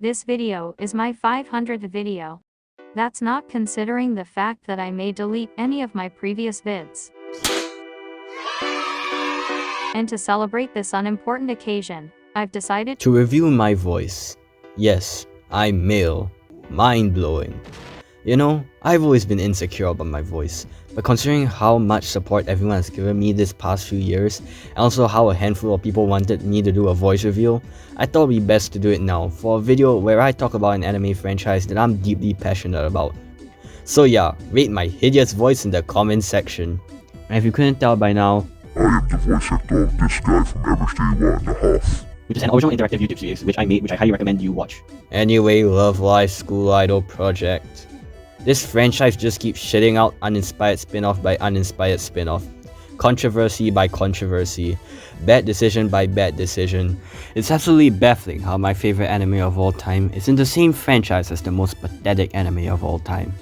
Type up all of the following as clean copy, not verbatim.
This video is my 500th video. That's not considering the fact that I may delete any of my previous vids. And to celebrate this unimportant occasion, I've decided to review my voice. Yes, I'm male. Mind-blowing. You know, I've always been insecure about my voice, but considering how much support everyone has given me this past few years, and also how a handful of people wanted me to do a voice reveal, I thought it would be best to do it now for a video where I talk about an anime franchise that I'm deeply passionate about. So yeah, rate my hideous voice in the comments section. And if you couldn't tell by now, I am the voice actor of this guy from Everyday 1.5. which is an original interactive YouTube series which I made, which I highly recommend you watch. Anyway, Love Live School Idol Project. This franchise just keeps shitting out uninspired spin-off by uninspired spin-off, controversy by controversy, bad decision by bad decision. It's absolutely baffling how my favorite anime of all time is in the same franchise as the most pathetic anime of all time.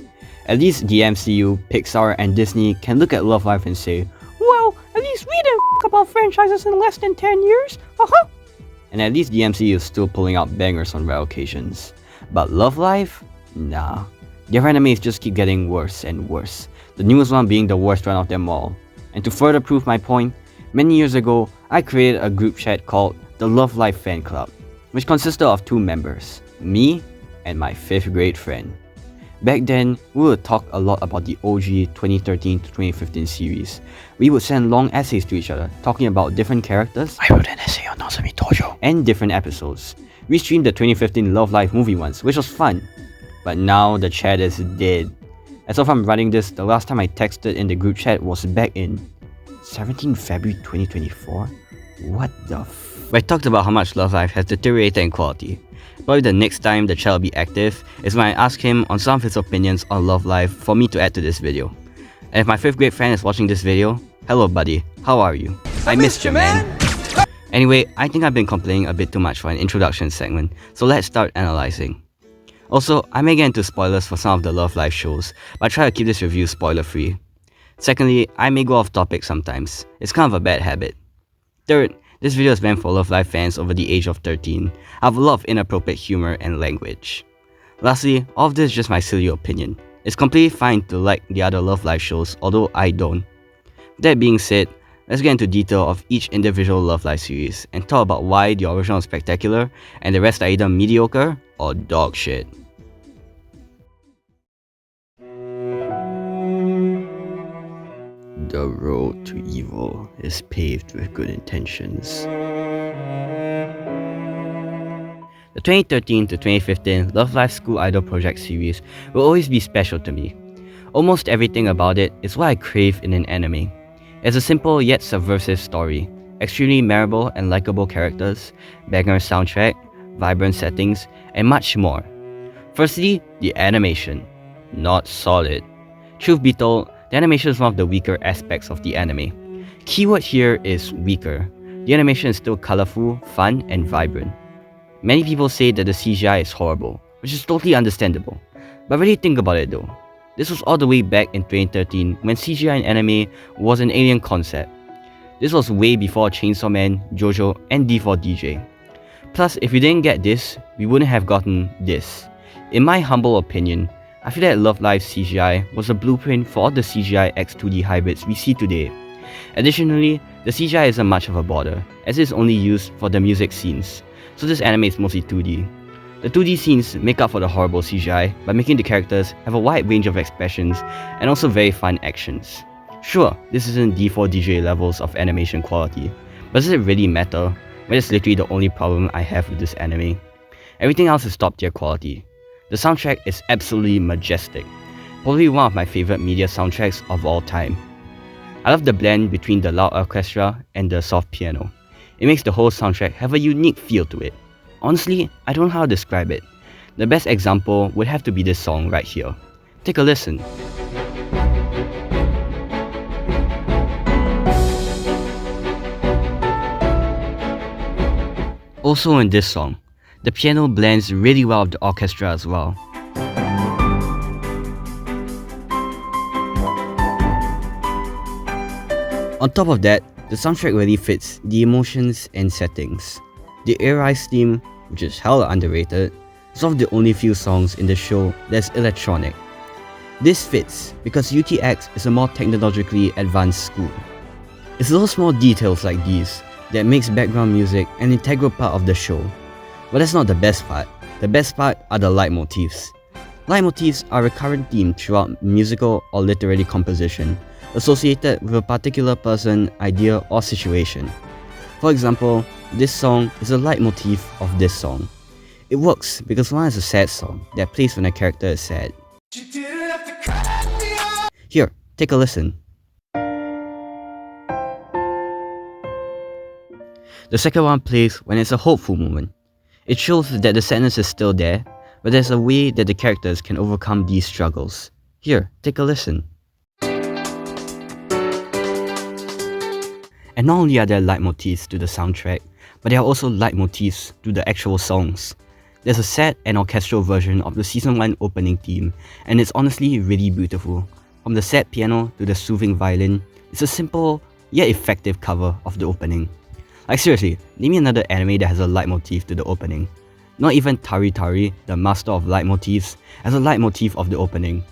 At least the MCU, Pixar and Disney can look at Love Live and say, well, at least we didn't f**k about franchises in less than 10 years, haha! And at least the MCU is still pulling out bangers on rare occasions. But Love Live? Nah. Their animes just keep getting worse and worse, the newest one being the worst one of them all. And to further prove my point, many years ago, I created a group chat called the Love Live Fan Club, which consisted of two members, me and my 5th grade friend. Back then, we would talk a lot about the OG 2013 to 2015 series. We would send long essays to each other, talking about different characters. I wrote an essay on Nozomi Tojo. And different episodes. We streamed the 2015 Love Live movie once, which was fun. But now the chat is dead. As of I'm writing this, the last time I texted in the group chat was back in 17 February 2024? What the f... I talked about how much Love Live has deteriorated in quality. Probably the next time the chat will be active is when I ask him on some of his opinions on Love Live for me to add to this video. And if my 5th grade friend is watching this video, hello buddy, how are you? I missed you, man. Anyway, I think I've been complaining a bit too much for an introduction segment, so let's start analyzing. Also, I may get into spoilers for some of the Love Live shows, but I try to keep this review spoiler free. Secondly, I may go off topic sometimes. It's kind of a bad habit. Third, this video is meant for Love Live fans over the age of 13. I have a lot of inappropriate humor and language. Lastly, all of this is just my silly opinion. It's completely fine to like the other Love Live shows, although I don't. That being said, let's get into detail of each individual Love Live series and talk about why the original is spectacular and the rest are either mediocre or dog shit. The road to evil is paved with good intentions. The 2013 to 2015 Love Live School Idol Project series will always be special to me. Almost everything about it is what I crave in an anime. It's a simple yet subversive story, extremely memorable and likable characters, banger soundtrack, vibrant settings, and much more. Firstly, the animation. Not solid. Truth be told, the animation is one of the weaker aspects of the anime. Keyword here is weaker. The animation is still colorful, fun, and vibrant. Many people say that the CGI is horrible, which is totally understandable. But really think about it though. This was all the way back in 2013 when CGI in anime was an alien concept. This was way before Chainsaw Man, JoJo, and D4DJ. Plus, if we didn't get this, we wouldn't have gotten this. In my humble opinion, I feel that Love Live CGI was a blueprint for all the CGI x 2D hybrids we see today. Additionally, the CGI isn't much of a bother, as it is only used for the music scenes, so this anime is mostly 2D. The 2D scenes make up for the horrible CGI by making the characters have a wide range of expressions and also very fun actions. Sure, this isn't D4DJ levels of animation quality, but does it really matter when it's literally the only problem I have with this anime? Everything else is top tier quality. The soundtrack is absolutely majestic, probably one of my favorite media soundtracks of all time. I love the blend between the loud orchestra and the soft piano. It makes the whole soundtrack have a unique feel to it. Honestly, I don't know how to describe it. The best example would have to be this song right here. Take a listen. Also in this song, the piano blends really well with the orchestra as well. On top of that, the soundtrack really fits the emotions and settings. The Arise theme, which is hella underrated, is one of the only few songs in the show that's electronic. This fits because UTX is a more technologically advanced school. It's those small details like these that makes background music an integral part of the show. But that's not the best part. The best part are the leitmotifs. Leitmotifs are a recurrent theme throughout musical or literary composition, associated with a particular person, idea, or situation. For example, this song is a leitmotif of this song. It works because one is a sad song that plays when a character is sad. Here, take a listen. The second one plays when it's a hopeful moment. It shows that the sadness is still there, but there's a way that the characters can overcome these struggles. Here, take a listen. And not only are there leitmotifs to the soundtrack, but there are also leitmotifs to the actual songs. There's a sad and orchestral version of the Season 1 opening theme, and it's honestly really beautiful. From the sad piano to the soothing violin, it's a simple yet effective cover of the opening. Like seriously, name me another anime that has a leitmotif to the opening. Not even Tari Tari, the master of leitmotifs, has a leitmotif of the opening.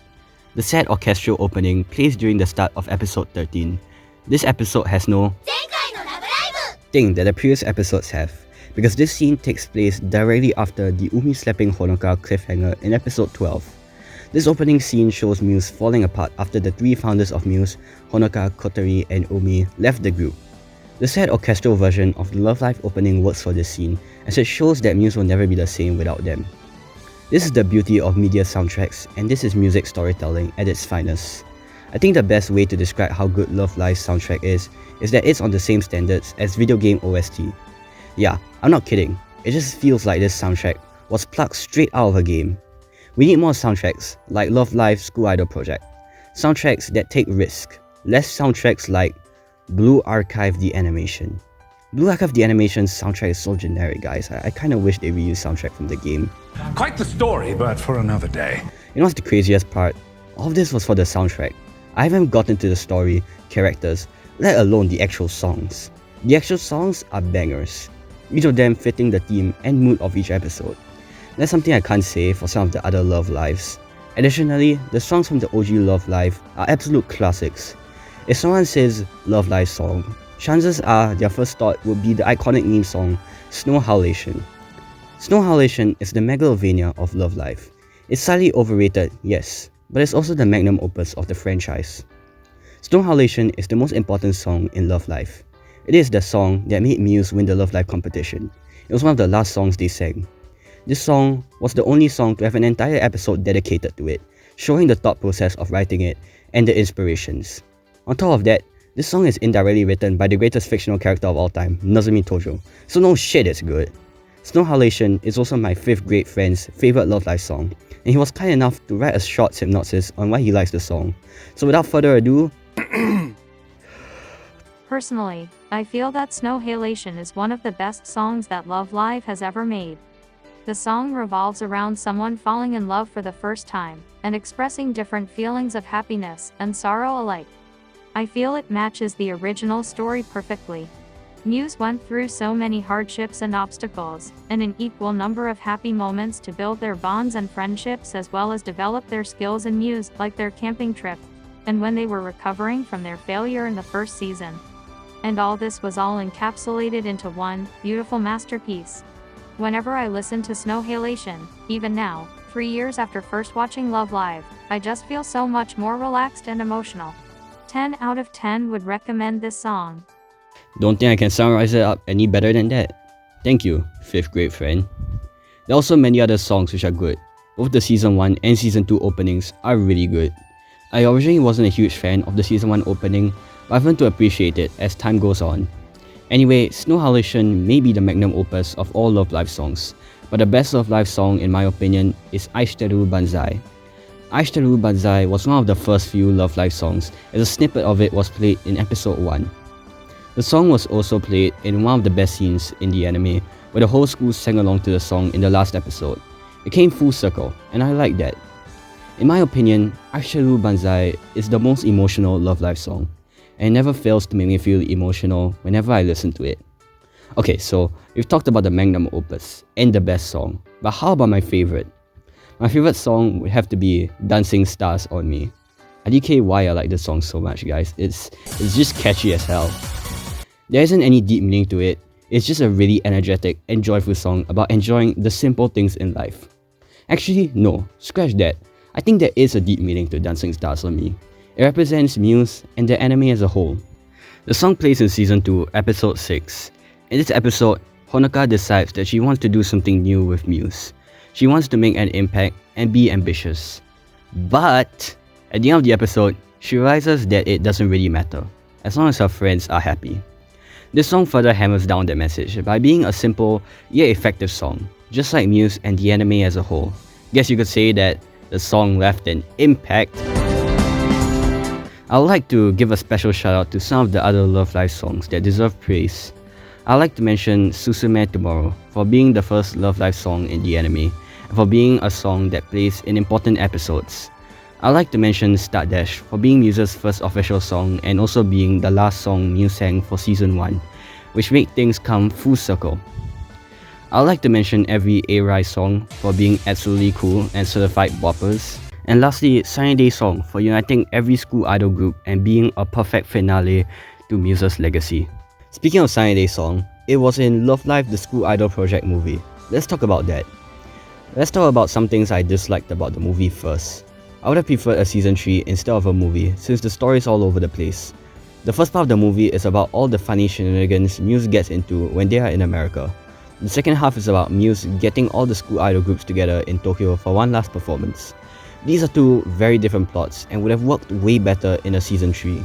The sad orchestral opening plays during the start of episode 13. This episode has no thing that the previous episodes have, because this scene takes place directly after the Umi slapping Honoka cliffhanger in episode 12. This opening scene shows Muse falling apart after the three founders of Muse, Honoka, Kotori, and Umi, left the group. The sad orchestral version of the Love Live opening works for this scene, as it shows that Muse will never be the same without them. This is the beauty of media soundtracks, and this is music storytelling at its finest. I think the best way to describe how good Love Live's soundtrack is that it's on the same standards as video game OST. Yeah, I'm not kidding, it just feels like this soundtrack was plucked straight out of a game. We need more soundtracks like Love Live's School Idol project. Soundtracks that take risk, less soundtracks like Blue Archive the Animation. Blue Archive the Animation's soundtrack is so generic, guys. I kinda wish they reused soundtrack from the game. Quite the story, but for another day. You know what's the craziest part? All of this was for the soundtrack. I haven't gotten to the story, characters, let alone the actual songs. The actual songs are bangers, each of them fitting the theme and mood of each episode. That's something I can't say for some of the other Love Lives. Additionally, the songs from the OG Love Live are absolute classics. If someone says Love Live song, chances are their first thought would be the iconic meme song, Snow Howlation. Snow Howlation is the Megalovania of Love Live. It's slightly overrated, yes, but it's also the magnum opus of the franchise. Snow Howlation is the most important song in Love Live. It is the song that made Muse win the Love Live competition. It was one of the last songs they sang. This song was the only song to have an entire episode dedicated to it, showing the thought process of writing it and the inspirations. On top of that, this song is indirectly written by the greatest fictional character of all time, Nozomi Tojo, so no shit it's good. Snow Howlation is also my 5th grade friend's favourite Love Live song, and he was kind enough to write a short synopsis on why he likes the song. So without further ado... Personally, I feel that Snow Halation is one of the best songs that Love Live has ever made. The song revolves around someone falling in love for the first time, and expressing different feelings of happiness and sorrow alike. I feel it matches the original story perfectly. Muse went through so many hardships and obstacles, and an equal number of happy moments to build their bonds and friendships as well as develop their skills in Muse, like their camping trip, and when they were recovering from their failure in the first season. And all this was all encapsulated into one beautiful masterpiece. Whenever I listen to Snow Halation, even now, 3 years after first watching Love Live, I just feel so much more relaxed and emotional. 10 out of 10 would recommend this song. Don't think I can summarize it up any better than that. Thank you, 5th grade friend. There are also many other songs which are good. Both the Season 1 and Season 2 openings are really good. I originally wasn't a huge fan of the Season 1 opening, but I've learned to appreciate it as time goes on. Anyway, Snow Howlation may be the magnum opus of all Love Live songs, but the best Love Live song in my opinion is Aishiteru Banzai. Aishiteru Banzai was one of the first few Love Live songs, as a snippet of it was played in episode 1. The song was also played in one of the best scenes in the anime, where the whole school sang along to the song in the last episode. It came full circle, and I like that. In my opinion, Aishiteru Banzai is the most emotional Love Live song, and it never fails to make me feel emotional whenever I listen to it. Okay, so we've talked about the magnum opus and the best song, But how about my favorite? My favorite song would have to be Dancing Stars on Me. IDK why I like this song so much, guys. It's just catchy as hell. There isn't any deep meaning to it. It's just a really energetic and joyful song about enjoying the simple things in life. Actually, no, scratch that. I think there is a deep meaning to Dancing Stars on Me. It represents Muse and the anime as a whole. The song plays in Season 2, Episode 6. In this episode, Honoka decides that she wants to do something new with Muse. She wants to make an impact and be ambitious. But at the end of the episode, she realizes that it doesn't really matter, as long as her friends are happy. This song further hammers down that message by being a simple yet effective song, just like Muse and the anime as a whole. Guess you could say that the song left an impact. I would like to give a special shout out to some of the other Love Live songs that deserve praise. I'd like to mention Susume Tomorrow for being the first Love Live song in the anime, and for being a song that plays in important episodes. I'd like to mention Start Dash for being Muse's first official song and also being the last song Muse sang for Season 1, which made things come full circle. I'd like to mention every A-Rise song for being absolutely cool and certified boppers. And lastly, Sunny Day Song for uniting every school idol group and being a perfect finale to Muse's legacy. Speaking of Sunny Day Song, it was in Love Live the School Idol Project movie. Let's talk about that. Let's talk about some things I disliked about the movie first. I would have preferred a Season 3 instead of a movie since the story is all over the place. The first part of the movie is about all the funny shenanigans Muse gets into when they are in America. The second half is about Muse getting all the school idol groups together in Tokyo for one last performance. These are two very different plots and would have worked way better in a Season 3.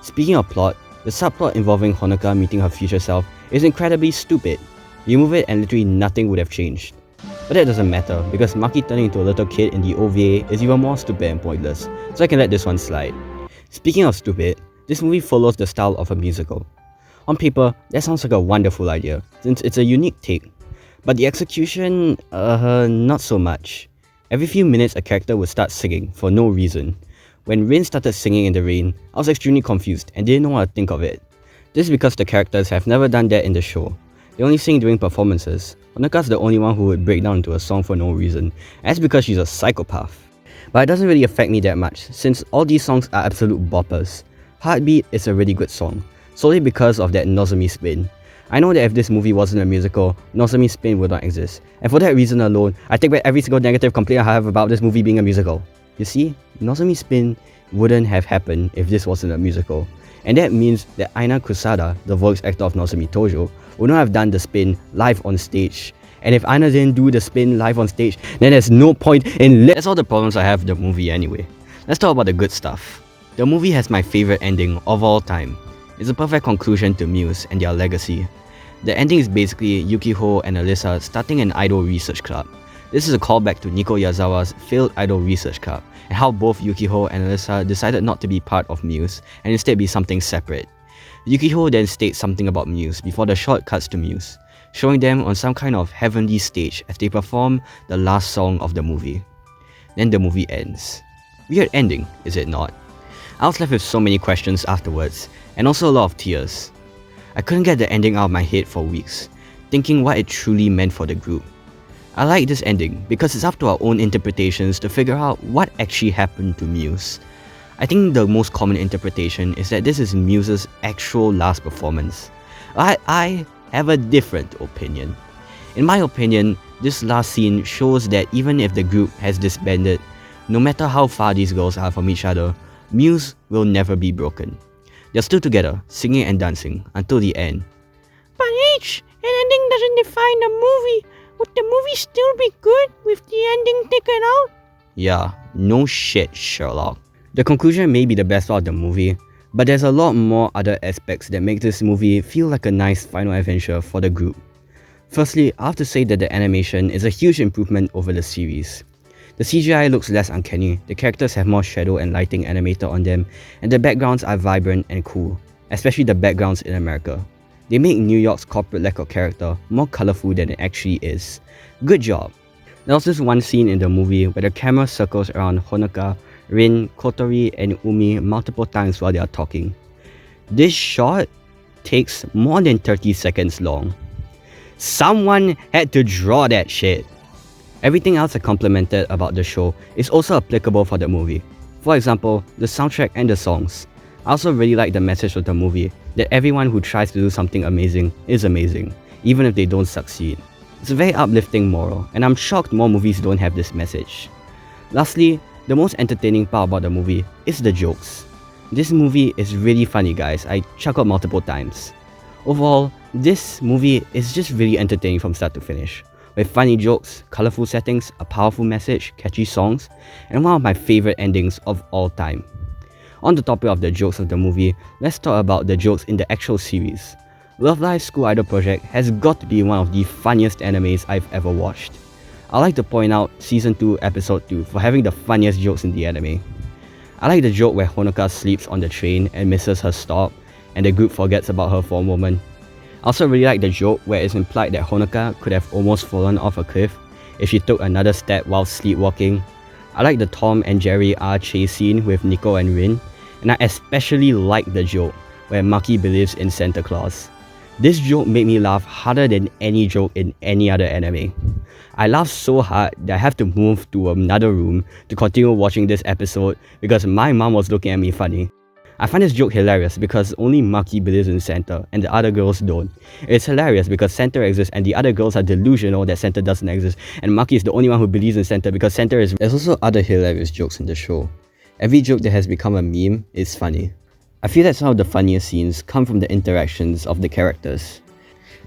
Speaking of plot, the subplot involving Honoka meeting her future self is incredibly stupid. Remove it and literally nothing would have changed. But that doesn't matter because Maki turning into a little kid in the OVA is even more stupid and pointless, so I can let this one slide. Speaking of stupid, this movie follows the style of a musical. On paper, that sounds like a wonderful idea, since it's a unique take. But the execution, not so much. Every few minutes a character would start singing for no reason. When Rin started singing in the rain, I was extremely confused and didn't know what to think of it. This is because the characters have never done that in the show. They only sing during performances. Honoka's the only one who would break down into a song for no reason, and that's because she's a psychopath. But it doesn't really affect me that much, since all these songs are absolute boppers. Heartbeat is a really good song, solely because of that Nozomi spin. I know that if this movie wasn't a musical, Nozomi spin would not exist, and for that reason alone, I take back every single negative complaint I have about this movie being a musical. You see, Nozomi spin wouldn't have happened if this wasn't a musical, and that means that Aina Kusada, the voice actor of Nozomi Tojo, would not have done the spin live on stage. And if Aina didn't do the spin live on stage, then there's no point in That's all the problems I have with the movie anyway. Let's talk about the good stuff. The movie has my favorite ending of all time. It's a perfect conclusion to Muse and their legacy. The ending is basically Yukiho and Alyssa starting an idol research club. This is a callback to Nico Yazawa's failed idol research club, and how both Yukiho and Alyssa decided not to be part of Muse and instead be something separate. Yukiho then states something about Muse before the shot cuts to Muse, showing them on some kind of heavenly stage as they perform the last song of the movie. Then the movie ends. Weird ending, is it not? I was left with so many questions afterwards, and also a lot of tears. I couldn't get the ending out of my head for weeks, thinking what it truly meant for the group. I like this ending because it's up to our own interpretations to figure out what actually happened to Muse. I think the most common interpretation is that this is Muse's actual last performance. I have a different opinion. In my opinion, this last scene shows that even if the group has disbanded, no matter how far these girls are from each other, Muse will never be broken. They're still together, singing and dancing, until the end. But H, an ending doesn't define the movie. Would the movie still be good with the ending taken out? Yeah, no shit, Sherlock. The conclusion may be the best part of the movie, but there's a lot more other aspects that make this movie feel like a nice final adventure for the group. Firstly, I have to say that the animation is a huge improvement over the series. The CGI looks less uncanny, the characters have more shadow and lighting animated on them, and the backgrounds are vibrant and cool, especially the backgrounds in America. They make New York's corporate lack of character more colourful than it actually is. Good job! There was this one scene in the movie where the camera circles around Honoka, Rin, Kotori, and Umi multiple times while they are talking. This shot takes more than 30 seconds long. Someone had to draw that shit. Everything else I complimented about the show is also applicable for the movie. For example, the soundtrack and the songs. I also really like the message of the movie that everyone who tries to do something amazing is amazing, even if they don't succeed. It's a very uplifting moral, and I'm shocked more movies don't have this message. Lastly, the most entertaining part about the movie is the jokes. This movie is really funny, guys. I chuckled multiple times. Overall, this movie is just really entertaining from start to finish, with funny jokes, colorful settings, a powerful message, catchy songs, and one of my favorite endings of all time. On the topic of the jokes of the movie, let's talk about the jokes in the actual series. Love Live School Idol Project has got to be one of the funniest animes I've ever watched. I like to point out Season 2 Episode 2 for having the funniest jokes in the anime. I like the joke where Honoka sleeps on the train and misses her stop, and the group forgets about her for a moment. I also really like the joke where it's implied that Honoka could have almost fallen off a cliff if she took another step while sleepwalking. I like the Tom and Jerry R chase scene with Nico and Rin, and I especially like the joke where Maki believes in Santa Claus. This joke made me laugh harder than any joke in any other anime. I laughed so hard that I have to move to another room to continue watching this episode because my mom was looking at me funny. I find this joke hilarious because only Maki believes in Santa and the other girls don't. It's hilarious because Santa exists and the other girls are delusional that Santa doesn't exist, and Maki is the only one who believes in Santa because Santa is... There's also other hilarious jokes in the show. Every joke that has become a meme is funny. I feel that some of the funniest scenes come from the interactions of the characters.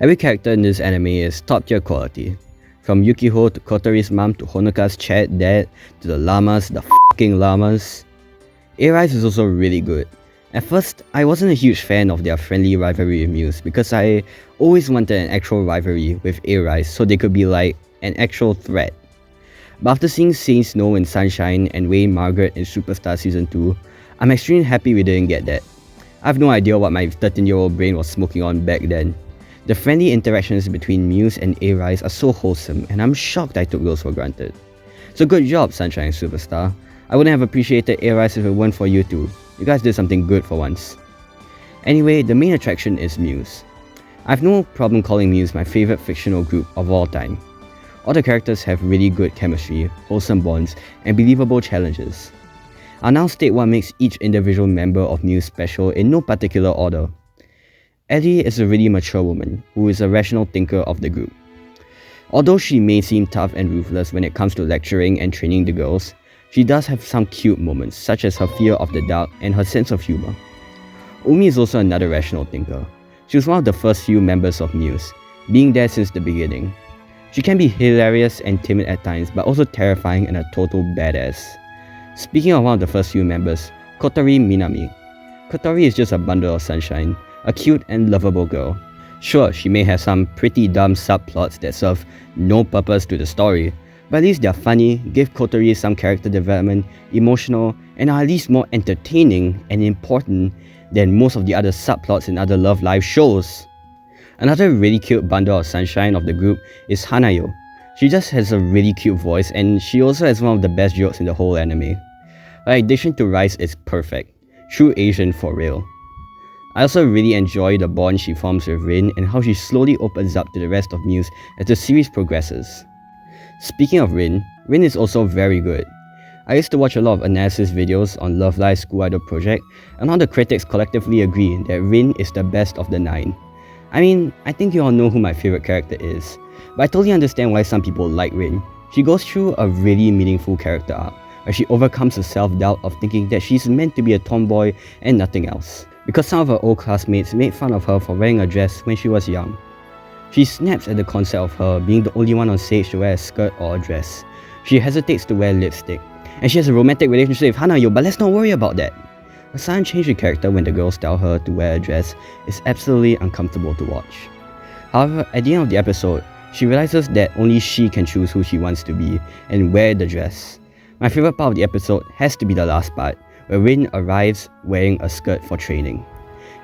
Every character in this anime is top tier quality. From Yukiho to Kotori's mom to Honoka's Chad dad to the llamas, the f***ing llamas. A-Rise is also really good. At first, I wasn't a huge fan of their friendly rivalry with Muse because I always wanted an actual rivalry with A-Rise so they could be like an actual threat. But after seeing Saint Snow in Sunshine and Wayne Margaret in Superstar Season 2, I'm extremely happy we didn't get that. I have no idea what my 13-year-old brain was smoking on back then. The friendly interactions between Muse and A-Rise are so wholesome, and I'm shocked I took those for granted. So good job, Sunshine Superstar. I wouldn't have appreciated A-Rise if it weren't for you two. You guys did something good for once. Anyway, the main attraction is Muse. I have no problem calling Muse my favorite fictional group of all time. All the characters have really good chemistry, wholesome bonds, and believable challenges. I'll now state what makes each individual member of Muse special in no particular order. Eddie is a really mature woman who is a rational thinker of the group. Although she may seem tough and ruthless when it comes to lecturing and training the girls, she does have some cute moments such as her fear of the dark and her sense of humor. Umi is also another rational thinker. She was one of the first few members of Muse, being there since the beginning. She can be hilarious and timid at times, but also terrifying and a total badass. Speaking of one of the first few members, Kotori Minami. Kotori is just a bundle of sunshine, a cute and lovable girl. Sure, she may have some pretty dumb subplots that serve no purpose to the story, but at least they're funny, give Kotori some character development, emotional, and are at least more entertaining and important than most of the other subplots in other Love Live shows. Another really cute bundle of sunshine of the group is Hanayo. She just has a really cute voice and she also has one of the best jokes in the whole anime. Her addition to Rice is perfect. True Asian for real. I also really enjoy the bond she forms with Rin and how she slowly opens up to the rest of Muse as the series progresses. Speaking of Rin is also very good. I used to watch a lot of analysis videos on Love Live School Idol Project, and all the critics collectively agree that Rin is the best of the 9. I mean, I think you all know who my favorite character is, but I totally understand why some people like Rin. She goes through a really meaningful character arc, where she overcomes the self-doubt of thinking that she's meant to be a tomboy and nothing else, because some of her old classmates made fun of her for wearing a dress when she was young. She snaps at the concept of her being the only one on stage to wear a skirt or a dress. She hesitates to wear lipstick, and she has a romantic relationship with Hanayo, but let's not worry about that. Her sudden change in character when the girls tell her to wear a dress is absolutely uncomfortable to watch. However, at the end of the episode, she realizes that only she can choose who she wants to be and wear the dress. My favorite part of the episode has to be the last part, where Rin arrives wearing a skirt for training.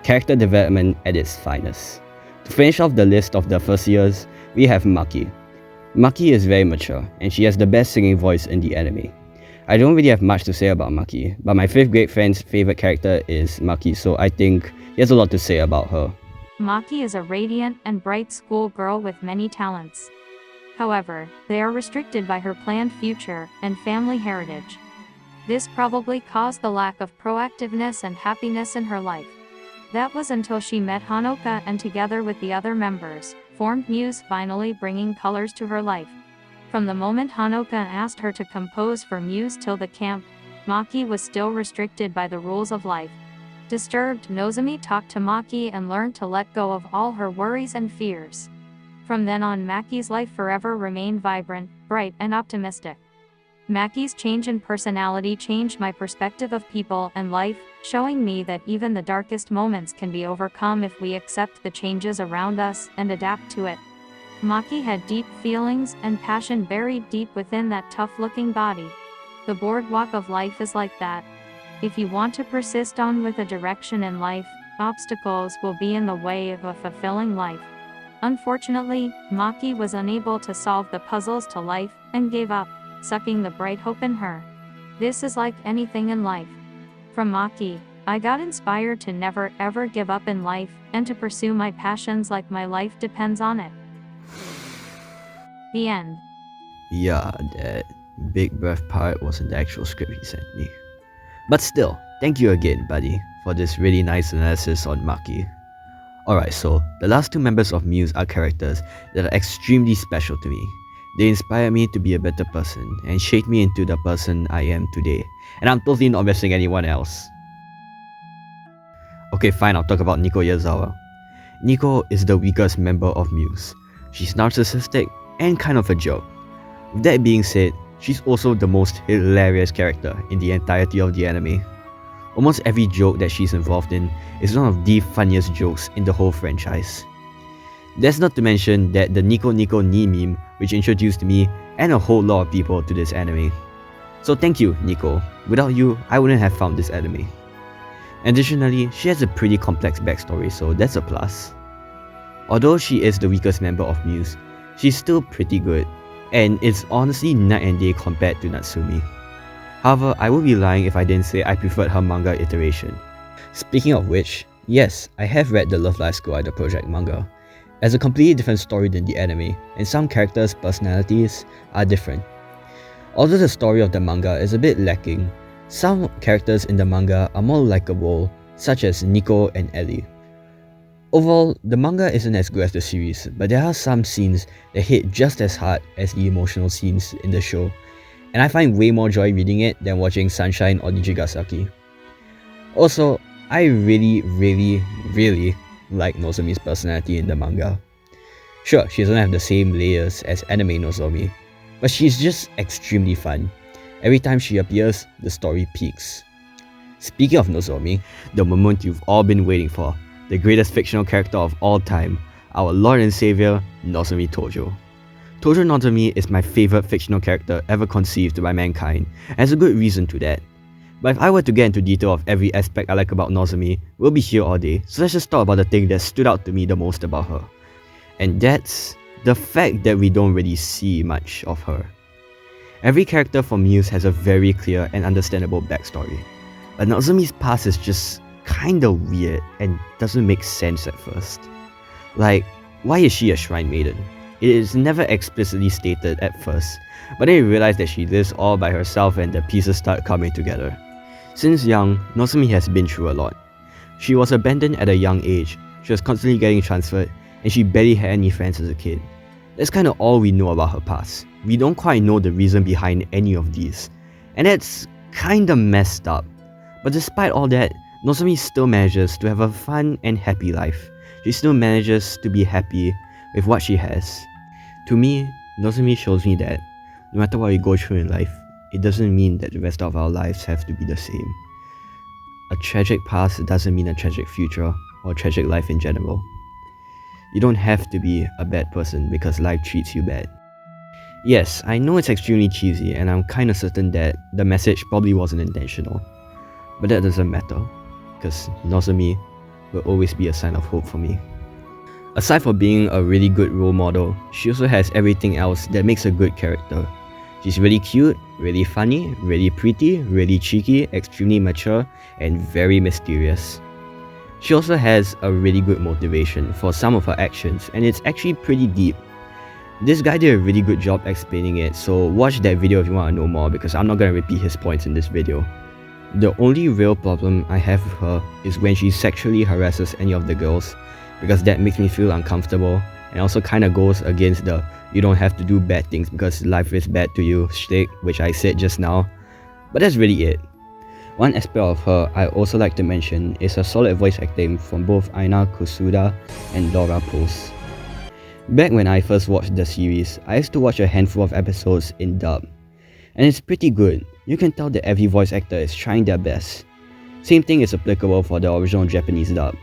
Character development at its finest. To finish off the list of the first years, we have Maki. Maki is very mature, and she has the best singing voice in the anime. I don't really have much to say about Maki, but my 5th grade friend's favorite character is Maki, so I think he has a lot to say about her. Maki is a radiant and bright schoolgirl with many talents. However, they are restricted by her planned future and family heritage. This probably caused the lack of proactiveness and happiness in her life. That was until she met Hanoka and together with the other members, formed Muse, finally bringing colors to her life. From the moment Hanoka asked her to compose for Muse till the camp, Maki was still restricted by the rules of life. Disturbed, Nozomi talked to Maki and learned to let go of all her worries and fears. From then on, Maki's life forever remained vibrant, bright, and optimistic. Maki's change in personality changed my perspective of people and life, showing me that even the darkest moments can be overcome if we accept the changes around us and adapt to it. Maki had deep feelings and passion buried deep within that tough-looking body. The boardwalk of life is like that. If you want to persist on with a direction in life, obstacles will be in the way of a fulfilling life. Unfortunately, Maki was unable to solve the puzzles to life and gave up, sucking the bright hope in her. This is like anything in life. From Maki, I got inspired to never ever give up in life and to pursue my passions like my life depends on it. The end. Yeah, that big breath part wasn't the actual script he sent me. But still, thank you again, buddy, for this really nice analysis on Maki. Alright, so the last two members of Muse are characters that are extremely special to me. They inspire me to be a better person and shape me into the person I am today. And I'm totally not missing anyone else. Okay, fine, I'll talk about Nico Yazawa. Nico is the weakest member of Muse. She's narcissistic and kind of a joke. With that being said, she's also the most hilarious character in the entirety of the anime. Almost every joke that she's involved in is one of the funniest jokes in the whole franchise. That's not to mention that the Nico Nico Ni meme, which introduced me and a whole lot of people to this anime. So thank you, Nico. Without you, I wouldn't have found this anime. Additionally, she has a pretty complex backstory, so that's a plus. Although she is the weakest member of Muse, she's still pretty good, and it's honestly night and day compared to Natsumi. However, I would be lying if I didn't say I preferred her manga iteration. Speaking of which, yes, I have read the Love Live School Idol Project manga. It has a completely different story than the anime, and some characters' personalities are different. Although the story of the manga is a bit lacking, some characters in the manga are more likable, such as Nico and Ellie. Overall, the manga isn't as good as the series, but there are some scenes that hit just as hard as the emotional scenes in the show, and I find way more joy reading it than watching Sunshine or Nijigasaki. Also, I really like Nozomi's personality in the manga. Sure, she doesn't have the same layers as anime Nozomi, but she's just extremely fun. Every time she appears, the story peaks. Speaking of Nozomi, the moment you've all been waiting for, the greatest fictional character of all time, our Lord and Savior, Nozomi Tojo. Tojo Nozomi is my favorite fictional character ever conceived by mankind, and there's a good reason to that. But if I were to get into detail of every aspect I like about Nozomi, we'll be here all day, so let's just talk about the thing that stood out to me the most about her. And that's the fact that we don't really see much of her. Every character from Muse has a very clear and understandable backstory, but Nozomi's past is just kinda weird and doesn't make sense at first. Like, why is she a shrine maiden? It is never explicitly stated at first, but then you realize that she lives all by herself and the pieces start coming together. Since young, Nozomi has been through a lot. She was abandoned at a young age, she was constantly getting transferred, and she barely had any friends as a kid. That's kinda all we know about her past. We don't quite know the reason behind any of these, and that's kinda messed up. But despite all that, Nozomi still manages to have a fun and happy life. She still manages to be happy with what she has. To me, Nozomi shows me that no matter what we go through in life, it doesn't mean that the rest of our lives have to be the same. A tragic past doesn't mean a tragic future or a tragic life in general. You don't have to be a bad person because life treats you bad. Yes, I know it's extremely cheesy and I'm kinda certain that the message probably wasn't intentional. But that doesn't matter, because Nozomi will always be a sign of hope for me. Aside from being a really good role model, she also has everything else that makes a good character. She's really cute, really funny, really pretty, really cheeky, extremely mature, and very mysterious. She also has a really good motivation for some of her actions, and it's actually pretty deep. This guy did a really good job explaining it, so watch that video if you want to know more because I'm not going to repeat his points in this video. The only real problem I have with her is when she sexually harasses any of the girls, because that makes me feel uncomfortable and also kind of goes against the you don't have to do bad things because life is bad to you shtick, which I said just now. But that's really it. One aspect of her I also like to mention is her solid voice acting from both Aina Kusuda and Laura Post. Back when I first watched the series, I used to watch a handful of episodes in dub, and it's pretty good. You can tell that every voice actor is trying their best. Same thing is applicable for the original Japanese dub.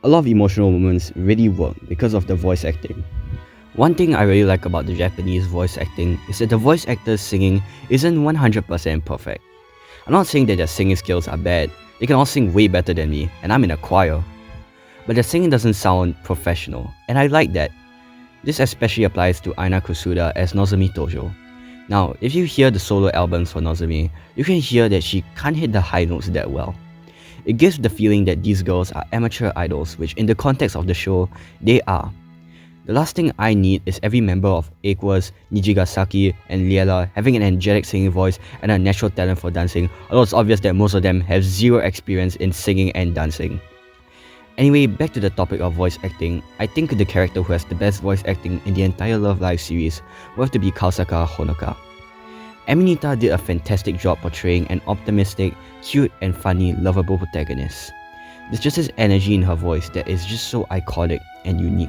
A lot of emotional moments really work because of the voice acting. One thing I really like about the Japanese voice acting is that the voice actors singing isn't 100% perfect. I'm not saying that their singing skills are bad, they can all sing way better than me, and I'm in a choir. But their singing doesn't sound professional, and I like that. This especially applies to Aina Kusuda as Nozomi Tojo. Now, if you hear the solo albums for Nozomi, you can hear that she can't hit the high notes that well. It gives the feeling that these girls are amateur idols, which in the context of the show, they are. The last thing I need is every member of Aqua's, Nijigasaki, and Liela having an angelic singing voice and a natural talent for dancing, although it's obvious that most of them have zero experience in singing and dancing. Anyway, back to the topic of voice acting, I think the character who has the best voice acting in the entire Love Live series will have to be Kaosaka Honoka. Aminita did a fantastic job portraying an optimistic, cute and funny, lovable protagonist. There's just this energy in her voice that is just so iconic and unique.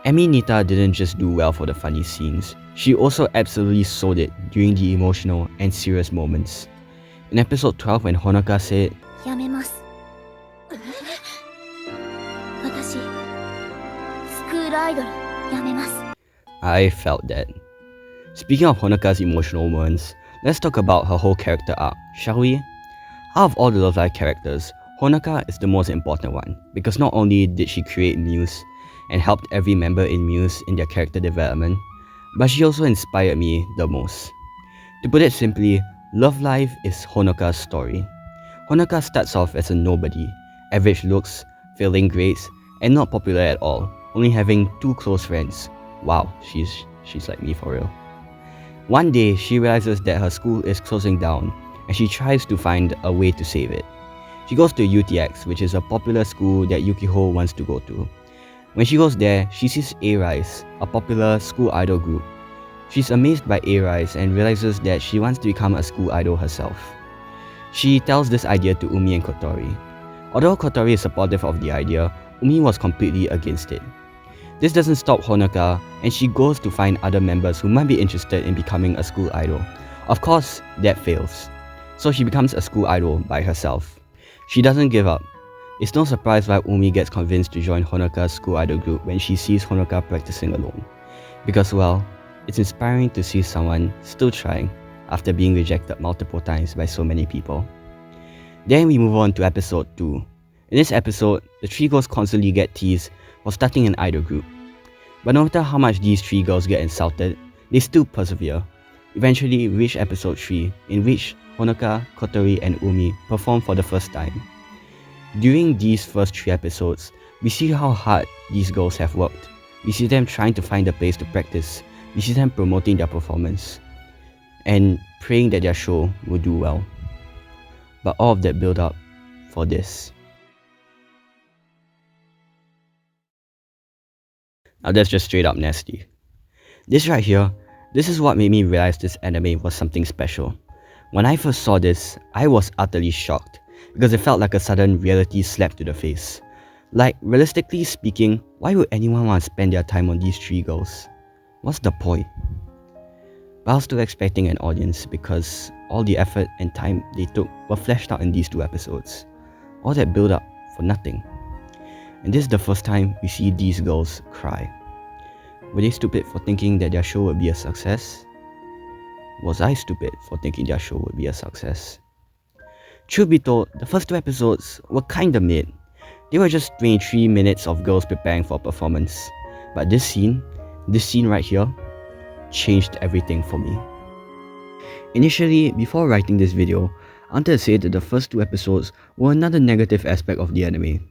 Aminita didn't just do well for the funny scenes, she also absolutely sold it during the emotional and serious moments. In episode 12 when Honoka said, やめます。私、スクールアイドルやめます。 I felt that. Speaking of Honoka's emotional moments, let's talk about her whole character arc, shall we? Out of all the Love Live characters, Honoka is the most important one, because not only did she create Muse and helped every member in Muse in their character development, but she also inspired me the most. To put it simply, Love Live is Honoka's story. Honoka starts off as a nobody, average looks, failing grades, and not popular at all, only having 2 close friends. Wow, she's like me for real. One day, she realizes that her school is closing down, and she tries to find a way to save it. She goes to UTX, which is a popular school that Yukiko wants to go to. When she goes there, she sees A-Rise, a popular school idol group. She's amazed by A-Rise and realizes that she wants to become a school idol herself. She tells this idea to Umi and Kotori. Although Kotori is supportive of the idea, Umi was completely against it. This doesn't stop Honoka, and she goes to find other members who might be interested in becoming a school idol. Of course, that fails. So she becomes a school idol by herself. She doesn't give up. It's no surprise why Umi gets convinced to join Honoka's school idol group when she sees Honoka practicing alone. Because, well, it's inspiring to see someone still trying after being rejected multiple times by so many people. Then we move on to episode 2. In this episode, the 3 girls constantly get teased for starting an idol group. But no matter how much these 3 girls get insulted, they still persevere. Eventually reach episode 3, in which Honoka, Kotori and Umi perform for the first time. During these first 3 episodes, we see how hard these girls have worked. We see them trying to find a place to practice. We see them promoting their performance and praying that their show will do well. But all of that build up for this. Now that's just straight up nasty. This right here, this is what made me realize this anime was something special. When I first saw this, I was utterly shocked, because it felt like a sudden reality slap to the face. Like, realistically speaking, why would anyone want to spend their time on these 3 girls? What's the point? But I was still expecting an audience because all the effort and time they took were fleshed out in these 2 episodes. All that build up for nothing. And this is the first time we see these girls cry. Were they stupid for thinking that their show would be a success? Was I stupid for thinking their show would be a success? Truth be told, the first 2 episodes were kinda mid. They were just 23 minutes of girls preparing for a performance. But this scene right here, changed everything for me. Initially, before writing this video, I wanted to say that the first 2 episodes were another negative aspect of the anime.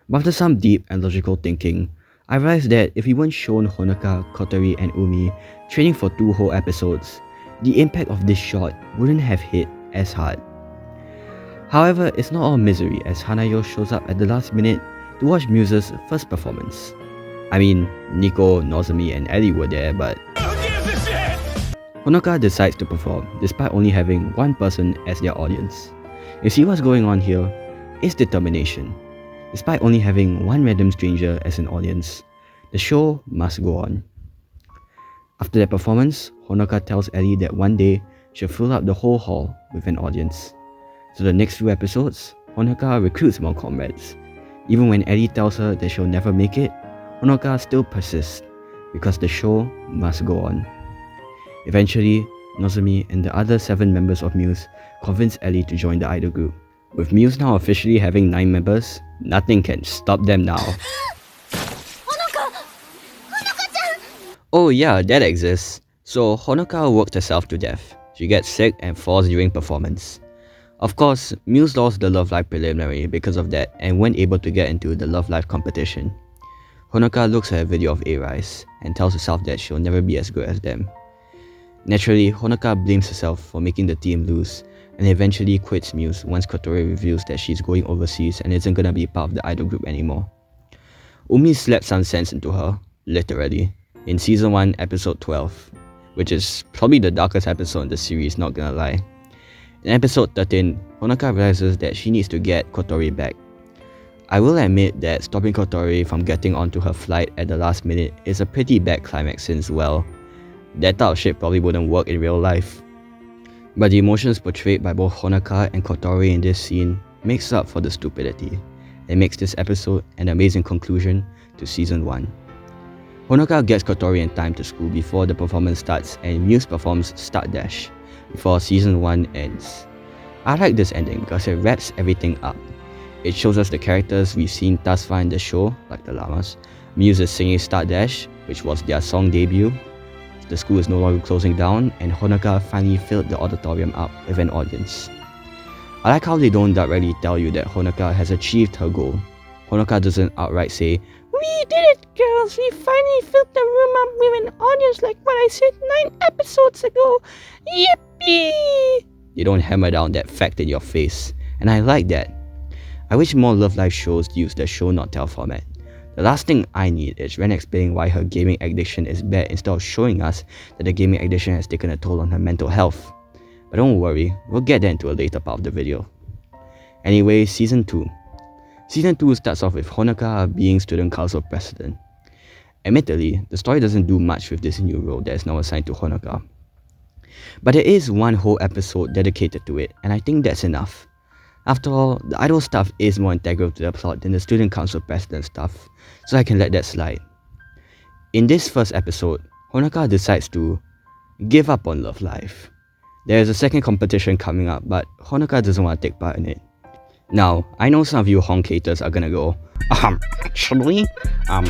But after some deep and logical thinking, I realized that if we weren't shown Honoka, Kotori, and Umi training for 2 whole episodes, the impact of this shot wouldn't have hit as hard. However, it's not all misery as Hanayo shows up at the last minute to watch Muse's first performance. I mean, Nico, Nozomi, and Ellie were there, but Honoka decides to perform despite only having one person as their audience. You see what's going on here? It's determination. Despite only having one random stranger as an audience, the show must go on. After that performance, Honoka tells Ellie that one day she'll fill up the whole hall with an audience. So the next few episodes, Honoka recruits more comrades. Even when Ellie tells her that she'll never make it, Honoka still persists because the show must go on. Eventually, Nozomi and the other 7 members of Muse convince Ellie to join the idol group. With Muse now officially having 9 members, nothing can stop them now. Oh yeah, that exists. So Honoka worked herself to death. She gets sick and falls during performance. Of course, Muse lost the Love Live preliminary because of that and weren't able to get into the Love Live competition. Honoka looks at a video of A-Rise and tells herself that she'll never be as good as them. Naturally, Honoka blames herself for making the team lose and eventually quits Muse once Kotori reveals that she's going overseas and isn't gonna be part of the idol group anymore. Umi slapped some sense into her, literally, in Season 1, Episode 12, which is probably the darkest episode in the series, not gonna lie. In Episode 13, Honoka realizes that she needs to get Kotori back. I will admit that stopping Kotori from getting onto her flight at the last minute is a pretty bad climax since, well, that type of shit probably wouldn't work in real life. But the emotions portrayed by both Honoka and Kotori in this scene makes up for the stupidity and makes this episode an amazing conclusion to Season 1. Honoka gets Kotori in time to school before the performance starts and Muse performs Start Dash before Season 1 ends. I like this ending because it wraps everything up. It shows us the characters we've seen thus far in the show, like the llamas. Muse is singing Start Dash, which was their song debut. The school is no longer closing down, and Honoka finally filled the auditorium up with an audience. I like how they don't directly tell you that Honoka has achieved her goal. Honoka doesn't outright say, We did it, girls! We finally filled the room up with an audience like what I said 9 episodes ago! Yippee! They don't hammer down that fact in your face, and I like that. I wish more Love Live shows use the show not tell format. The last thing I need is Ren explaining why her gaming addiction is bad instead of showing us that the gaming addiction has taken a toll on her mental health. But don't worry, we'll get that into a later part of the video. Anyway, Season 2. Season 2 starts off with Honoka being Student Council President. Admittedly, the story doesn't do much with this new role that is now assigned to Honoka. But there is one whole episode dedicated to it, and I think that's enough. After all, the idol stuff is more integral to the plot than the Student Council President stuff, so I can let that slide. In this first episode, Honoka decides to give up on Love Live. There is a second competition coming up, but Honoka doesn't want to take part in it. Now, I know some of you honk haters are gonna go, Actually,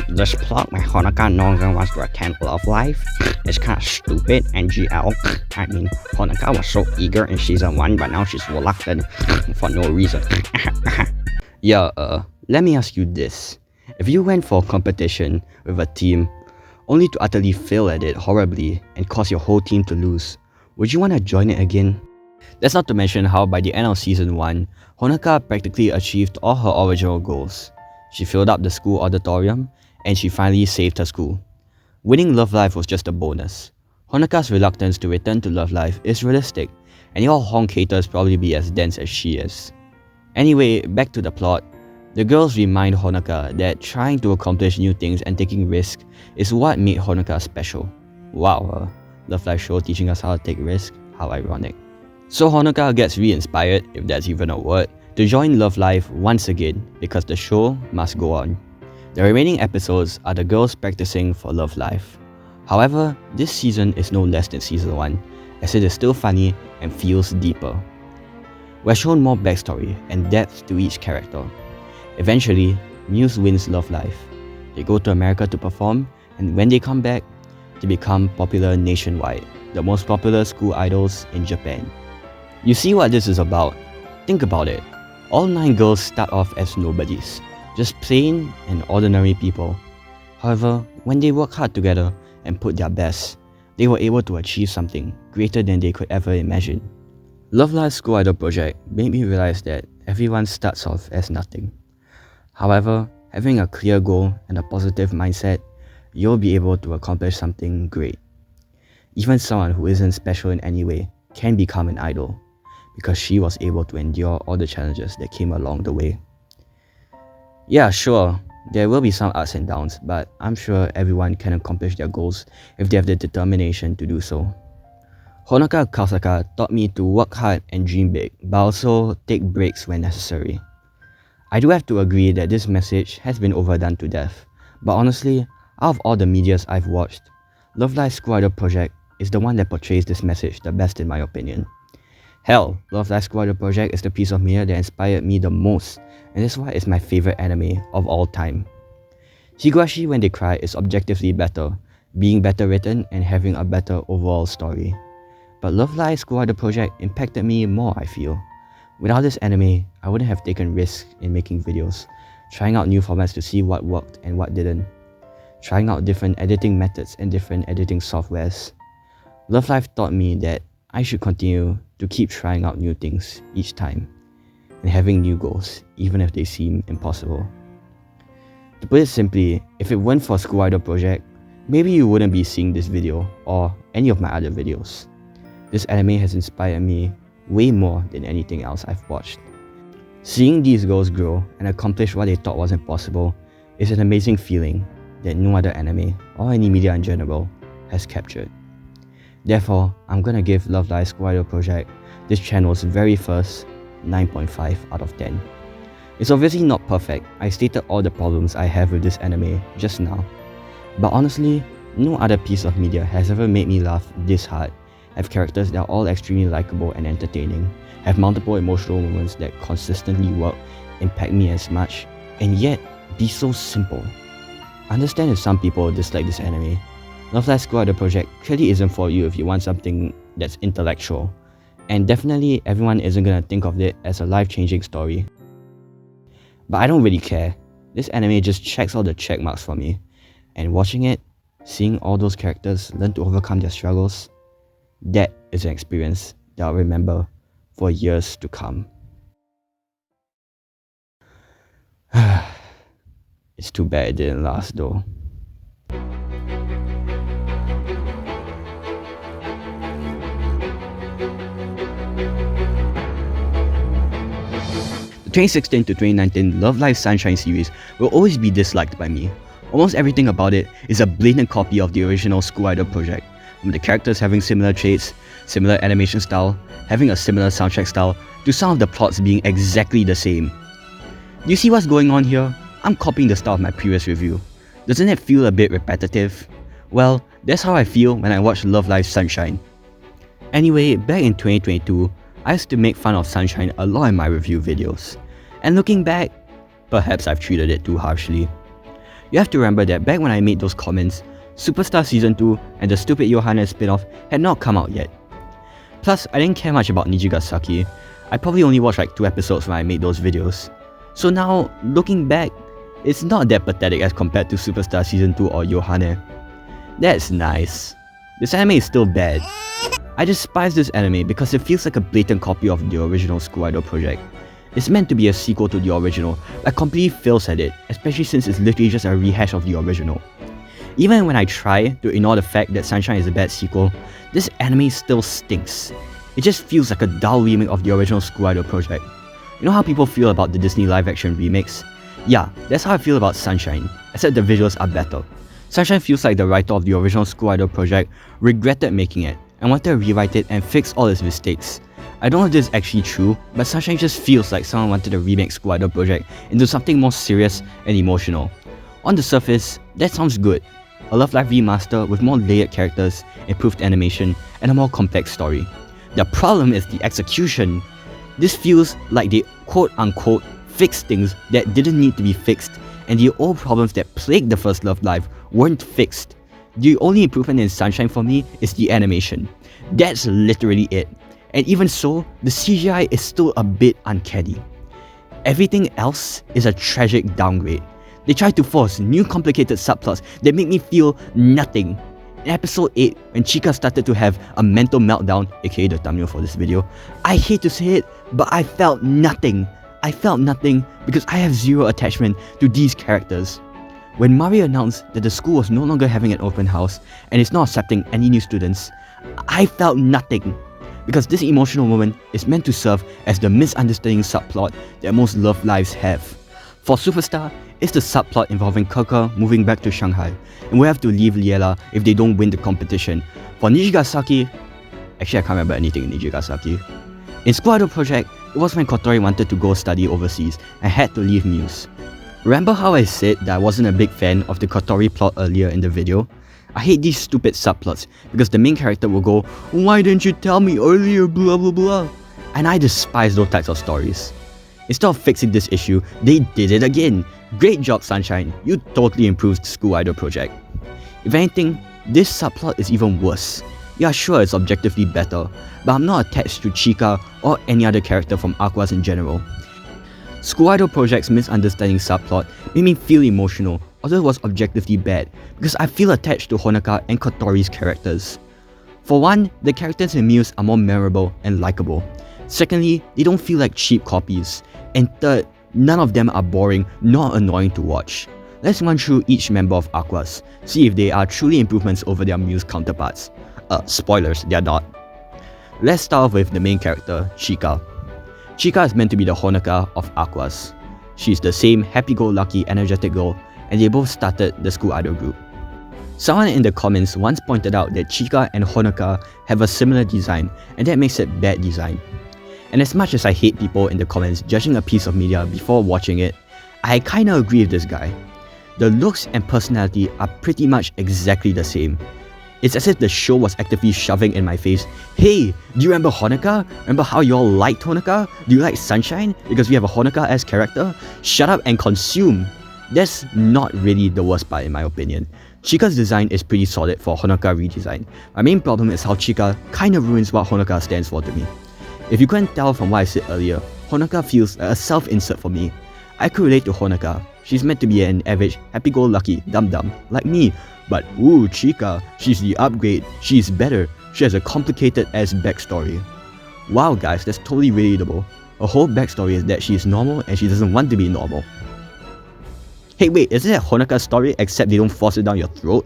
this plot where Honoka no longer wants to attend Love Live is kind of stupid and GL. I mean, Honoka was so eager in Season 1, but now she's reluctant for no reason. Yeah, let me ask you this. If you went for a competition with a team, only to utterly fail at it horribly and cause your whole team to lose, would you want to join it again? That's not to mention how by the end of Season 1, Honoka practically achieved all her original goals. She filled up the school auditorium, and she finally saved her school. Winning Love Live was just a bonus. Honoka's reluctance to return to Love Live is realistic, and your honk haters probably be as dense as she is. Anyway, back to the plot. The girls remind Honoka that trying to accomplish new things and taking risks is what made Honoka special. Wow, Love Live show teaching us how to take risks? How ironic. So Honoka gets re-inspired, if that's even a word, to join Love Live once again because the show must go on. The remaining episodes are the girls practicing for Love Live. However, this season is no less than Season 1, as it is still funny and feels deeper. We're shown more backstory and depth to each character. Eventually, Muse wins Love Live. They go to America to perform, and when they come back, they become popular nationwide, the most popular school idols in Japan. You see what this is about? Think about it. All 9 girls start off as nobodies, just plain and ordinary people. However, when they work hard together and put their best, they were able to achieve something greater than they could ever imagine. Love Live School Idol project made me realize that everyone starts off as nothing. However, having a clear goal and a positive mindset, you'll be able to accomplish something great. Even someone who isn't special in any way can become an idol, because she was able to endure all the challenges that came along the way. Yeah, sure, there will be some ups and downs, but I'm sure everyone can accomplish their goals if they have the determination to do so. Honoka Kausaka taught me to work hard and dream big, but also take breaks when necessary. I do have to agree that this message has been overdone to death, but honestly, out of all the medias I've watched, Love Live School Idol project is the one that portrays this message the best in my opinion. Hell, Love Live School Idol project is the piece of media that inspired me the most, and that's why it's my favorite anime of all time. Higurashi When They Cry is objectively better, being better written and having a better overall story. But Love Live School Idol project impacted me more, I feel. Without this anime, I wouldn't have taken risks in making videos, trying out new formats to see what worked and what didn't, trying out different editing methods and different editing softwares. Love Live taught me that I should continue to keep trying out new things each time, and having new goals, even if they seem impossible. To put it simply, if it weren't for School Idol project, maybe you wouldn't be seeing this video or any of my other videos. This anime has inspired me way more than anything else I've watched. Seeing these girls grow and accomplish what they thought wasn't possible is an amazing feeling that no other anime, or any media in general, has captured. Therefore, I'm gonna give Love Live School Idol project this channel's very first 9.5 out of 10. It's obviously not perfect, I stated all the problems I have with this anime just now. But honestly, no other piece of media has ever made me laugh this hard, have characters that are all extremely likable and entertaining, have multiple emotional moments that consistently work, impact me as much, and yet be so simple. I understand if some people dislike this anime. Love Live School Idol project clearly isn't for you if you want something that's intellectual, and definitely everyone isn't gonna think of it as a life-changing story. But I don't really care. This anime just checks all the check marks for me, and watching it, seeing all those characters learn to overcome their struggles, that is an experience that I'll remember for years to come. It's too bad it didn't last though. The 2016 to 2019 Love Live Sunshine series will always be disliked by me. Almost everything about it is a blatant copy of the original School Idol project, from the characters having similar traits, similar animation style, having a similar soundtrack style, to some of the plots being exactly the same. Do you see what's going on here? I'm copying the style of my previous review. Doesn't it feel a bit repetitive? Well, that's how I feel when I watch Love Live Sunshine. Anyway, back in 2022, I used to make fun of Sunshine a lot in my review videos. And looking back, perhaps I've treated it too harshly. You have to remember that back when I made those comments, Superstar Season 2 and the stupid Yohane spin-off had not come out yet. Plus, I didn't care much about Nijigasaki. I probably only watched like 2 episodes when I made those videos. So now, looking back, it's not that pathetic as compared to Superstar Season 2 or Yohane. That's nice. This anime is still bad. I despise this anime because it feels like a blatant copy of the original School Idol project. It's meant to be a sequel to the original, but completely fails at it, especially since it's literally just a rehash of the original. Even when I try to ignore the fact that Sunshine is a bad sequel, this anime still stinks. It just feels like a dull remake of the original School Idol project. You know how people feel about the Disney live-action remakes? Yeah, that's how I feel about Sunshine, except the visuals are better. Sunshine feels like the writer of the original School Idol project regretted making it, and wanted to rewrite it and fix all its mistakes. I don't know if this is actually true, but Sunshine just feels like someone wanted to remake School Idol project into something more serious and emotional. On the surface, that sounds good. A Love Live remaster with more layered characters, improved animation, and a more complex story. The problem is the execution. This feels like they quote-unquote fixed things that didn't need to be fixed, and the old problems that plagued the first Love Live weren't fixed. The only improvement in Sunshine for me is the animation. That's literally it. And even so, the CGI is still a bit uncanny. Everything else is a tragic downgrade. They try to force new complicated subplots that make me feel nothing. In episode 8, when Chika started to have a mental meltdown, aka the thumbnail for this video, I hate to say it, but I felt nothing. I felt nothing because I have zero attachment to these characters. When Mari announced that the school was no longer having an open house and is not accepting any new students, I felt nothing. Because this emotional moment is meant to serve as the misunderstanding subplot that most love lives have. For Superstar, it's the subplot involving Kaka moving back to Shanghai and will have to leave Liela if they don't win the competition. For Nijigasaki, actually I can't remember anything in Nijigasaki. In School Idol Project, it was when Kotori wanted to go study overseas and had to leave Muse. Remember how I said that I wasn't a big fan of the Kotori plot earlier in the video? I hate these stupid subplots because the main character will go, "Why didn't you tell me earlier, blah blah blah," and I despise those types of stories. Instead of fixing this issue, they did it again. Great job, Sunshine, you totally improved School Idol Project. If anything, this subplot is even worse. Yeah, sure, it's objectively better, but I'm not attached to Chika or any other character from Aquas in general. School Idol Project's misunderstanding subplot made me feel emotional, although it was objectively bad, because I feel attached to Honoka and Kotori's characters. For one, the characters in Muse are more memorable and likable. Secondly, they don't feel like cheap copies. And third, none of them are boring nor annoying to watch. Let's run through each member of Aquas, see if they are truly improvements over their Muse counterparts. Spoilers, they are not. Let's start off with the main character, Chika. Chika is meant to be the Honoka of Aquas. She's the same happy-go-lucky, energetic girl, and they both started the school idol group. Someone in the comments once pointed out that Chika and Honoka have a similar design, and that makes it bad design. And as much as I hate people in the comments judging a piece of media before watching it, I kinda agree with this guy. The looks and personality are pretty much exactly the same. It's as if the show was actively shoving in my face, "Hey, do you remember Honoka? Remember how y'all liked Honoka? Do you like Sunshine? Because we have a Honoka-esque character? Shut up and consume!" That's not really the worst part in my opinion. Chika's design is pretty solid for Honoka redesign. My main problem is how Chika kinda ruins what Honoka stands for to me. If you couldn't tell from what I said earlier, Honoka feels like a self-insert for me. I could relate to Honoka. She's meant to be an average, happy-go-lucky, dum-dum, like me. But ooh, Chika, she's the upgrade, she's better, she has a complicated-ass backstory. Wow guys, that's totally relatable. Her whole backstory is that she's normal and she doesn't want to be normal. Hey wait, isn't that Honoka's story except they don't force it down your throat?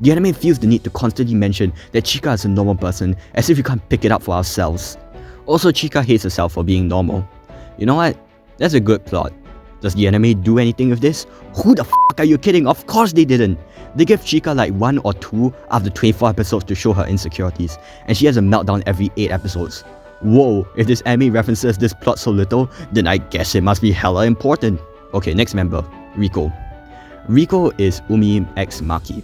The anime feels the need to constantly mention that Chika is a normal person as if we can't pick it up for ourselves. Also, Chika hates herself for being normal. You know what? That's a good plot. Does the anime do anything with this? Who the f*** are you kidding? Of course they didn't! They gave Chika like 1 or 2 out of the 24 episodes to show her insecurities, and she has a meltdown every 8 episodes. Whoa, if this anime references this plot so little, then I guess it must be hella important. Okay, next member, Riko. Riko is Umi x Maki.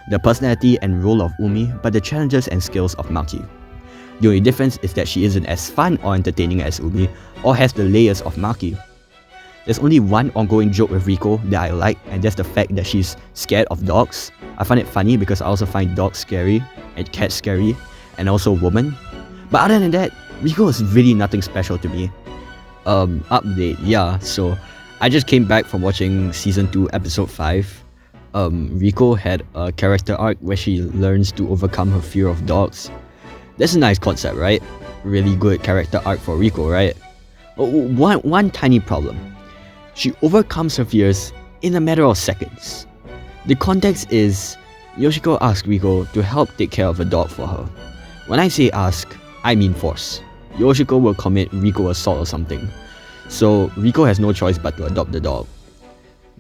The personality and role of Umi, but the challenges and skills of Maki. The only difference is that she isn't as fun or entertaining as Umi, or has the layers of Maki. There's only one ongoing joke with Riko that I like, and that's the fact that she's scared of dogs. I find it funny because I also find dogs scary, and cats scary, and also women. But other than that, Riko is really nothing special to me. Update, yeah, so I just came back from watching Season 2, Episode 5. Riko had a character arc where she learns to overcome her fear of dogs. That's a nice concept, right? Really good character arc for Riko, right? One tiny problem. She overcomes her fears in a matter of seconds. The context is, Yoshiko asks Riko to help take care of a dog for her. When I say ask, I mean force. Yoshiko will commit Riko assault or something. So Riko has no choice but to adopt the dog.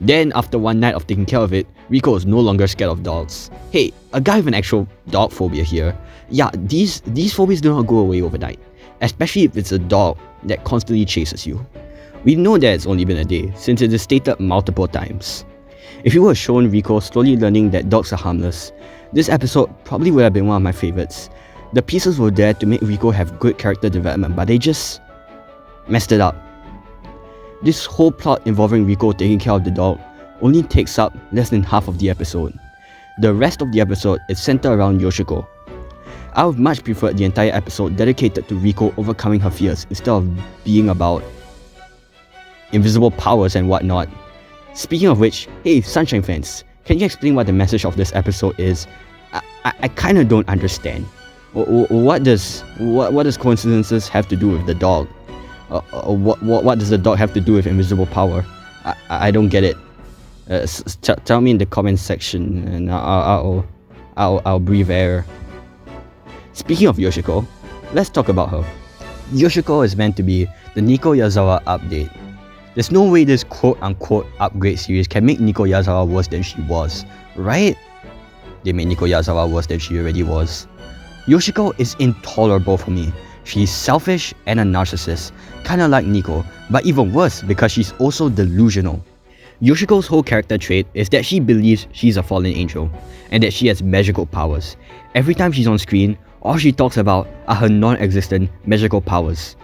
Then after one night of taking care of it, Riko is no longer scared of dogs. Hey, a guy with an actual dog phobia here. Yeah, these phobias do not go away overnight. Especially if it's a dog that constantly chases you. We know that it's only been a day, since it is stated multiple times. If you were shown Riko slowly learning that dogs are harmless, this episode probably would have been one of my favorites. The pieces were there to make Riko have good character development, but they just messed it up. This whole plot involving Riko taking care of the dog only takes up less than half of the episode. The rest of the episode is centered around Yoshiko. I would much prefer the entire episode dedicated to Riko overcoming her fears instead of being about invisible powers and whatnot. Speaking of which, hey Sunshine fans, can you explain what the message of this episode is? I kind of don't understand. What does coincidences have to do with the dog? What does the dog have to do with invisible power? I don't get it. Tell me in the comments section, and I'll breathe air. Speaking of Yoshiko, let's talk about her. Yoshiko is meant to be the Nico Yazawa update. There's no way this quote-unquote upgrade series can make Nico Yazawa worse than she was, right? They made Nico Yazawa worse than she already was. Yoshiko is intolerable for me. She's selfish and a narcissist, kinda like Nico, but even worse because she's also delusional. Yoshiko's whole character trait is that she believes she's a fallen angel, and that she has magical powers. Every time she's on screen, all she talks about are her non-existent magical powers.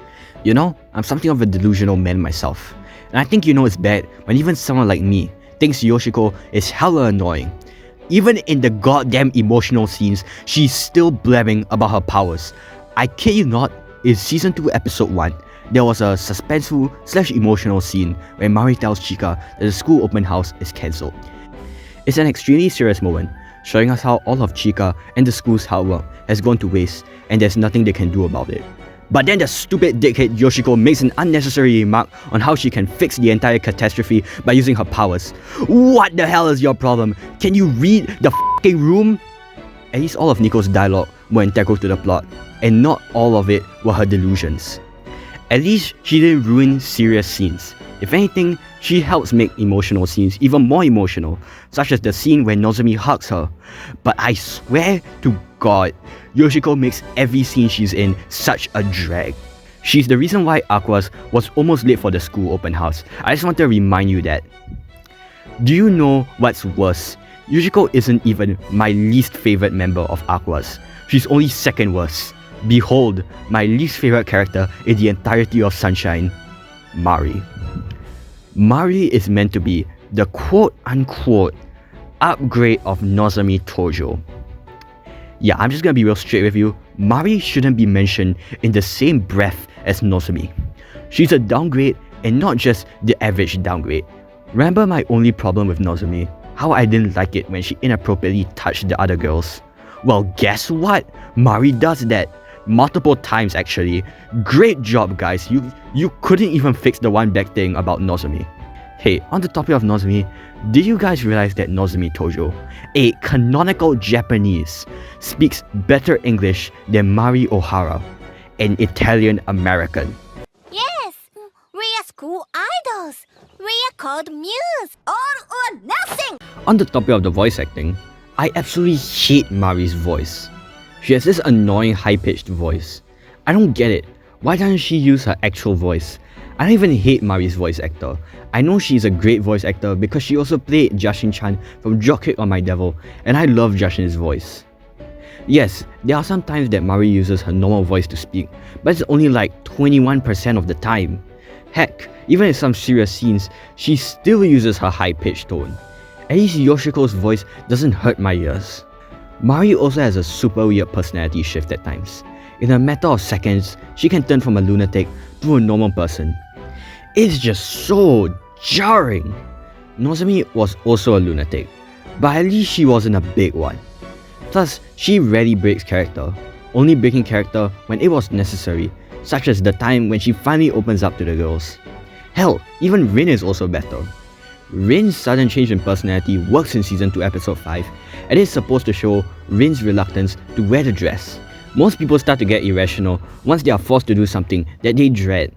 You know, I'm something of a delusional man myself, and I think you know it's bad when even someone like me thinks Yoshiko is hella annoying. Even in the goddamn emotional scenes, she's still blabbing about her powers. I kid you not, in Season 2 Episode 1, there was a suspenseful/emotional scene where Mari tells Chika that the school open house is cancelled. It's an extremely serious moment, showing us how all of Chika and the school's hard work has gone to waste and there's nothing they can do about it. But then the stupid dickhead Yoshiko makes an unnecessary remark on how she can fix the entire catastrophe by using her powers. What the hell is your problem? Can you read the f***ing room? At least all of Nico's dialogue were integral to the plot, and not all of it were her delusions. At least she didn't ruin serious scenes. If anything, she helps make emotional scenes even more emotional, such as the scene where Nozomi hugs her. But I swear to God, Yoshiko makes every scene she's in such a drag. She's the reason why Aquas was almost late for the school open house. I just want to remind you that. Do you know what's worse? Yoshiko isn't even my least favorite member of Aquas. She's only second worst. Behold, my least favorite character in the entirety of Sunshine, Mari. Mari is meant to be the quote-unquote upgrade of Nozomi Tojo. Yeah, I'm just gonna be real straight with you. Mari shouldn't be mentioned in the same breath as Nozomi. She's a downgrade, and not just the average downgrade. Remember my only problem with Nozomi? How I didn't like it when she inappropriately touched the other girls? Well, guess what? Mari does that. Multiple times actually. Great job guys, you couldn't even fix the one bad thing about Nozomi. Hey, on the topic of Nozomi, did you guys realize that Nozomi Tojo, a canonical Japanese, speaks better English than Mari Ohara, an Italian American? Yes, we are school idols. We are called Muse. All or nothing. On the topic of the voice acting, I absolutely hate Mari's voice. She has this annoying high-pitched voice. I don't get it. Why doesn't she use her actual voice? I don't even hate Mari's voice actor. I know she's a great voice actor because she also played Jashin-chan from Dropkick on My Devil, and I love Jashin's voice. Yes, there are some times that Mari uses her normal voice to speak, but it's only like 21% of the time. Heck, even in some serious scenes, she still uses her high-pitched tone. At least Yoshiko's voice doesn't hurt my ears. Mari also has a super weird personality shift at times. In a matter of seconds, she can turn from a lunatic to a normal person. It's just so jarring. Nozomi was also a lunatic, but at least she wasn't a big one. Plus, she rarely breaks character, only breaking character when it was necessary, such as the time when she finally opens up to the girls. Hell, even Rin is also better. Rin's sudden change in personality works in Season 2 Episode 5, and is supposed to show Rin's reluctance to wear the dress. Most people start to get irrational once they are forced to do something that they dread.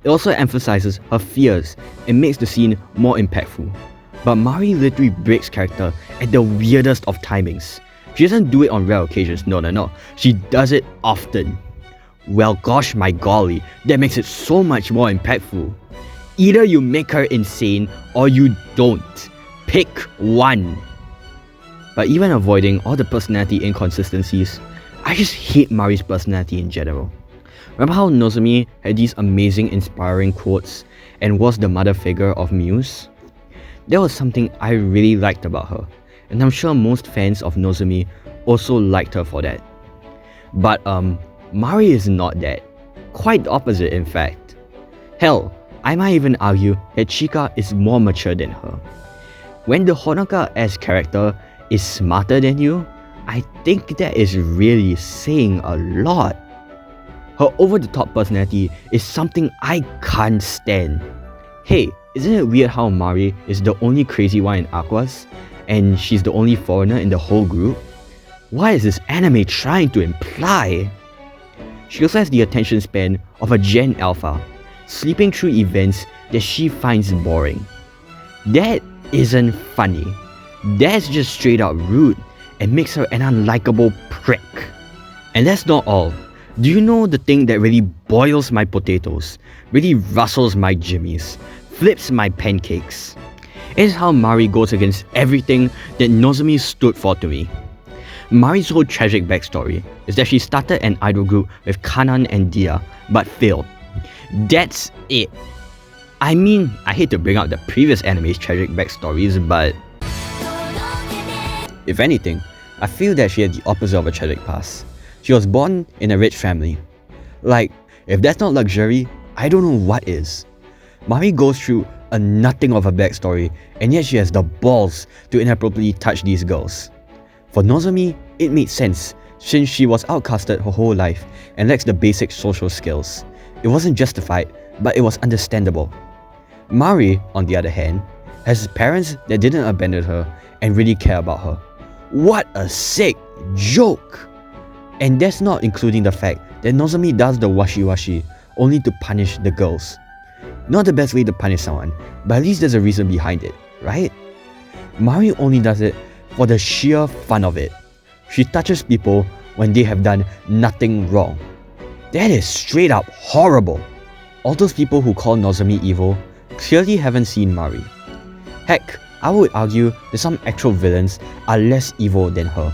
It also emphasizes her fears and makes the scene more impactful. But Mari literally breaks character at the weirdest of timings. She doesn't do it on rare occasions, no. She does it often. Well, gosh my golly, that makes it so much more impactful. Either you make her insane or you don't. Pick one. But even avoiding all the personality inconsistencies, I just hate Mari's personality in general. Remember how Nozomi had these amazing inspiring quotes and was the mother figure of Muse? That was something I really liked about her, and I'm sure most fans of Nozomi also liked her for that. But Mari is not that. Quite the opposite in fact. Hell, I might even argue that Chika is more mature than her. When the Honoka as character is smarter than you, I think that is really saying a lot. Her over-the-top personality is something I can't stand. Hey, isn't it weird how Mari is the only crazy one in Aquas, and she's the only foreigner in the whole group? What is this anime trying to imply? She also has the attention span of a Gen Alpha, sleeping through events that she finds boring. That isn't funny. That's just straight out rude and makes her an unlikable prick. And that's not all. Do you know the thing that really boils my potatoes, really rustles my jimmies, flips my pancakes? It's how Mari goes against everything that Nozomi stood for to me. Mari's whole tragic backstory is that she started an idol group with Kanan and Dia, but failed. That's it. I mean, I hate to bring up the previous anime's tragic backstories, but if anything, I feel that she had the opposite of a tragic past. She was born in a rich family. Like, if that's not luxury, I don't know what is. Mari goes through a nothing of a backstory, and yet she has the balls to inappropriately touch these girls. For Nozomi, it made sense, since she was outcasted her whole life and lacks the basic social skills. It wasn't justified, but it was understandable. Mari, on the other hand, has parents that didn't abandon her and really care about her. What a sick joke! And that's not including the fact that Nozomi does the washi-washi only to punish the girls. Not the best way to punish someone, but at least there's a reason behind it, right? Mari only does it for the sheer fun of it. She touches people when they have done nothing wrong. That is straight up horrible. All those people who call Nozomi evil clearly haven't seen Mari. Heck, I would argue that some actual villains are less evil than her.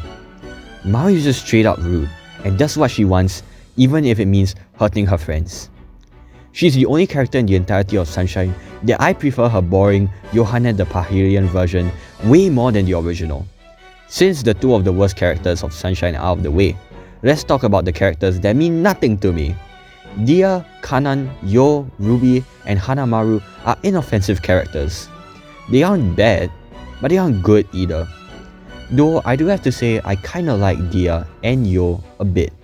Mari is just straight up rude and does what she wants, even if it means hurting her friends. She's the only character in the entirety of Sunshine that I prefer her boring Yohane the Parhelion version way more than the original. Since the two of the worst characters of Sunshine are out of the way, let's talk about the characters that mean nothing to me. Dia, Kanan, Yo, Ruby, and Hanamaru are inoffensive characters. They aren't bad, but they aren't good either. Though I do have to say I kinda like Dia and Yo a bit.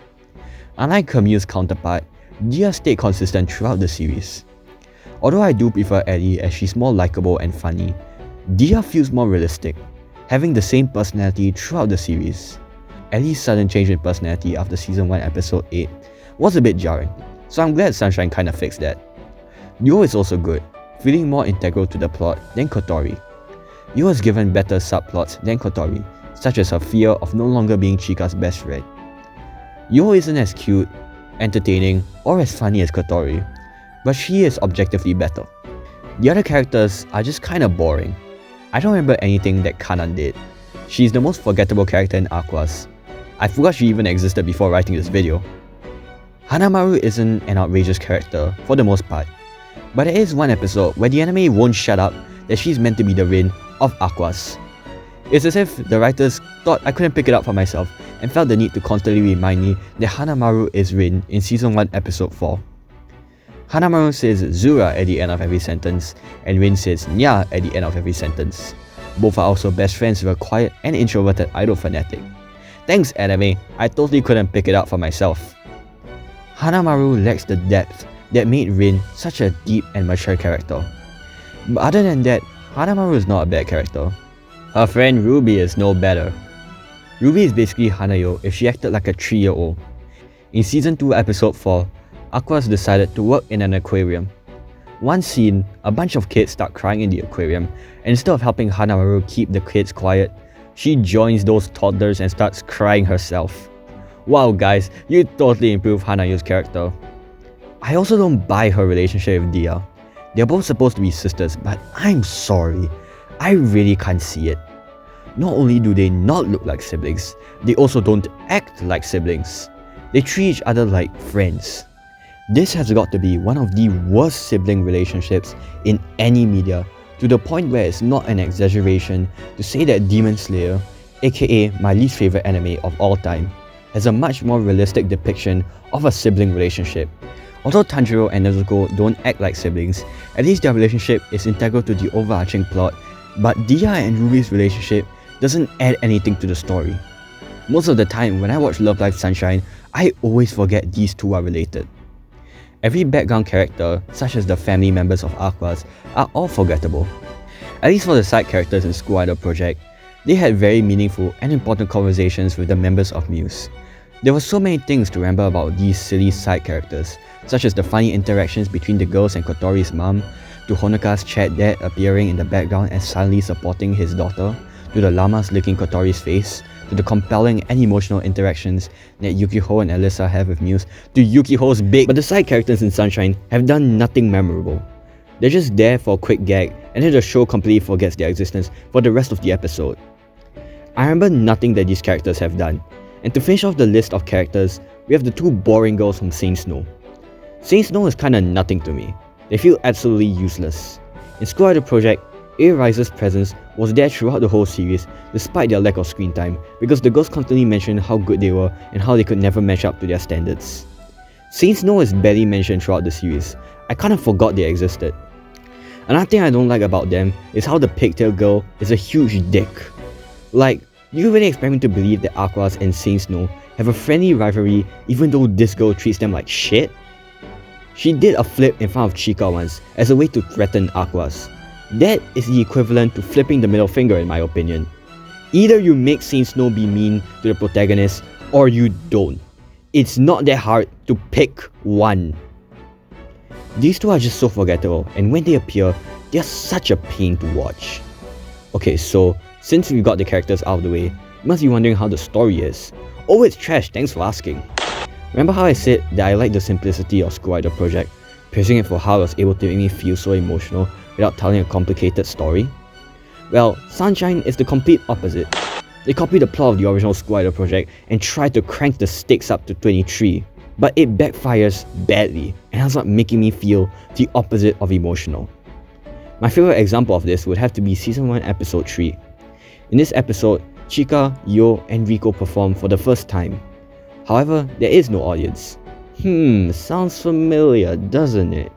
Unlike Camille's counterpart, Dia stayed consistent throughout the series. Although I do prefer Ellie as she's more likable and funny, Dia feels more realistic, having the same personality throughout the series. Ellie's sudden change in personality after season 1 episode 8 was a bit jarring, so I'm glad Sunshine kinda fixed that. Yo is also good, feeling more integral to the plot than Kotori. Yo is given better subplots than Kotori, such as her fear of no longer being Chika's best friend. Yo isn't as cute, entertaining, or as funny as Kotori, but she is objectively better. The other characters are just kinda boring. I don't remember anything that Kanan did. She's the most forgettable character in Aquas. I forgot she even existed before writing this video. Hanamaru isn't an outrageous character for the most part, but there is one episode where the anime won't shut up that she's meant to be the Rin of Aquas. It's as if the writers thought I couldn't pick it up for myself and felt the need to constantly remind me that Hanamaru is Rin in season 1 episode 4. Hanamaru says Zura at the end of every sentence, and Rin says Nya at the end of every sentence. Both are also best friends with a quiet and introverted idol fanatic. Thanks anime, I totally couldn't pick it up for myself. Hanamaru lacks the depth that made Rin such a deep and mature character. But other than that, Hanamaru is not a bad character. Her friend Ruby is no better. Ruby is basically Hanayo if she acted like a 3-year-old. In season 2 episode 4, Aquas decided to work in an aquarium. One scene, a bunch of kids start crying in the aquarium, and instead of helping Hanamaru keep the kids quiet, she joins those toddlers and starts crying herself. Wow guys, you totally improved Hanayo's character. I also don't buy her relationship with Dia. They're both supposed to be sisters, but I'm sorry, I really can't see it. Not only do they not look like siblings, they also don't act like siblings. They treat each other like friends. This has got to be one of the worst sibling relationships in any media, to the point where it's not an exaggeration to say that Demon Slayer, aka my least favorite anime of all time, has a much more realistic depiction of a sibling relationship. Although Tanjiro and Nezuko don't act like siblings, at least their relationship is integral to the overarching plot, but Dia and Ruby's relationship doesn't add anything to the story. Most of the time when I watch Love Live Sunshine, I always forget these two are related. Every background character, such as the family members of Aquas, are all forgettable. At least for the side characters in School Idol Project, they had very meaningful and important conversations with the members of Muse. There were so many things to remember about these silly side characters, such as the funny interactions between the girls and Kotori's mom, to Honoka's chat dad appearing in the background and silently supporting his daughter, to the llamas licking Kotori's face, to the compelling and emotional interactions that Yukiho and Alyssa have with Muse, to Yukiho's big. But the side characters in Sunshine have done nothing memorable. They're just there for a quick gag, and then the show completely forgets their existence for the rest of the episode. I remember nothing that these characters have done, and to finish off the list of characters, we have the two boring girls from Saint Snow. Saint Snow is kinda nothing to me. They feel absolutely useless. In School Idol Project, A-Rise's presence was there throughout the whole series despite their lack of screen time, because the girls constantly mentioned how good they were and how they could never match up to their standards. Saint Snow is barely mentioned throughout the series. I kinda forgot they existed. Another thing I don't like about them is how the pigtail girl is a huge dick. Like, do you really expect me to believe that Aquas and Saint Snow have a friendly rivalry even though this girl treats them like shit? She did a flip in front of Chika once as a way to threaten Aquas. That is the equivalent to flipping the middle finger in my opinion. Either you make Saint Snow be mean to the protagonist or you don't. It's not that hard to pick one. These two are just so forgettable, and when they appear, they're such a pain to watch. Okay, so since we got the characters out of the way, you must be wondering how the story is. Oh, it's trash, thanks for asking. Remember how I said that I like the simplicity of School Idol Project, praising it for how it was able to make me feel so emotional without telling a complicated story? Well, Sunshine is the complete opposite. They copied the plot of the original School Idol Project and tried to crank the stakes up to 23, but it backfires badly and ends up making me feel the opposite of emotional. My favorite example of this would have to be Season 1 Episode 3. In this episode, Chika, Yo, and Rico perform for the first time. However, there is no audience. Sounds familiar, doesn't it?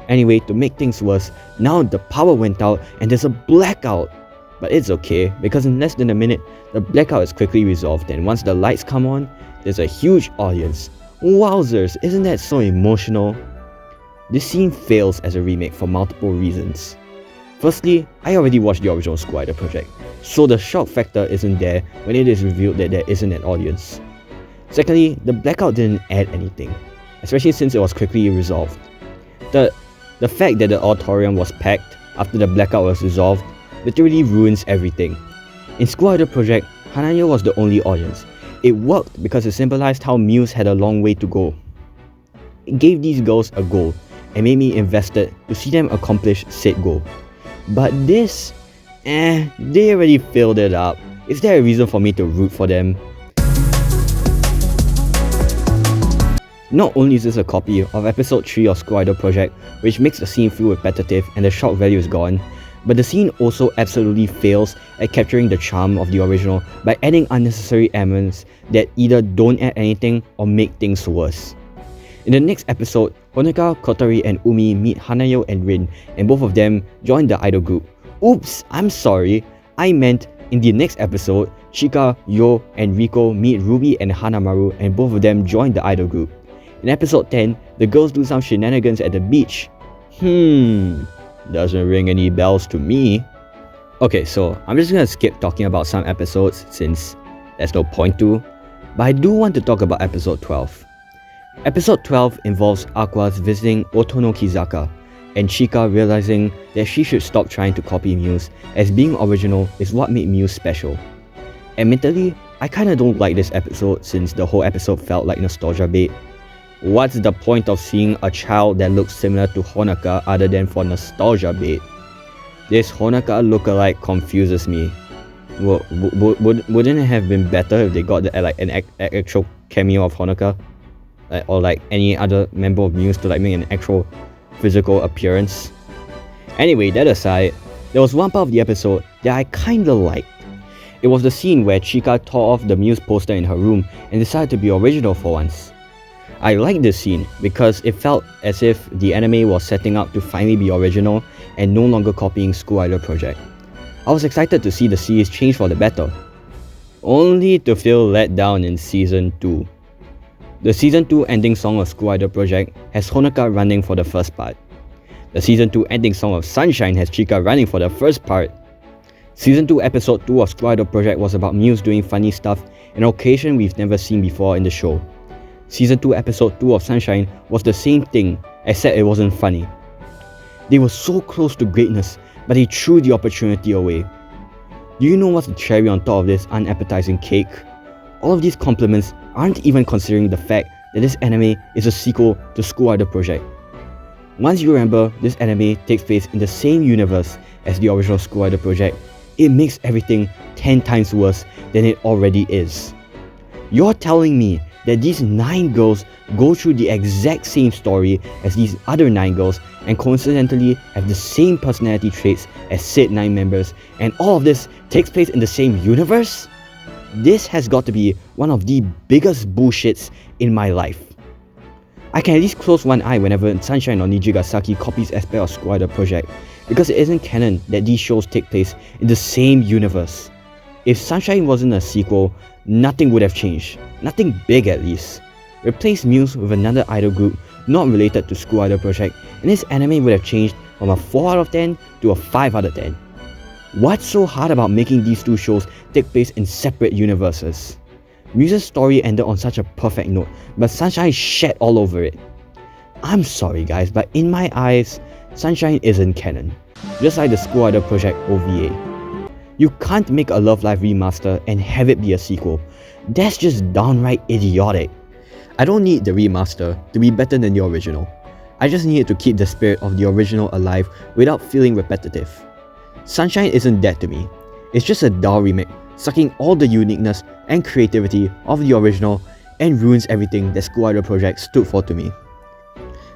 Anyway, to make things worse, now the power went out and there's a blackout. But it's okay, because in less than a minute, the blackout is quickly resolved, and once the lights come on, there's a huge audience. Wowzers, isn't that so emotional? This scene fails as a remake for multiple reasons. Firstly, I already watched the original School Idol Project, so the shock factor isn't there when it is revealed that there isn't an audience. Secondly, the blackout didn't add anything, especially since it was quickly resolved. The fact that the auditorium was packed after the blackout was resolved literally ruins everything. In School Idol Project, Hanayo was the only audience. It worked because it symbolized how Muse had a long way to go. It gave these girls a goal and made me invested to see them accomplish said goal. But this, they already filled it up. Is there a reason for me to root for them? Not only is this a copy of episode 3 of School Idol Project, which makes the scene feel repetitive and the shock value is gone, but the scene also absolutely fails at capturing the charm of the original by adding unnecessary elements that either don't add anything or make things worse. In the next episode, Honoka, Kotori, and Umi meet Hanayo and Rin, and both of them join the idol group. Oops, I'm sorry. I meant in the next episode, Chika, Yo, and Rico meet Ruby and Hanamaru, and both of them join the idol group. In episode 10, the girls do some shenanigans at the beach. Doesn't ring any bells to me. Okay, so I'm just gonna skip talking about some episodes since there's no point to, but I do want to talk about episode 12. Episode 12 involves Aquas visiting Otonokizaka, and Chika realizing that she should stop trying to copy Muse, as being original is what made Muse special. Admittedly, I kinda don't like this episode since the whole episode felt like nostalgia bait. What's the point of seeing a child that looks similar to Honoka other than for nostalgia bait? This Honoka lookalike confuses me. Wouldn't it have been better if they got an actual cameo of Honoka? Or like any other member of Muse to like make an actual physical appearance? Anyway, that aside, there was one part of the episode that I kinda liked. It was the scene where Chika tore off the Muse poster in her room and decided to be original for once. I liked this scene because it felt as if the anime was setting up to finally be original and no longer copying School Idol Project. I was excited to see the series change for the better, only to feel let down in Season 2. The Season 2 ending song of School Idol Project has Honoka running for the first part. The Season 2 ending song of Sunshine has Chika running for the first part. Season 2 Episode 2 of School Idol Project was about Muse doing funny stuff, an occasion we've never seen before in the show. Season 2 Episode 2 of Sunshine was the same thing, except it wasn't funny. They were so close to greatness, but they threw the opportunity away. Do you know what's the cherry on top of this unappetizing cake? All of these compliments aren't even considering the fact that this anime is a sequel to School Idol Project. Once you remember this anime takes place in the same universe as the original School Idol Project, it makes everything 10 times worse than it already is. You're telling me that these 9 girls go through the exact same story as these other 9 girls and coincidentally have the same personality traits as said 9 members, and all of this takes place in the same universe? This has got to be one of the biggest bullshits in my life. I can at least close one eye whenever Sunshine or Nijigasaki copies aspect of School Idol Project, because it isn't canon that these shows take place in the same universe. If Sunshine wasn't a sequel, nothing would have changed. Nothing big at least. Replace Muse with another idol group not related to School Idol Project, and this anime would have changed from a 4 out of 10 to a 5 out of 10. What's so hard about making these two shows take place in separate universes? Muse's story ended on such a perfect note, but Sunshine shat all over it. I'm sorry guys, but in my eyes, Sunshine isn't canon. Just like the School Idol Project OVA. You can't make a Love Live remaster and have it be a sequel. That's just downright idiotic. I don't need the remaster to be better than the original. I just need it to keep the spirit of the original alive without feeling repetitive. Sunshine isn't that to me. It's just a dull remake, sucking all the uniqueness and creativity of the original and ruins everything that School Idol Project stood for to me.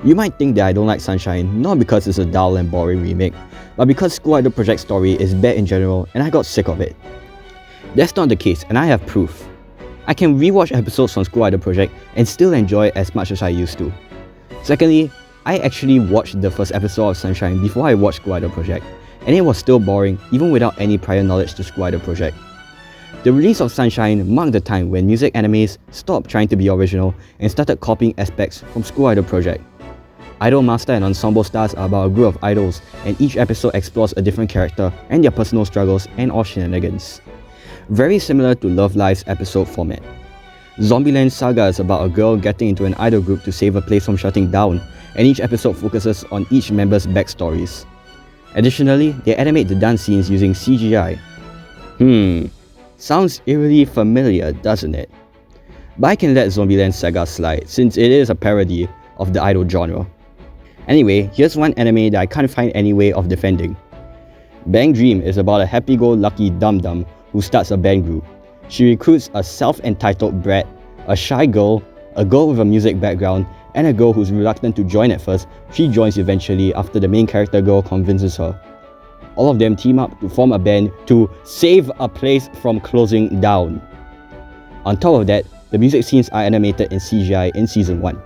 You might think that I don't like Sunshine not because it's a dull and boring remake, but because School Idol Project story is bad in general and I got sick of it. That's not the case, and I have proof. I can rewatch episodes from School Idol Project and still enjoy it as much as I used to. Secondly, I actually watched the first episode of Sunshine before I watched School Idol Project, and it was still boring even without any prior knowledge to School Idol Project. The release of Sunshine marked the time when music animes stopped trying to be original and started copying aspects from School Idol Project. Idol Master and Ensemble Stars are about a group of idols, and each episode explores a different character and their personal struggles and or shenanigans. Very similar to Love Live's episode format. Zombieland Saga is about a girl getting into an idol group to save a place from shutting down, and each episode focuses on each member's backstories. Additionally, they animate the dance scenes using CGI. Sounds eerily familiar, doesn't it? But I can let Zombieland Saga slide since it is a parody of the idol genre. Anyway, here's one anime that I can't find any way of defending. Bang Dream is about a happy-go-lucky dum-dum who starts a band group. She recruits a self-entitled brat, a shy girl, a girl with a music background, and a girl who's reluctant to join at first. She joins eventually after the main character girl convinces her. All of them team up to form a band to save a place from closing down. On top of that, the music scenes are animated in CGI in Season 1.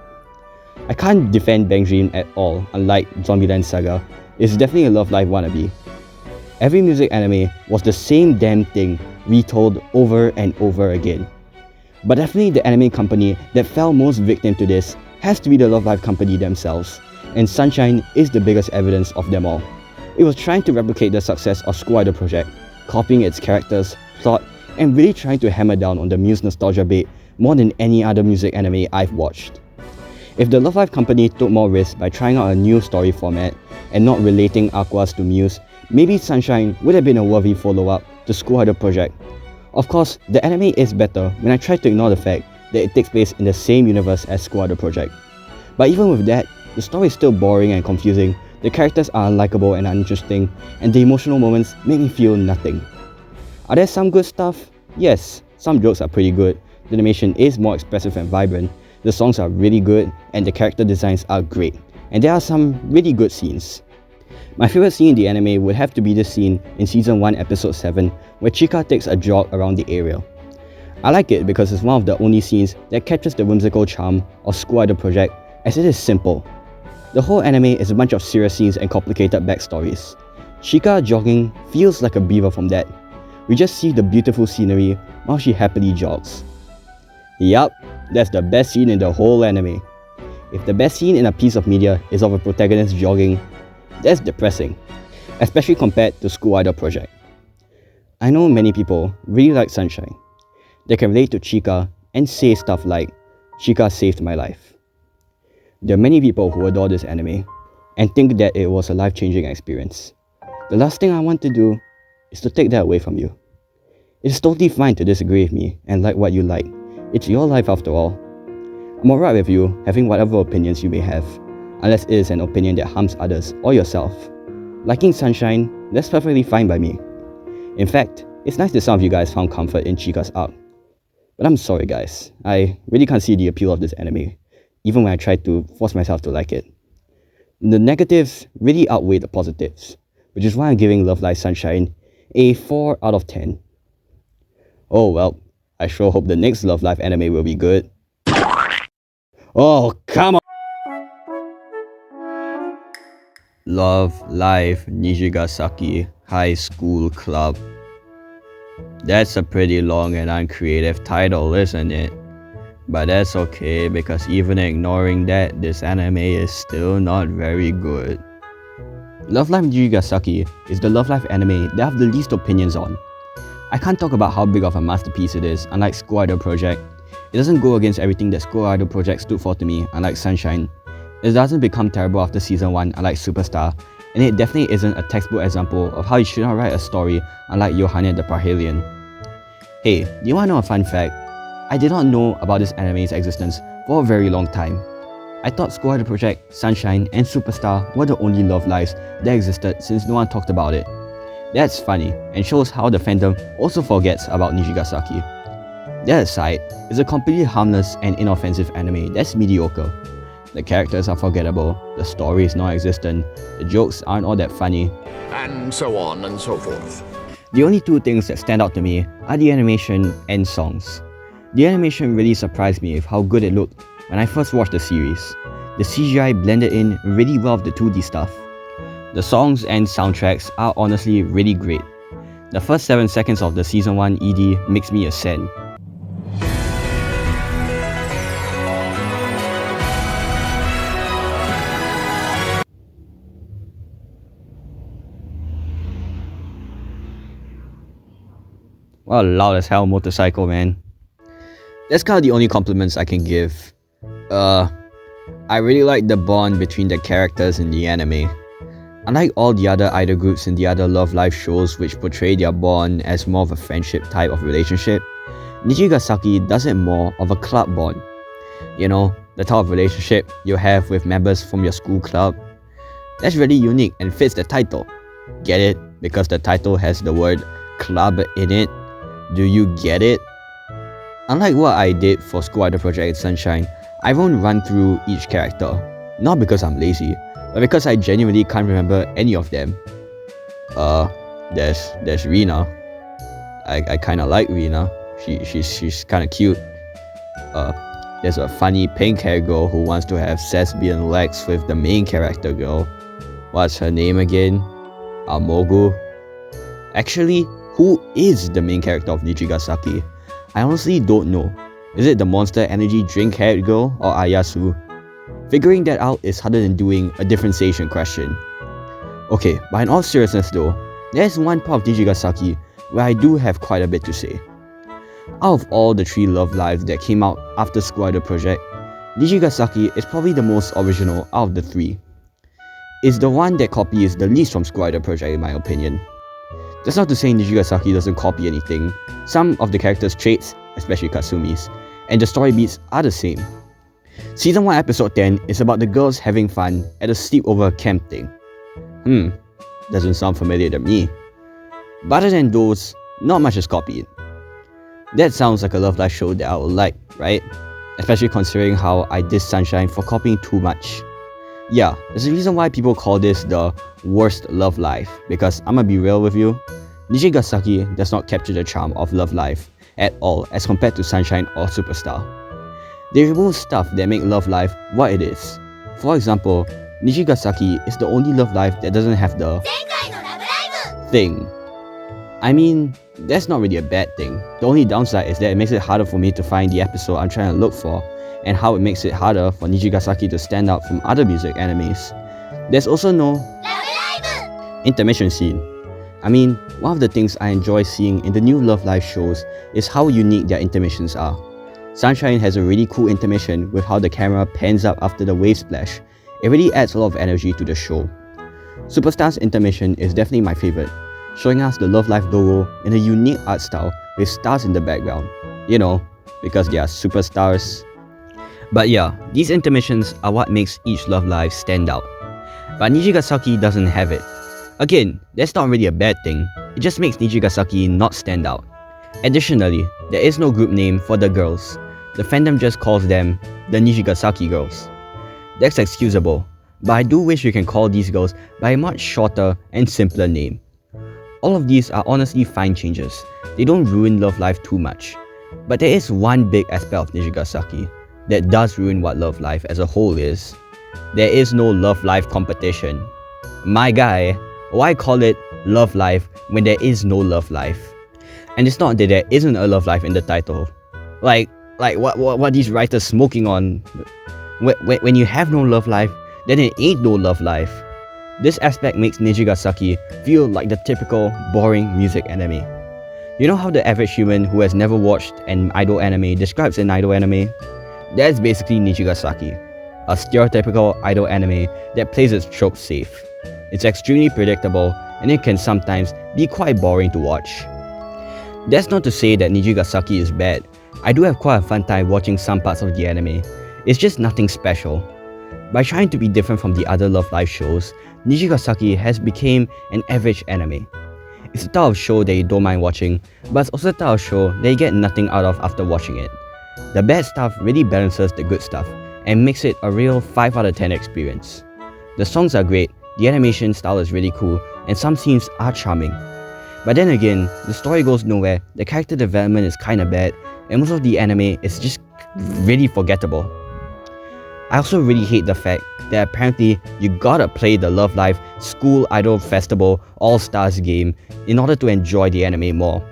I can't defend Bang Dream at all, unlike Zombieland Saga. It's definitely a Love Live wannabe. Every music anime was the same damn thing retold over and over again. But definitely the anime company that fell most victim to this has to be the Love Live company themselves, and Sunshine is the biggest evidence of them all. It was trying to replicate the success of School Idol Project, copying its characters, plot, and really trying to hammer down on the Muse nostalgia bait more than any other music anime I've watched. If the Love Live company took more risks by trying out a new story format and not relating Aquas to Muse, maybe Sunshine would have been a worthy follow-up to School Idol Project. Of course, the anime is better when I try to ignore the fact that it takes place in the same universe as School Idol Project. But even with that, the story is still boring and confusing, the characters are unlikable and uninteresting, and the emotional moments make me feel nothing. Are there some good stuff? Yes, some jokes are pretty good, the animation is more expressive and vibrant, the songs are really good, and the character designs are great, and there are some really good scenes. My favorite scene in the anime would have to be the scene in Season 1 Episode 7 where Chika takes a jog around the area. I like it because it's one of the only scenes that captures the whimsical charm of School Idol Project, as it is simple. The whole anime is a bunch of serious scenes and complicated backstories. Chika jogging feels like a breather from that. We just see the beautiful scenery while she happily jogs. Yup, that's the best scene in the whole anime. If the best scene in a piece of media is of a protagonist jogging, that's depressing, especially compared to School Idol Project. I know many people really like Sunshine. They can relate to Chika and say stuff like, "Chika saved my life." There are many people who adore this anime and think that it was a life-changing experience. The last thing I want to do is to take that away from you. It's totally fine to disagree with me and like what you like. It's your life after all. I'm alright with you having whatever opinions you may have, unless it is an opinion that harms others or yourself. Liking Sunshine, that's perfectly fine by me. In fact, it's nice that some of you guys found comfort in Chika's arc. But I'm sorry guys, I really can't see the appeal of this anime, even when I try to force myself to like it. The negatives really outweigh the positives, which is why I'm giving Love Live Sunshine a 4 out of 10. Oh well, I sure hope the next Love Live anime will be good. Oh, come on! Love Live Nijigasaki High School Club. That's a pretty long and uncreative title, isn't it? But that's okay, because even ignoring that, this anime is still not very good. Love Live Nijigasaki is the Love Live anime that I have the least opinions on. I can't talk about how big of a masterpiece it is, unlike School Idol Project. It doesn't go against everything that School Idol Project stood for to me, unlike Sunshine. It doesn't become terrible after season 1, unlike Superstar, and it definitely isn't a textbook example of how you should not write a story, unlike Yohane the Parhelion. Hey, do you want to know a fun fact? I did not know about this anime's existence for a very long time. I thought School Idol Project, Sunshine, and Superstar were the only love lives that existed since no one talked about it. That's funny, and shows how the fandom also forgets about Nijigasaki. That aside, it's a completely harmless and inoffensive anime that's mediocre. The characters are forgettable, the story is non-existent, the jokes aren't all that funny, and so on and so forth. The only two things that stand out to me are the animation and songs. The animation really surprised me with how good it looked when I first watched the series. The CGI blended in really well with the 2D stuff. The songs and soundtracks are honestly really great. The first 7 seconds of the season 1 ED makes me a sad. What a loud as hell motorcycle, man. That's kind of the only compliments I can give. I really like the bond between the characters in the anime. Unlike all the other idol groups in the other Love Live shows which portray their bond as more of a friendship type of relationship, Nijigasaki does it more of a club bond. You know, the type of relationship you have with members from your school club. That's really unique and fits the title. Get it? Because the title has the word club in it. Do you get it? Unlike what I did for School Idol Project and Sunshine, I won't run through each character. Not because I'm lazy, but because I genuinely can't remember any of them. There's Rina. I kinda like Rina. She's kinda cute. There's a funny pink hair girl who wants to have lesbian legs with the main character girl. What's her name again? Amogu? Actually, who is the main character of Nijigasaki? I honestly don't know. Is it the Monster Energy drink haired girl or Ayasu? Figuring that out is harder than doing a differentiation question. Okay, but in all seriousness though, there's one part of Nijigasaki where I do have quite a bit to say. Out of all the 3 Love Lives that came out after School Idol Project, Nijigasaki is probably the most original out of the 3. It's the one that copies the least from School Idol Project in my opinion. That's not to say Nijigasaki doesn't copy anything. Some of the characters' traits, especially Kasumi's, and the story beats are the same. Season 1 episode 10 is about the girls having fun at a sleepover camp thing. Doesn't sound familiar to me. But other than those, not much is copied. That sounds like a Love Live show that I would like, right? Especially considering how I diss Sunshine for copying too much. Yeah, there's a reason why people call this the worst Love Live, because I'ma be real with you, Nijigasaki does not capture the charm of Love Live, at all as compared to Sunshine or Superstar. They remove stuff that make Love Live what it is. For example, Nijigasaki is the only Love Live that doesn't have the 前回のラブライブ thing. I mean, that's not really a bad thing. The only downside is that it makes it harder for me to find the episode I'm trying to look for, and how it makes it harder for Nijigasaki to stand out from other music animes. There's also no ラブライブ intermission scene. I mean, one of the things I enjoy seeing in the new Love Live shows is how unique their intermissions are. Sunshine has a really cool intermission with how the camera pans up after the wave splash. It really adds a lot of energy to the show. Superstar's intermission is definitely my favorite, showing us the Love Live logo in a unique art style with stars in the background. You know, because they are superstars. But yeah, these intermissions are what makes each Love Live stand out. But Nijigasaki doesn't have it. Again, that's not really a bad thing, it just makes Nijigasaki not stand out. Additionally, there is no group name for the girls. The fandom just calls them the Nijigasaki girls. That's excusable, but I do wish you can call these girls by a much shorter and simpler name. All of these are honestly fine changes. They don't ruin Love Live too much. But there is one big aspect of Nijigasaki that does ruin what Love Live as a whole is. There is no Love Live competition. My guy, why call it Love Live when there is no Love Live? And it's not that there isn't a Love Live in the title. Like what these writers smoking on? When you have no Love Live, then it ain't no Love Live. This aspect makes Nijigasaki feel like the typical boring music anime. You know how the average human who has never watched an idol anime describes an idol anime? That's basically Nijigasaki, a stereotypical idol anime that plays its tropes safe. It's extremely predictable and it can sometimes be quite boring to watch. That's not to say that Nijigasaki is bad. I do have quite a fun time watching some parts of the anime. It's just nothing special. By trying to be different from the other Love Live shows, Nijigasaki has become an average anime. It's a type of show that you don't mind watching, but it's also a type of show that you get nothing out of after watching it. The bad stuff really balances the good stuff and makes it a real 5 out of 10 experience. The songs are great, the animation style is really cool, and some scenes are charming. But then again, the story goes nowhere, the character development is kinda bad, and most of the anime is just really forgettable. I also really hate the fact that apparently you gotta play the Love Live School Idol Festival All-Stars game in order to enjoy the anime more.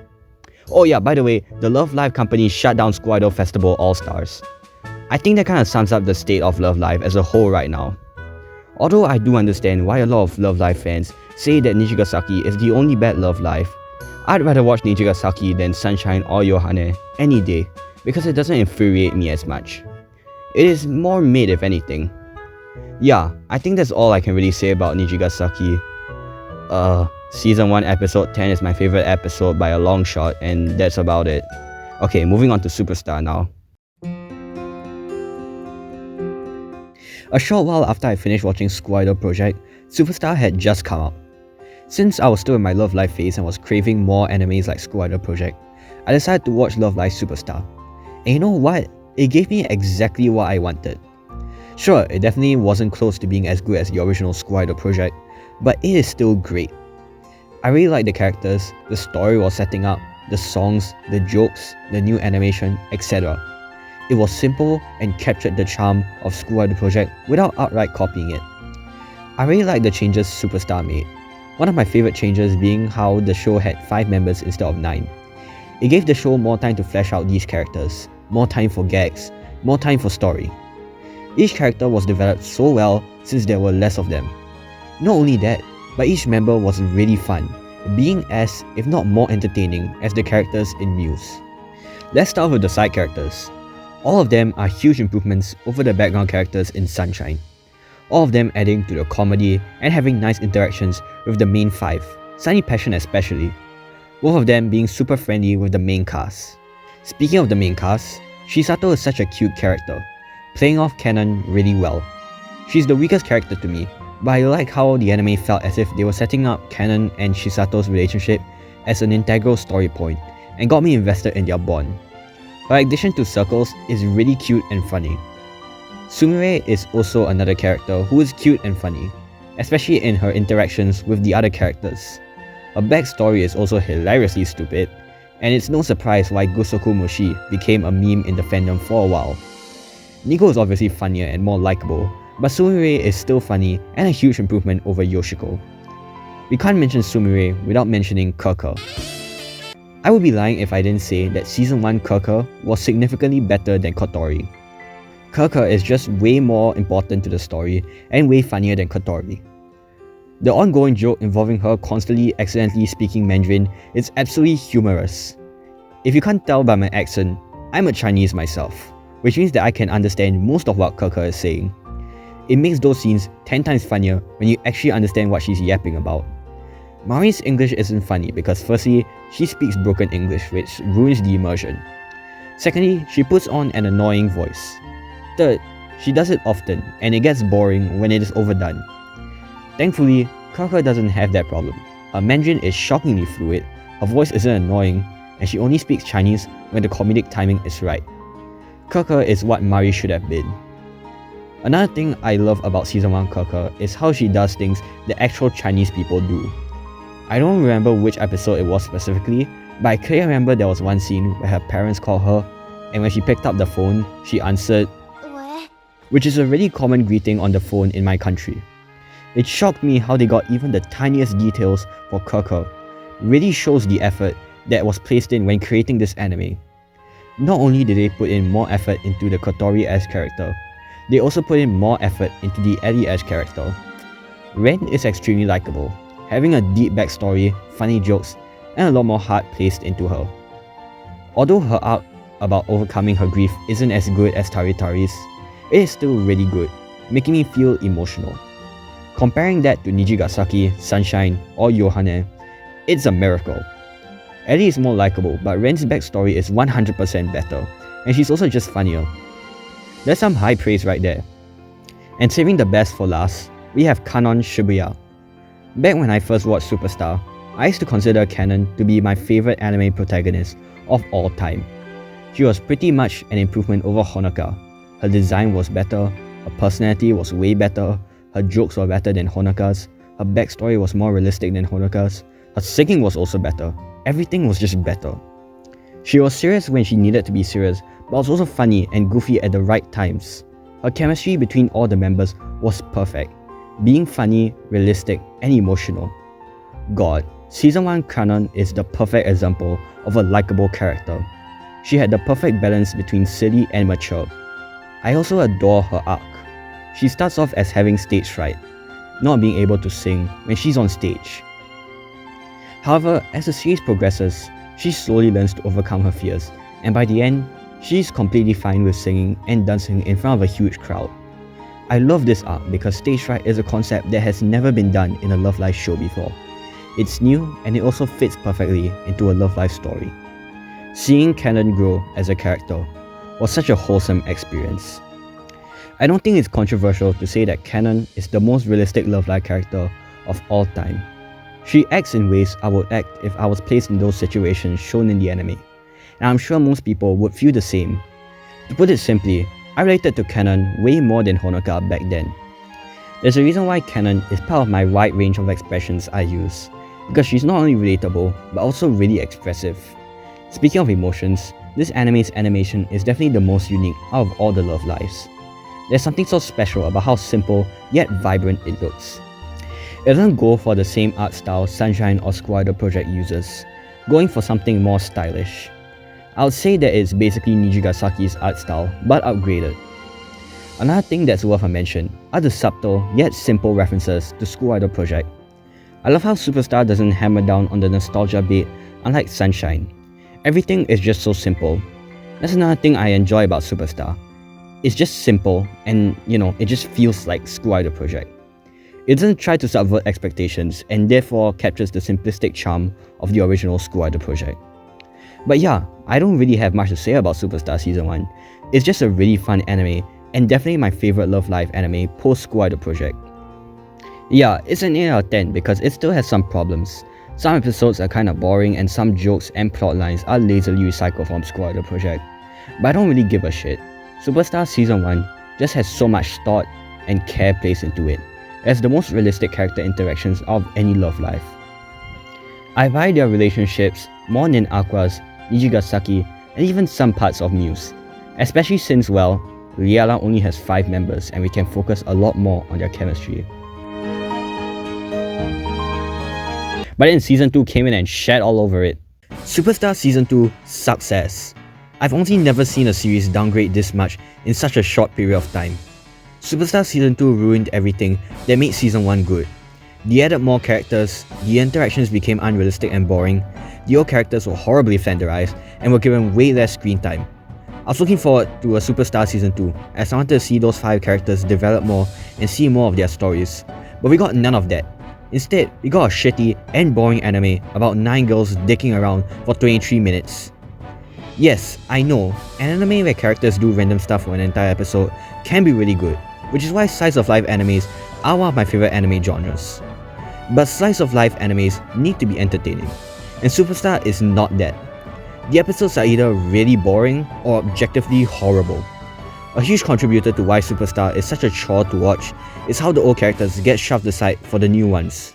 Oh yeah, by the way, the Love Live company shut down School Idol Festival All-Stars. I think that kinda sums up the state of Love Live as a whole right now. Although I do understand why a lot of Love Live fans say that Nijigasaki is the only bad Love Live, I'd rather watch Nijigasaki than Sunshine or Yohane any day, because it doesn't infuriate me as much. It is more mid if anything. Yeah, I think that's all I can really say about Nijigasaki. Season 1 episode 10 is my favorite episode by a long shot, and that's about it. Okay, moving on to Superstar now. A short while after I finished watching School Idol Project, Superstar had just come out. Since I was still in my Love Live phase and was craving more animes like School Idol Project, I decided to watch Love Live Superstar. And you know what? It gave me exactly what I wanted. Sure, it definitely wasn't close to being as good as the original School Idol Project, but it is still great. I really like the characters, the story was setting up, the songs, the jokes, the new animation, etc. It was simple and captured the charm of School Idol Project without outright copying it. I really like the changes Superstar made. One of my favorite changes being how the show had 5 members instead of 9. It gave the show more time to flesh out these characters, more time for gags, more time for story. Each character was developed so well since there were less of them. Not only that, but each member was really fun, being as, if not more entertaining, as the characters in Muse. Let's start with the side characters. All of them are huge improvements over the background characters in Sunshine. All of them adding to the comedy and having nice interactions with the main 5, Sunny Passion especially. Both of them being super friendly with the main cast. Speaking of the main cast, Chisato is such a cute character, playing off canon really well. She's the weakest character to me, but I like how the anime felt as if they were setting up Canon and Chisato's relationship as an integral story point and got me invested in their bond. Her addition to Circles is really cute and funny. Sumire is also another character who is cute and funny, especially in her interactions with the other characters. Her backstory is also hilariously stupid, and it's no surprise why Gusoku Mushi became a meme in the fandom for a while. Nico is obviously funnier and more likable, but Sumire is still funny and a huge improvement over Yoshiko. We can't mention Sumire without mentioning Kaka. I would be lying if I didn't say that Season 1 Kaka was significantly better than Kotori. Kaka is just way more important to the story and way funnier than Kotori. The ongoing joke involving her constantly accidentally speaking Mandarin is absolutely humorous. If you can't tell by my accent, I'm a Chinese myself, which means that I can understand most of what Kaka is saying. It makes those scenes 10 times funnier when you actually understand what she's yapping about. Mari's English isn't funny because firstly, she speaks broken English which ruins the immersion. Secondly, she puts on an annoying voice. Third, she does it often and it gets boring when it is overdone. Thankfully, Kaka doesn't have that problem. Her Mandarin is shockingly fluid, her voice isn't annoying, and she only speaks Chinese when the comedic timing is right. Kaka is what Mari should have been. Another thing I love about Season 1 Kaka is how she does things that actual Chinese people do. I don't remember which episode it was specifically, but I clearly remember there was one scene where her parents called her, and when she picked up the phone, she answered, which is a really common greeting on the phone in my country. It shocked me how they got even the tiniest details for Kaka. Really shows the effort that was placed in when creating this anime. Not only did they put in more effort into the Kotori-esque character, they also put in more effort into the Ellie-esque character. Ren is extremely likable, having a deep backstory, funny jokes, and a lot more heart placed into her. Although her arc about overcoming her grief isn't as good as Taritari's, it is still really good, making me feel emotional. Comparing that to Nijigasaki, Sunshine, or Yohane, it's a miracle. Ellie is more likable, but Ren's backstory is 100% better, and she's also just funnier. There's some high praise right there. And saving the best for last, we have Kanon Shibuya. Back when I first watched Superstar, I used to consider Kanon to be my favorite anime protagonist of all time. She was pretty much an improvement over Honoka. Her design was better, her personality was way better, her jokes were better than Honoka's, her backstory was more realistic than Honoka's, her singing was also better. Everything was just better. She was serious when she needed to be serious, but was also funny and goofy at the right times. Her chemistry between all the members was perfect, being funny, realistic, and emotional. God, Season 1 Kanon is the perfect example of a likable character. She had the perfect balance between silly and mature. I also adore her arc. She starts off as having stage fright, not being able to sing when she's on stage. However, as the series progresses, she slowly learns to overcome her fears, and by the end, she's completely fine with singing and dancing in front of a huge crowd. I love this arc because stage fright is a concept that has never been done in a Love Live show before. It's new and it also fits perfectly into a Love Live story. Seeing Kanon grow as a character was such a wholesome experience. I don't think it's controversial to say that Kanon is the most realistic Love Live character of all time. She acts in ways I would act if I was placed in those situations shown in the anime, and I'm sure most people would feel the same. To put it simply, I related to Kanon way more than Honoka back then. There's a reason why Kanon is part of my wide range of expressions I use, because she's not only relatable, but also really expressive. Speaking of emotions, this anime's animation is definitely the most unique out of all the Love Lives. There's something so special about how simple yet vibrant it looks. It doesn't go for the same art style Sunshine or School Idol Project uses, going for something more stylish. I would say that it's basically Nijigasaki's art style, but upgraded. Another thing that's worth a mention are the subtle yet simple references to School Idol Project. I love how Superstar doesn't hammer down on the nostalgia bait unlike Sunshine. Everything is just so simple. That's another thing I enjoy about Superstar. It's just simple and, it just feels like School Idol Project. It doesn't try to subvert expectations and therefore captures the simplistic charm of the original School Idol Project. But yeah, I don't really have much to say about Superstar Season 1. It's just a really fun anime and definitely my favorite Love Live anime post School Idol Project. Yeah, it's an 8 out of 10 because it still has some problems. Some episodes are kinda boring and some jokes and plotlines are lazily recycled from School Idol Project. But I don't really give a shit. Superstar Season 1 just has so much thought and care placed into it. It has the most realistic character interactions of any Love Live. I value their relationships more than Aqua's Nijigasaki, and even some parts of Muse. Especially since, well, Liala only has 5 members and we can focus a lot more on their chemistry. But then Season 2 came in and shat all over it. Superstar Season 2 sucks ass. I've honestly never seen a series downgrade this much in such a short period of time. Superstar Season 2 ruined everything that made Season 1 good. They added more characters, the interactions became unrealistic and boring, the old characters were horribly flanderized and were given way less screen time. I was looking forward to a Superstar Season 2 as I wanted to see those 5 characters develop more and see more of their stories, but we got none of that. Instead, we got a shitty and boring anime about 9 girls dicking around for 23 minutes. Yes, I know, an anime where characters do random stuff for an entire episode can be really good, which is why slice of life animes are one of my favorite anime genres. But slice of life animes need to be entertaining, and Superstar is not that. The episodes are either really boring or objectively horrible. A huge contributor to why Superstar is such a chore to watch is how the old characters get shoved aside for the new ones.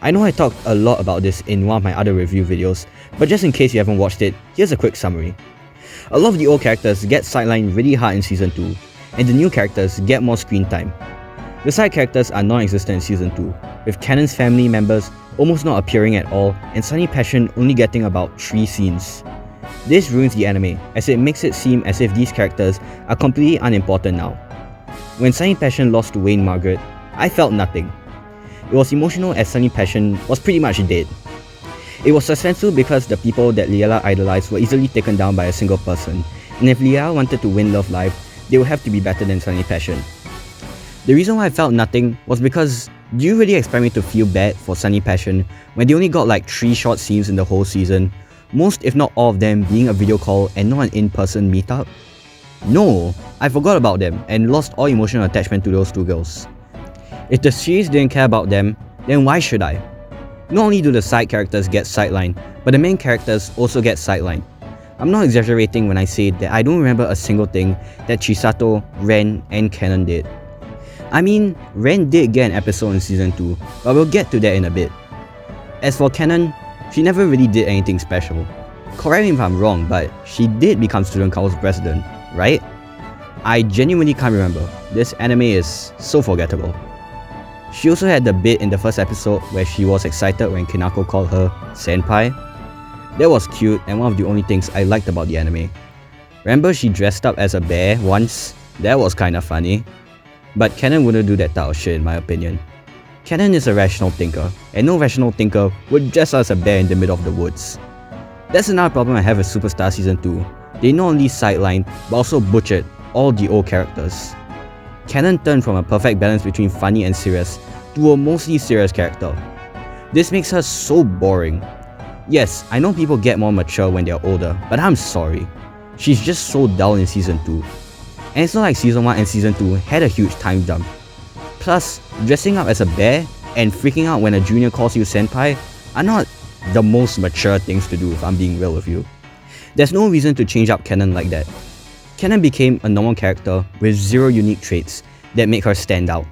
I know I talked a lot about this in one of my other review videos, but just in case you haven't watched it, here's a quick summary. A lot of the old characters get sidelined really hard in Season 2, and the new characters get more screen time. The side characters are non-existent in Season 2, with Canon's family members almost not appearing at all and Sunny Passion only getting about 3 scenes. This ruins the anime, as it makes it seem as if these characters are completely unimportant now. When Sunny Passion lost to Wayne Margaret, I felt nothing. It was emotional as Sunny Passion was pretty much dead. It was suspenseful because the people that Liala idolized were easily taken down by a single person, and if Liala wanted to win Love Live, they would have to be better than Sunny Passion. The reason why I felt nothing was because, do you really expect me to feel bad for Sunny Passion when they only got like 3 short scenes in the whole season, most if not all of them being a video call and not an in-person meetup? No, I forgot about them and lost all emotional attachment to those 2 girls. If the series didn't care about them, then why should I? Not only do the side characters get sidelined, but the main characters also get sidelined. I'm not exaggerating when I say that I don't remember a single thing that Chisato, Ren, and Canon did. I mean, Ren did get an episode in Season 2, but we'll get to that in a bit. As for Canon, she never really did anything special. Correct me if I'm wrong, but she did become Student Council President, right? I genuinely can't remember. This anime is so forgettable. She also had the bit in the first episode where she was excited when Kinako called her Senpai. That was cute and one of the only things I liked about the anime. Remember she dressed up as a bear once? That was kinda funny. But Canon wouldn't do that type of shit in my opinion. Canon is a rational thinker, and no rational thinker would dress as a bear in the middle of the woods. That's another problem I have with Superstar Season 2. They not only sidelined, but also butchered all the old characters. Canon turned from a perfect balance between funny and serious to a mostly serious character. This makes her so boring. Yes, I know people get more mature when they're older, but I'm sorry. She's just so dull in Season 2. And it's not like Season 1 and Season 2 had a huge time jump. Plus, dressing up as a bear and freaking out when a junior calls you senpai are not the most mature things to do if I'm being real with you. There's no reason to change up Canon like that. Canon became a normal character with 0 unique traits that make her stand out.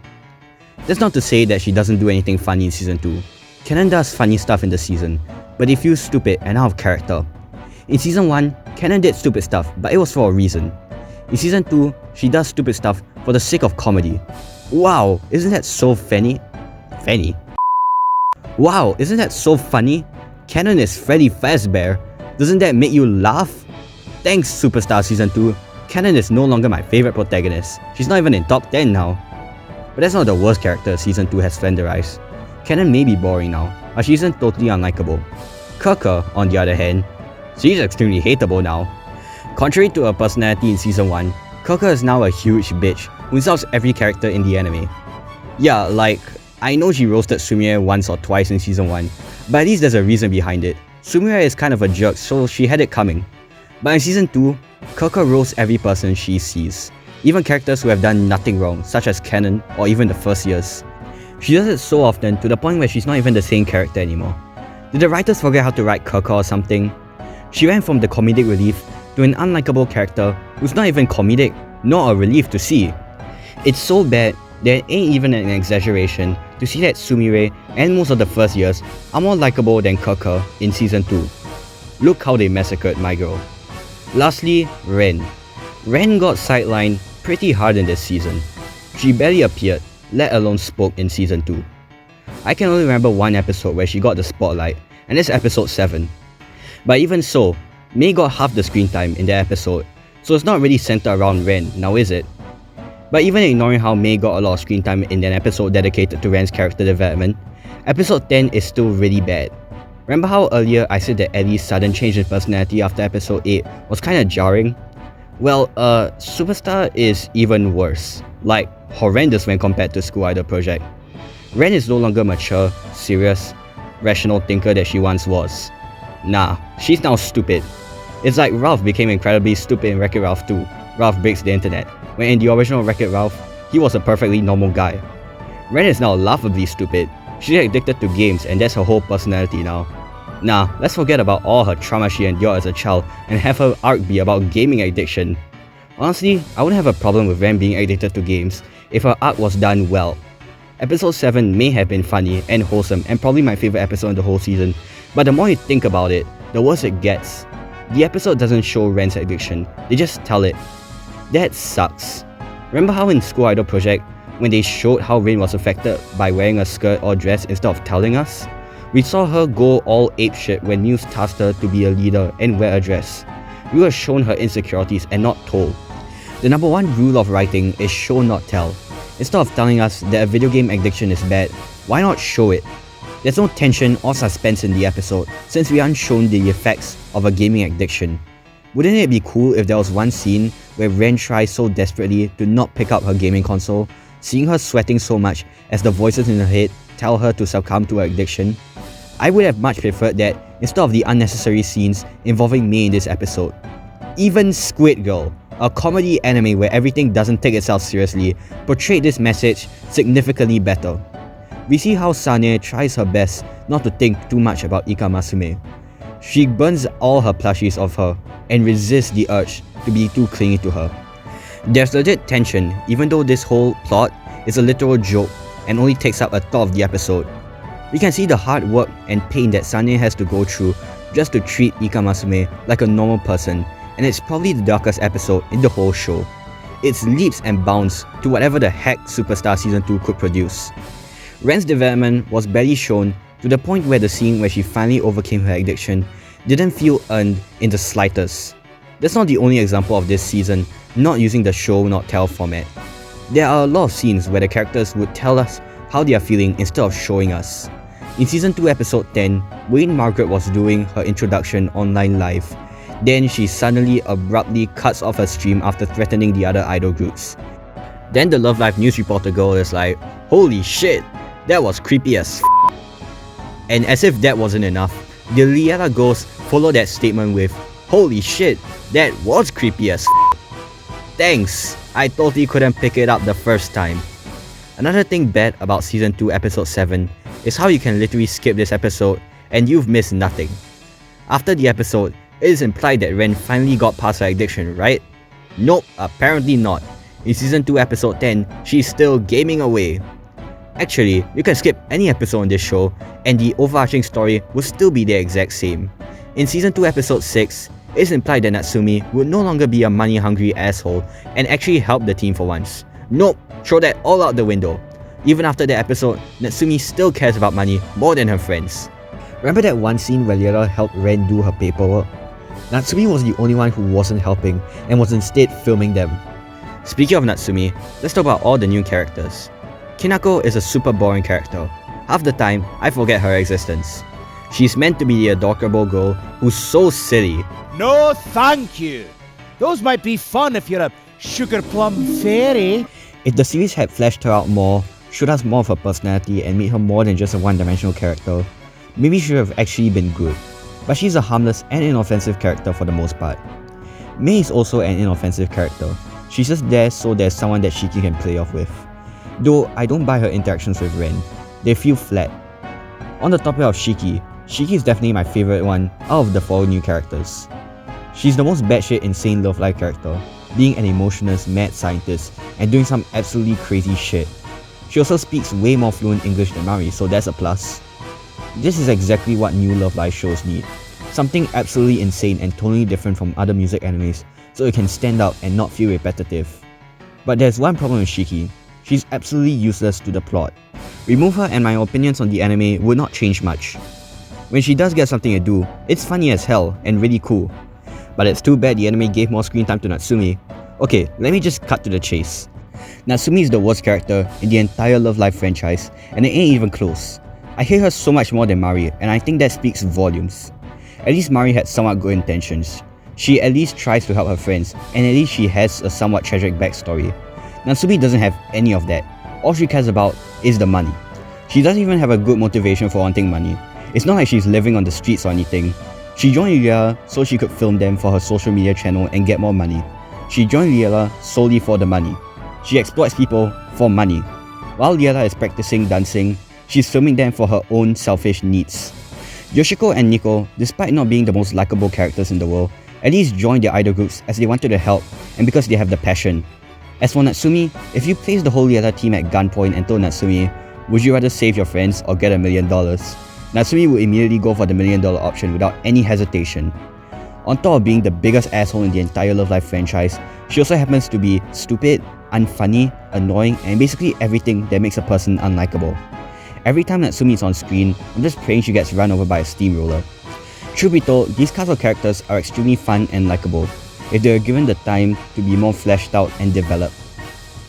That's not to say that she doesn't do anything funny in Season 2. Canon does funny stuff in the season, but it feels stupid and out of character. In Season 1, Canon did stupid stuff, but it was for a reason. In Season 2, she does stupid stuff for the sake of comedy. Wow, isn't that so funny? Wow, isn't that so funny? Canon is Freddy Fazbear. Doesn't that make you laugh? Thanks Superstar Season 2. Canon is no longer my favorite protagonist. She's not even in top 10 now. But that's not the worst character Season 2 has flanderized. Canon may be boring now, but she isn't totally unlikable. Kaka, on the other hand, she's extremely hateable now. Contrary to her personality in Season 1, Kaka is now a huge bitch who insults every character in the anime. Yeah, like, I know she roasted Sumire once or twice in Season 1, but at least there's a reason behind it. Sumire is kind of a jerk, so she had it coming. But in Season 2, Kaka roasts every person she sees, even characters who have done nothing wrong, such as Canon or even the first years. She does it so often to the point where she's not even the same character anymore. Did the writers forget how to write Kaka or something? She went from the comedic relief to an unlikable character who's not even comedic, nor a relief to see. It's so bad that it ain't even an exaggeration to see that Sumire and most of the first years are more likable than Kaka in Season 2. Look how they massacred my girl. Lastly, Ren. Ren got sidelined pretty hard in this season. She barely appeared, let alone spoke in season 2. I can only remember one episode where she got the spotlight, and it's episode 7. But even so, Mei got half the screen time in the episode, so it's not really centered around Ren, now is it? But even ignoring how Mei got a lot of screen time in an episode dedicated to Ren's character development, episode 10 is still really bad. Remember how earlier I said that Ellie's sudden change in personality after episode 8 was kinda jarring? Well, Superstar is even worse, like horrendous when compared to School Idol Project. Ren is no longer mature, serious, rational thinker that she once was. Nah, she's now stupid. It's like Ralph became incredibly stupid in Wreck-It Ralph 2, Ralph Breaks the Internet, when in the original Wreck-It Ralph, he was a perfectly normal guy. Ren is now laughably stupid. She's addicted to games and that's her whole personality now. Nah, let's forget about all her trauma she endured as a child and have her arc be about gaming addiction. Honestly, I wouldn't have a problem with Ren being addicted to games if her arc was done well. Episode 7 may have been funny and wholesome and probably my favourite episode in the whole season, but the more you think about it, the worse it gets. The episode doesn't show Ren's addiction, they just tell it. That sucks. Remember how in School Idol Project, when they showed how Ren was affected by wearing a skirt or dress instead of telling us? We saw her go all apeshit when Muse tasked her to be a leader and wear a dress. We were shown her insecurities and not told. The number one rule of writing is show not tell. Instead of telling us that a video game addiction is bad, why not show it? There's no tension or suspense in the episode, since we aren't shown the effects of a gaming addiction. Wouldn't it be cool if there was one scene where Ren tries so desperately to not pick up her gaming console, seeing her sweating so much as the voices in her head tell her to succumb to her addiction? I would have much preferred that instead of the unnecessary scenes involving Mei in this episode. Even Squid Girl, a comedy anime where everything doesn't take itself seriously, portrayed this message significantly better. We see how Sane tries her best not to think too much about Ika Masume. She burns all her plushies off her and resists the urge to be too clingy to her. There's legit tension even though this whole plot is a literal joke and only takes up a third of the episode. We can see the hard work and pain that Sane has to go through just to treat Ika Masume like a normal person, and it's probably the darkest episode in the whole show. It's leaps and bounds to whatever the heck Superstar Season 2 could produce. Ren's development was barely shown to the point where the scene where she finally overcame her addiction didn't feel earned in the slightest. That's not the only example of this season not using the show not tell format. There are a lot of scenes where the characters would tell us how they are feeling instead of showing us. In Season 2 Episode 10, Wayne Margaret was doing her introduction online live. Then she suddenly abruptly cuts off her stream after threatening the other idol groups. Then the Love Live news reporter girl is like, "Holy shit, that was creepy as f***." And as if that wasn't enough, the Liella girls follow that statement with, "Holy shit, that was creepy as f***. Thanks, I totally couldn't pick it up the first time." Another thing bad about Season 2 Episode 7 is how you can literally skip this episode and you've missed nothing. After the episode, it is implied that Ren finally got past her addiction, right? Nope, apparently not. In Season 2 Episode 10, she's still gaming away. Actually, you can skip any episode in this show and the overarching story will still be the exact same. In Season 2 Episode 6, it is implied that Natsumi would no longer be a money-hungry asshole and actually help the team for once. Nope, throw that all out the window. Even after that episode, Natsumi still cares about money more than her friends. Remember that one scene where Liella helped Ren do her paperwork? Natsumi was the only one who wasn't helping and was instead filming them. Speaking of Natsumi, let's talk about all the new characters. Kinako is a super boring character. Half the time, I forget her existence. She's meant to be the adorable girl who's so silly. No thank you! Those might be fun if you're a sugar plum fairy. If the series had fleshed her out more, showed us more of her personality and made her more than just a one-dimensional character, maybe she would have actually been good. But she's a harmless and inoffensive character for the most part. Mei is also an inoffensive character. She's just there so there's someone that Shiki can play off with. Though I don't buy her interactions with Ren. They feel flat. On the topic of Shiki is definitely my favourite one out of the 4 new characters. She's the most batshit insane Love Live character, being an emotionless mad scientist and doing some absolutely crazy shit. She also speaks way more fluent English than Mari, so that's a plus. This is exactly what new Love Live shows need. something absolutely insane and totally different from other music animes, so it can stand out and not feel repetitive. But there's one problem with Shiki. She's absolutely useless to the plot. Remove her and my opinions on the anime would not change much. When she does get something to do, it's funny as hell and really cool. But it's too bad the anime gave more screen time to Natsumi. Okay, let me just cut to the chase. Natsumi is the worst character in the entire Love Live franchise, and it ain't even close. I hate her so much more than Mari, and I think that speaks volumes. At least Mari had somewhat good intentions. She at least tries to help her friends, and at least she has a somewhat tragic backstory. Natsumi doesn't have any of that. All she cares about is the money. She doesn't even have a good motivation for wanting money. It's not like she's living on the streets or anything. She joined Liela so she could film them for her social media channel and get more money. She joined Liela solely for the money. She exploits people for money. While Liela is practicing dancing, she's filming them for her own selfish needs. Yoshiko and Nico, despite not being the most likable characters in the world, at least joined their idol groups as they wanted to help and because they have the passion. As for Natsumi, if you place the whole Liela team at gunpoint and told Natsumi, would you rather save your friends or get $1 million? Natsumi would immediately go for the $1 million option without any hesitation. On top of being the biggest asshole in the entire Love Live franchise, she also happens to be stupid, unfunny, annoying, and basically everything that makes a person unlikable. Every time Natsumi is on screen, I'm just praying she gets run over by a steamroller. Truth be told, these cast of characters are extremely fun and likable, if they were given the time to be more fleshed out and developed.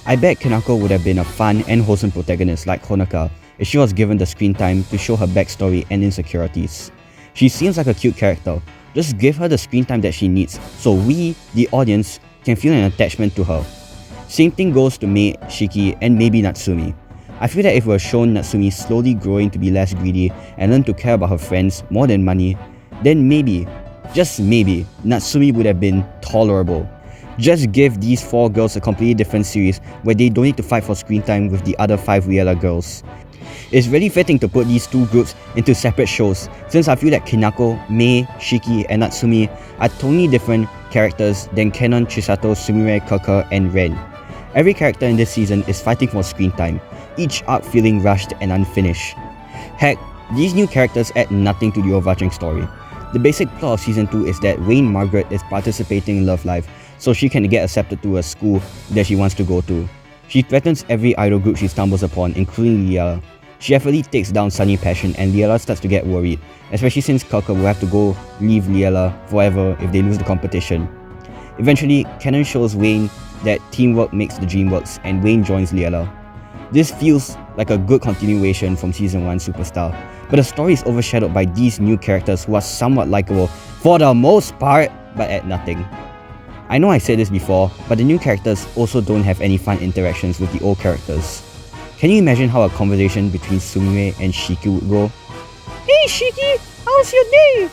I bet Kanako would have been a fun and wholesome protagonist like Honoka if she was given the screen time to show her backstory and insecurities. She seems like a cute character, just give her the screen time that she needs so we, the audience, can feel an attachment to her. Same thing goes to Mei, Shiki, and maybe Natsumi. I feel that if we were shown Natsumi slowly growing to be less greedy and learn to care about her friends more than money, then maybe, just maybe, Natsumi would have been tolerable. Just give these 4 girls a completely different series where they don't need to fight for screen time with the other 5 Liela girls. It's really fitting to put these 2 groups into separate shows, since I feel that Kinako, Mei, Shiki, and Natsumi are totally different characters than Kenon, Chisato, Sumire, Kaka, and Ren. Every character in this season is fighting for screen time, each arc feeling rushed and unfinished. Heck, these new characters add nothing to the overarching story. The basic plot of Season 2 is that Wayne Margaret is participating in Love Live so she can get accepted to a school that she wants to go to. She threatens every idol group she stumbles upon, including Liela. She effortlessly takes down Sunny Passion and Liela starts to get worried, especially since Kaka will have to go leave Liela forever if they lose the competition. Eventually, Kenon shows Wayne that teamwork makes the dream works and Wayne joins Liela. This feels like a good continuation from Season 1 Superstar, but the story is overshadowed by these new characters who are somewhat likable for the most part, but add nothing. I know I said this before, but the new characters also don't have any fun interactions with the old characters. Can you imagine how a conversation between Sumire and Shiki would go? Hey Shiki, how's your day?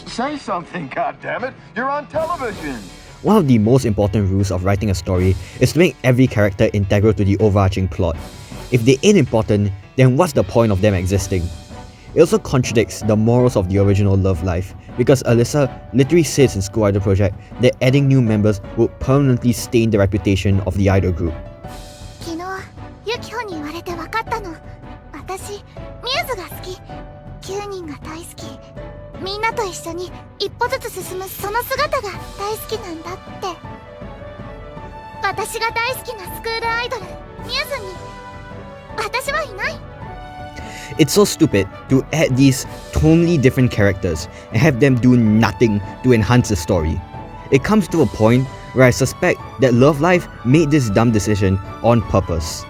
Say something, goddammit! You're on television! One of the most important rules of writing a story is to make every character integral to the overarching plot. If they ain't important, then what's the point of them existing? It also contradicts the morals of the original Love Live, because Alyssa literally says in School Idol Project that adding new members would permanently stain the reputation of the idol group. 昨日ユキホに言われて分かったの。私ミューズが好き。9人が大好き。みんなと一緒に一歩ずつ進むその姿が大好きなんだって。私が大好きなスクールアイドルミューズに私はいない。It's so stupid to add these totally different characters and have them do nothing to enhance the story. It comes to a point where I suspect that Love Live made this dumb decision on purpose.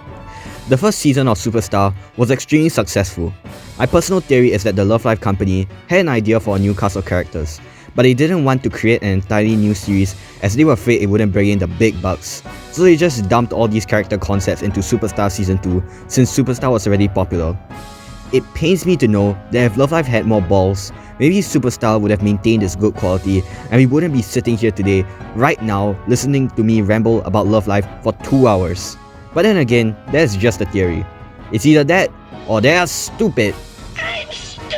The first season of Superstar was extremely successful. My personal theory is that the Love Live company had an idea for a new cast of characters, but they didn't want to create an entirely new series as they were afraid it wouldn't bring in the big bucks. So they just dumped all these character concepts into Superstar Season 2 since Superstar was already popular. It pains me to know that if Love Live had more balls, maybe Superstar would have maintained its good quality and we wouldn't be sitting here today, right now, listening to me ramble about Love Live for 2 hours. But then again, that's just a theory. It's either that, or they are stupid. I'm stupid!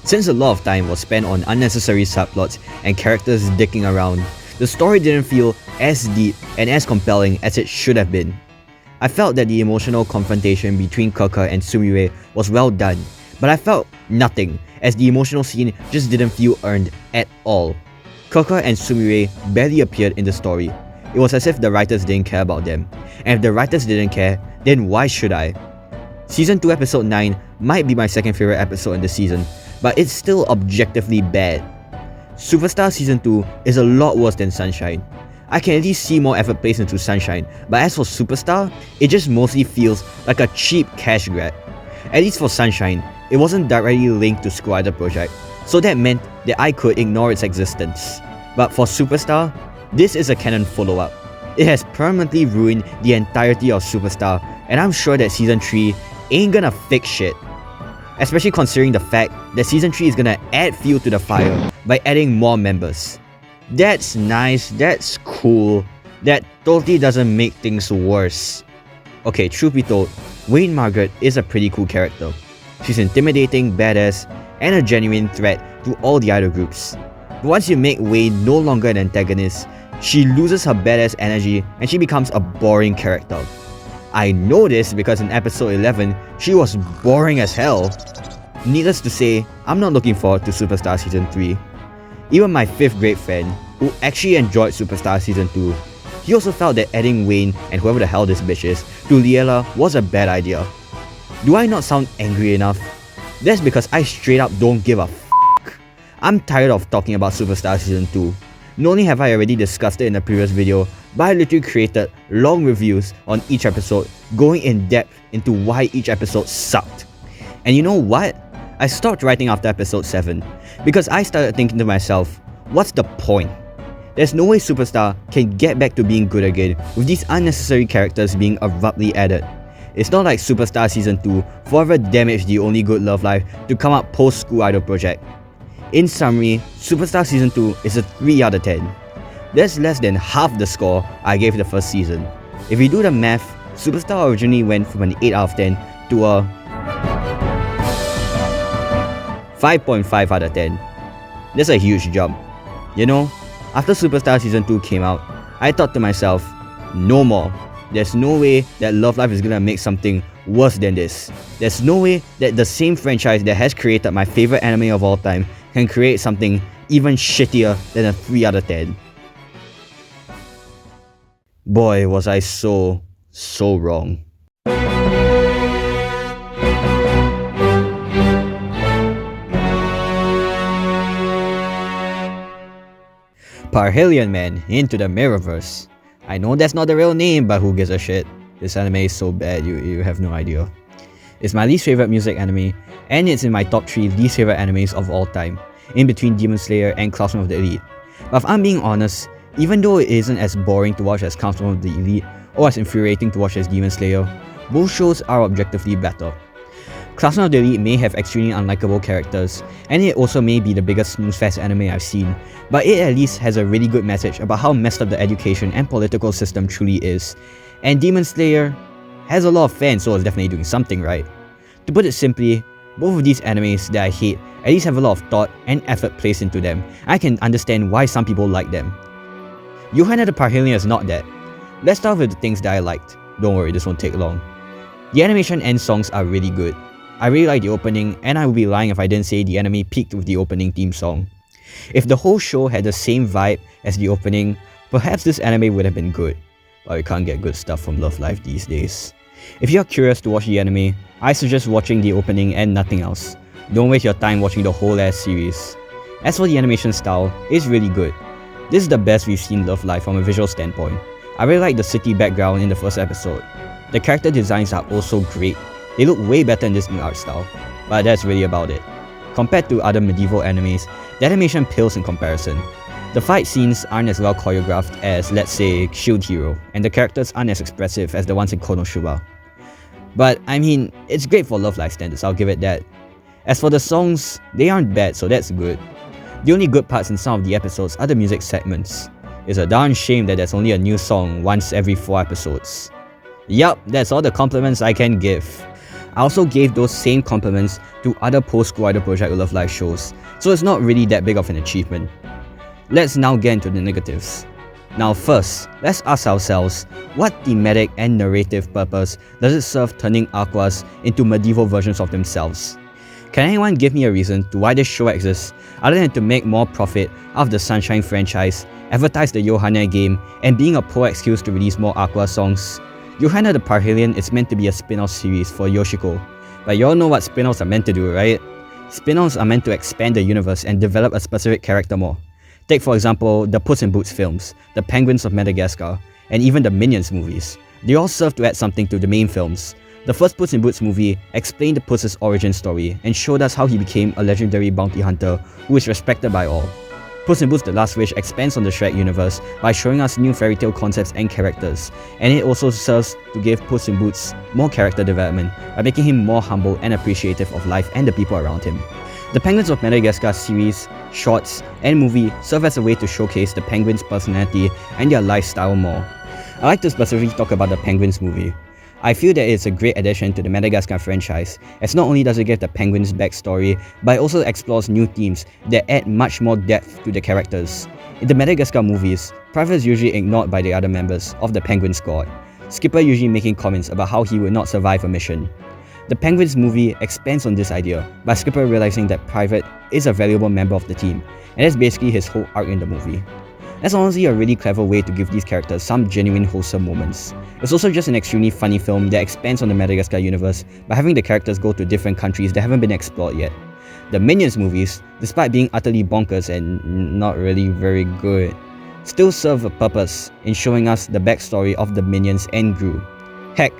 Since a lot of time was spent on unnecessary subplots and characters dicking around, the story didn't feel as deep and as compelling as it should have been. I felt that the emotional confrontation between Kaka and Sumire was well done, but I felt nothing, as the emotional scene just didn't feel earned at all. Koko and Sumire barely appeared in the story. It was as if the writers didn't care about them, and if the writers didn't care, then why should I? Season 2 episode 9 might be my second favorite episode in the season, but it's still objectively bad. Superstar Season 2 is a lot worse than Sunshine. I can at least see more effort placed into Sunshine, but as for Superstar, it just mostly feels like a cheap cash grab. At least for Sunshine, it wasn't directly linked to School Idol Project, so that meant that I could ignore its existence. But for Superstar, this is a canon follow-up. It has permanently ruined the entirety of Superstar, and I'm sure that Season 3 ain't gonna fix shit. Especially considering the fact that Season 3 is gonna add fuel to the fire by adding more members. That's nice, that's cool, that totally doesn't make things worse. Okay, truth be told, Wayne Margaret is a pretty cool character. She's intimidating, badass, and a genuine threat to all the idol groups. But once you make Wayne no longer an antagonist, she loses her badass energy and she becomes a boring character. I know this because in episode 11, she was boring as hell. Needless to say, I'm not looking forward to Superstar Season 3. Even my 5th grade friend, who actually enjoyed Superstar Season 2, he also felt that adding Wayne and whoever the hell this bitch is to Liela was a bad idea. Do I not sound angry enough? That's because I straight up don't give a f**k. I'm tired of talking about Superstar Season 2. Not only have I already discussed it in the previous video, but I literally created long reviews on each episode, going in depth into why each episode sucked. And you know what? I stopped writing after episode 7, because I started thinking to myself, what's the point? There's no way Superstar can get back to being good again with these unnecessary characters being abruptly added. It's not like Superstar Season 2 forever damaged the only good love life to come up post School Idol Project. In summary, Superstar Season 2 is a 3 out of 10. That's less than half the score I gave the first season. If you do the math, Superstar originally went from an 8 out of 10 to a 5.5 out of 10. That's a huge jump. You know, after Superstar Season 2 came out, I thought to myself, no more. There's no way that Love Live is gonna make something worse than this. There's no way that the same franchise that has created my favorite anime of all time can create something even shittier than a 3 out of 10. Boy, was I so wrong. Parhelion Man into the Mirrorverse. I know that's not the real name, but who gives a shit? This anime is so bad, you have no idea. It's my least favorite music anime, and it's in my top 3 least favorite animes of all time, in between Demon Slayer and Classroom of the Elite. But if I'm being honest, even though it isn't as boring to watch as Classroom of the Elite, or as infuriating to watch as Demon Slayer, both shows are objectively better. Classroom of the Elite may have extremely unlikable characters, and it also may be the biggest snooze-fest anime I've seen, but it at least has a really good message about how messed up the education and political system truly is. And Demon Slayer has a lot of fans, so it's definitely doing something right. To put it simply, both of these animes that I hate at least have a lot of thought and effort placed into them. I can understand why some people like them. Yohane the Parhelion is not that. Let's start with the things that I liked. Don't worry, this won't take long. The animation and songs are really good. I really like the opening, and I would be lying if I didn't say the anime peaked with the opening theme song. If the whole show had the same vibe as the opening, perhaps this anime would have been good. But you can't get good stuff from Love Live these days. If you're curious to watch the anime, I suggest watching the opening and nothing else. Don't waste your time watching the whole ass series. As for the animation style, it's really good. This is the best we've seen Love Live from a visual standpoint. I really like the city background in the first episode. The character designs are also great. They look way better in this new art style. But that's really about it. Compared to other medieval animes, the animation pales in comparison. The fight scenes aren't as well choreographed as, let's say, Shield Hero, and the characters aren't as expressive as the ones in Konosuba. But I mean, it's great for Love Live standards, I'll give it that. As for the songs, they aren't bad, so that's good. The only good parts in some of the episodes are the music segments. It's a darn shame that there's only a new song once every 4 episodes. Yup, that's all the compliments I can give. I also gave those same compliments to other post-School Idol Project Love Live shows, so it's not really that big of an achievement. Let's now get into the negatives. Now first, let's ask ourselves, what thematic and narrative purpose does it serve turning Aquas into medieval versions of themselves? Can anyone give me a reason to why this show exists other than to make more profit out of the Sunshine franchise, advertise the Yohane game, and being a poor excuse to release more Aqua songs? Yohane the Parhelion is meant to be a spin-off series for Yoshiko, but you all know what spin-offs are meant to do, right? Spin-offs are meant to expand the universe and develop a specific character more. Take for example the Puss in Boots films, the Penguins of Madagascar, and even the Minions movies. They all serve to add something to the main films. The first Puss in Boots movie explained Puss's origin story and showed us how he became a legendary bounty hunter who is respected by all. Puss in Boots The Last Wish expands on the Shrek universe by showing us new fairy tale concepts and characters, and it also serves to give Puss in Boots more character development by making him more humble and appreciative of life and the people around him. The Penguins of Madagascar series, shorts, and movie serve as a way to showcase the penguins' personality and their lifestyle more. I like to specifically talk about the Penguins movie. I feel that it's a great addition to the Madagascar franchise, as not only does it give the penguins' backstory, but it also explores new themes that add much more depth to the characters. In the Madagascar movies, Private is usually ignored by the other members of the Penguin Squad, Skipper usually making comments about how he would not survive a mission. The Penguins movie expands on this idea by Skipper realizing that Private is a valuable member of the team, and that's basically his whole arc in the movie. That's honestly a really clever way to give these characters some genuine wholesome moments. It's also just an extremely funny film that expands on the Madagascar universe by having the characters go to different countries that haven't been explored yet. The Minions movies, despite being utterly bonkers and not really very good, still serve a purpose in showing us the backstory of the Minions and Gru. Heck,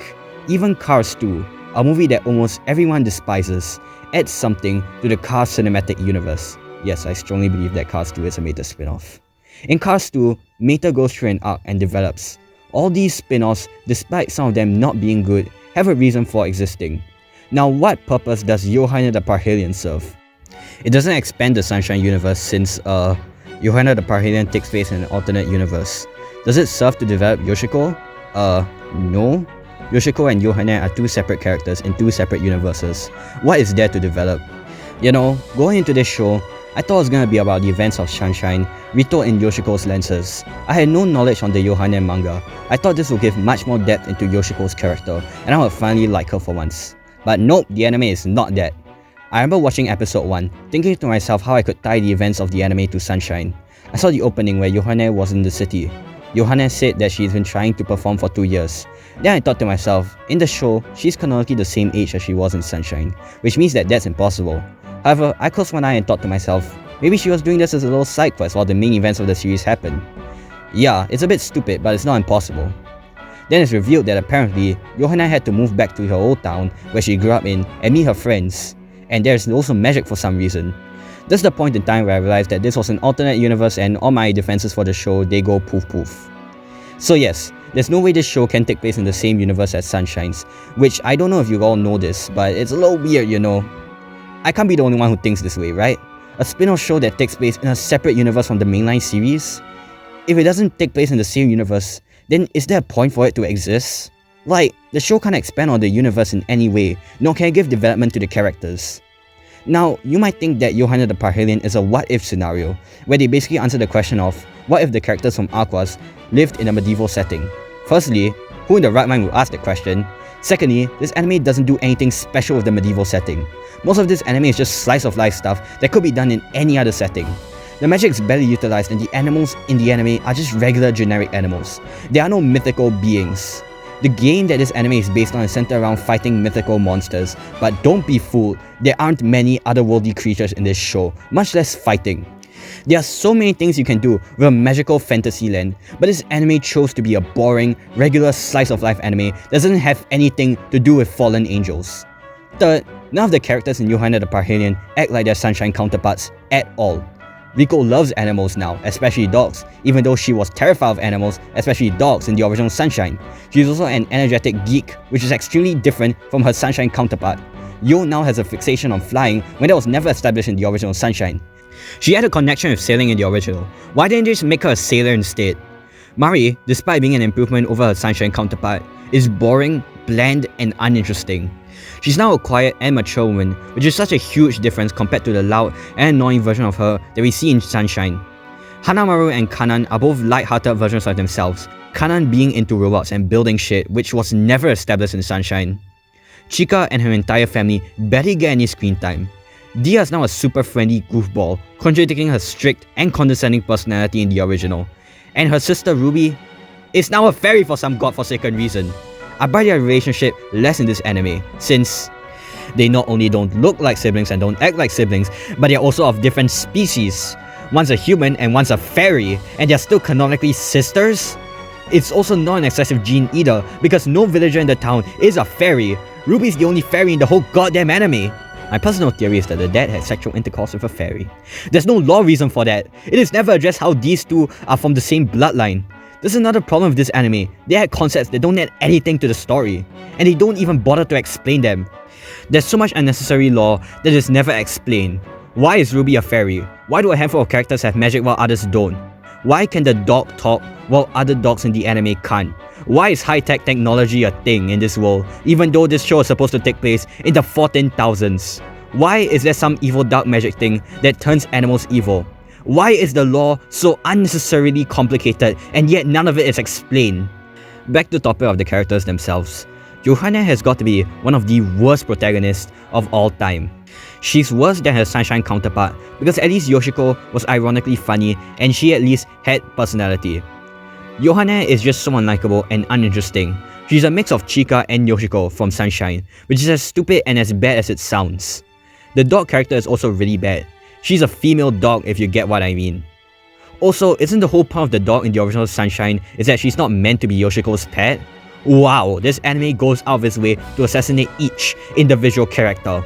even Cars 2, a movie that almost everyone despises, adds something to the Cars cinematic universe. Yes, I strongly believe that Cars 2 is a Mater spin-off. In Cars 2, Mater goes through an arc and develops. All these spin-offs, despite some of them not being good, have a reason for existing. Now, what purpose does Yohane the Parhelion serve? It doesn't expand the Sunshine universe since, Yohane the Parhelion takes place in an alternate universe. Does it serve to develop Yoshiko? No. Yoshiko and Yohane are two separate characters in two separate universes. What is there to develop? You know, going into this show, I thought it was gonna be about the events of Sunshine, retold in Yoshiko's lenses. I had no knowledge on the Yohane manga. I thought this would give much more depth into Yoshiko's character, and I would finally like her for once. But nope, the anime is not that. I remember watching episode 1, thinking to myself how I could tie the events of the anime to Sunshine. I saw the opening where Yohane was in the city. Yohane said that she's been trying to perform for 2 years. Then I thought to myself, in the show, she's canonically the same age as she was in Sunshine, which means that that's impossible. However, I closed one eye and thought to myself, maybe she was doing this as a little side quest while the main events of the series happened. Yeah, it's a bit stupid, but it's not impossible. Then it's revealed that apparently, Yohane had to move back to her old town where she grew up in and meet her friends. And there's also magic for some reason. This is the point in time where I realized that this was an alternate universe and all my defenses for the show, they go poof poof. So yes, there's no way this show can take place in the same universe as Sunshine's, which I don't know if you all know this, but it's a little weird, you know. I can't be the only one who thinks this way, right? A spin-off show that takes place in a separate universe from the mainline series? If it doesn't take place in the same universe, then is there a point for it to exist? Like, the show can't expand on the universe in any way, nor can it give development to the characters. Now, you might think that Yohane the Parhelion is a what-if scenario, where they basically answer the question of, what if the characters from Aquas lived in a medieval setting? Firstly, who in the right mind would ask the question? Secondly, this anime doesn't do anything special with the medieval setting. Most of this anime is just slice of life stuff that could be done in any other setting. The magic is barely utilized and the animals in the anime are just regular generic animals. There are no mythical beings. The game that this anime is based on is centered around fighting mythical monsters, but don't be fooled, there aren't many otherworldly creatures in this show, much less fighting. There are so many things you can do with a magical fantasy land, but this anime chose to be a boring, regular slice of life anime that doesn't have anything to do with fallen angels. Third, none of the characters in Yohane the Parhelion act like their Sunshine counterparts at all. Riko loves animals now, especially dogs, even though she was terrified of animals, especially dogs in the original Sunshine. She's also an energetic geek, which is extremely different from her Sunshine counterpart. Yo now has a fixation on flying when that was never established in the original Sunshine. She had a connection with sailing in the original. Why didn't they just make her a sailor instead? Mari, despite being an improvement over her Sunshine counterpart, is boring, bland, and uninteresting. She's now a quiet and mature woman, which is such a huge difference compared to the loud and annoying version of her that we see in Sunshine. Hanamaru and Kanan are both light-hearted versions of themselves, Kanan being into robots and building shit, which was never established in Sunshine. Chika and her entire family barely get any screen time. Dia is now a super friendly goofball, contradicting her strict and condescending personality in the original. And her sister Ruby is now a fairy for some godforsaken reason. I buy their relationship less in this anime, since they not only don't look like siblings and don't act like siblings, but they're also of different species. One's a human and one's a fairy, and they're still canonically sisters? It's also not an excessive gene either, because no villager in the town is a fairy. Ruby's the only fairy in the whole goddamn anime. My personal theory is that the dad had sexual intercourse with a fairy. There's no law reason for that. It is never addressed how these two are from the same bloodline. This is another problem with this anime. They had concepts that don't add anything to the story, and they don't even bother to explain them. There's so much unnecessary lore that is never explained. Why is Ruby a fairy? Why do a handful of characters have magic while others don't? Why can the dog talk while other dogs in the anime can't? Why is high-tech technology a thing in this world, even though this show is supposed to take place in the 14,000s? Why is there some evil dark magic thing that turns animals evil? Why is the lore so unnecessarily complicated and yet none of it is explained? Back to the topic of the characters themselves. Yohane has got to be one of the worst protagonists of all time. She's worse than her Sunshine counterpart because at least Yoshiko was ironically funny and she at least had personality. Yohane is just so unlikable and uninteresting. She's a mix of Chika and Yoshiko from Sunshine, which is as stupid and as bad as it sounds. The dog character is also really bad. She's a female dog if you get what I mean. Also, isn't the whole point of the dog in the original Sunshine is that she's not meant to be Yoshiko's pet? Wow, this anime goes out of its way to assassinate each individual character.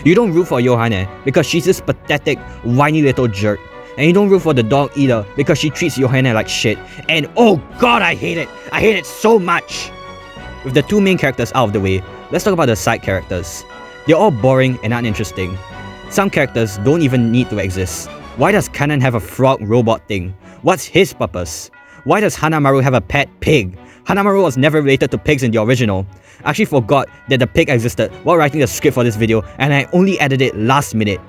You don't root for Yohane because she's this pathetic, whiny little jerk. And you don't root for the dog either because she treats Yohane like shit. And oh god, I hate it! I hate it so much! With the two main characters out of the way, let's talk about the side characters. They're all boring and uninteresting. Some characters don't even need to exist. Why does Kanan have a frog robot thing? What's his purpose? Why does Hanamaru have a pet pig? Hanamaru was never related to pigs in the original. I actually forgot that the pig existed while writing the script for this video and I only added it last minute.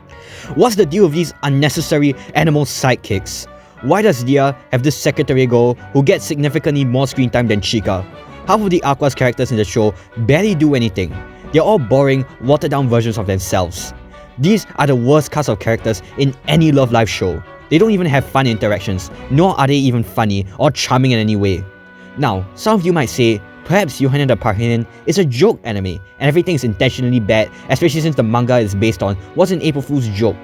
What's the deal with these unnecessary animal sidekicks? Why does Dia have this secretary girl who gets significantly more screen time than Chika? Half of the Aqua's characters in the show barely do anything. They're all boring, watered down versions of themselves. These are the worst cast of characters in any Love Live show. They don't even have fun interactions, nor are they even funny or charming in any way. Now, some of you might say, perhaps Yohane the Parhelion is a joke anime and everything is intentionally bad, especially since the manga is based on what's an April Fool's joke.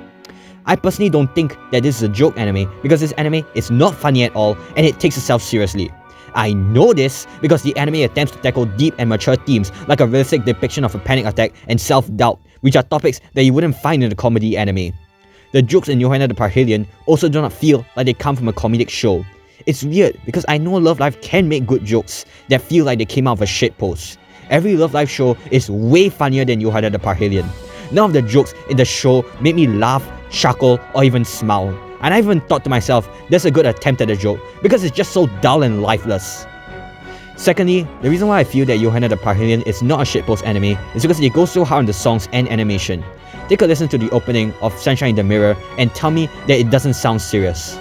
I personally don't think that this is a joke anime because this anime is not funny at all and it takes itself seriously. I know this because the anime attempts to tackle deep and mature themes like a realistic depiction of a panic attack and self-doubt, which are topics that you wouldn't find in a comedy anime. The jokes in Yohane the Parhelion also do not feel like they come from a comedic show. It's weird because I know Love Live can make good jokes that feel like they came out of a shitpost. Every Love Live show is way funnier than Yohane the Parhelion. None of the jokes in the show made me laugh, chuckle, or even smile. And I even thought to myself, that's a good attempt at a joke because it's just so dull and lifeless. Secondly, the reason why I feel that Yohane the Parhelion is not a shitpost anime is because they go so hard on the songs and animation. Take a listen to the opening of Sunshine in the Mirror and tell me that it doesn't sound serious.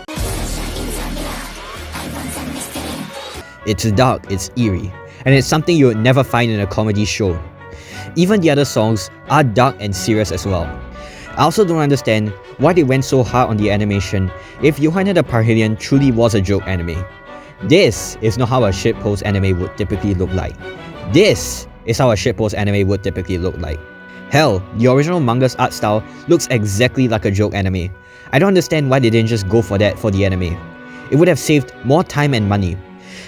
It's dark, it's eerie, and it's something you would never find in a comedy show. Even the other songs are dark and serious as well. I also don't understand why they went so hard on the animation if Yohane the Parhelion truly was a joke anime. This is not how a shitpost anime would typically look like. This is how a shitpost anime would typically look like. Hell, the original manga's art style looks exactly like a joke anime. I don't understand why they didn't just go for that for the anime. It would have saved more time and money.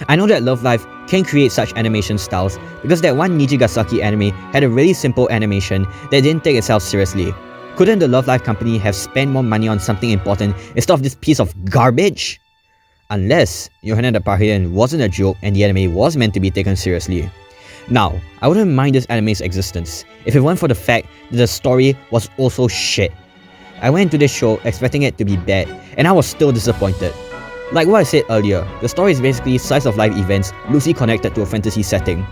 I know that Love Live can create such animation styles because that one Nijigasaki anime had a really simple animation that didn't take itself seriously. Couldn't the Love Live company have spent more money on something important instead of this piece of garbage? Unless Yohane the Parhelion wasn't a joke and the anime was meant to be taken seriously. Now, I wouldn't mind this anime's existence if it weren't for the fact that the story was also shit. I went into this show expecting it to be bad and I was still disappointed. Like what I said earlier, the story is basically slice of life events loosely connected to a fantasy setting.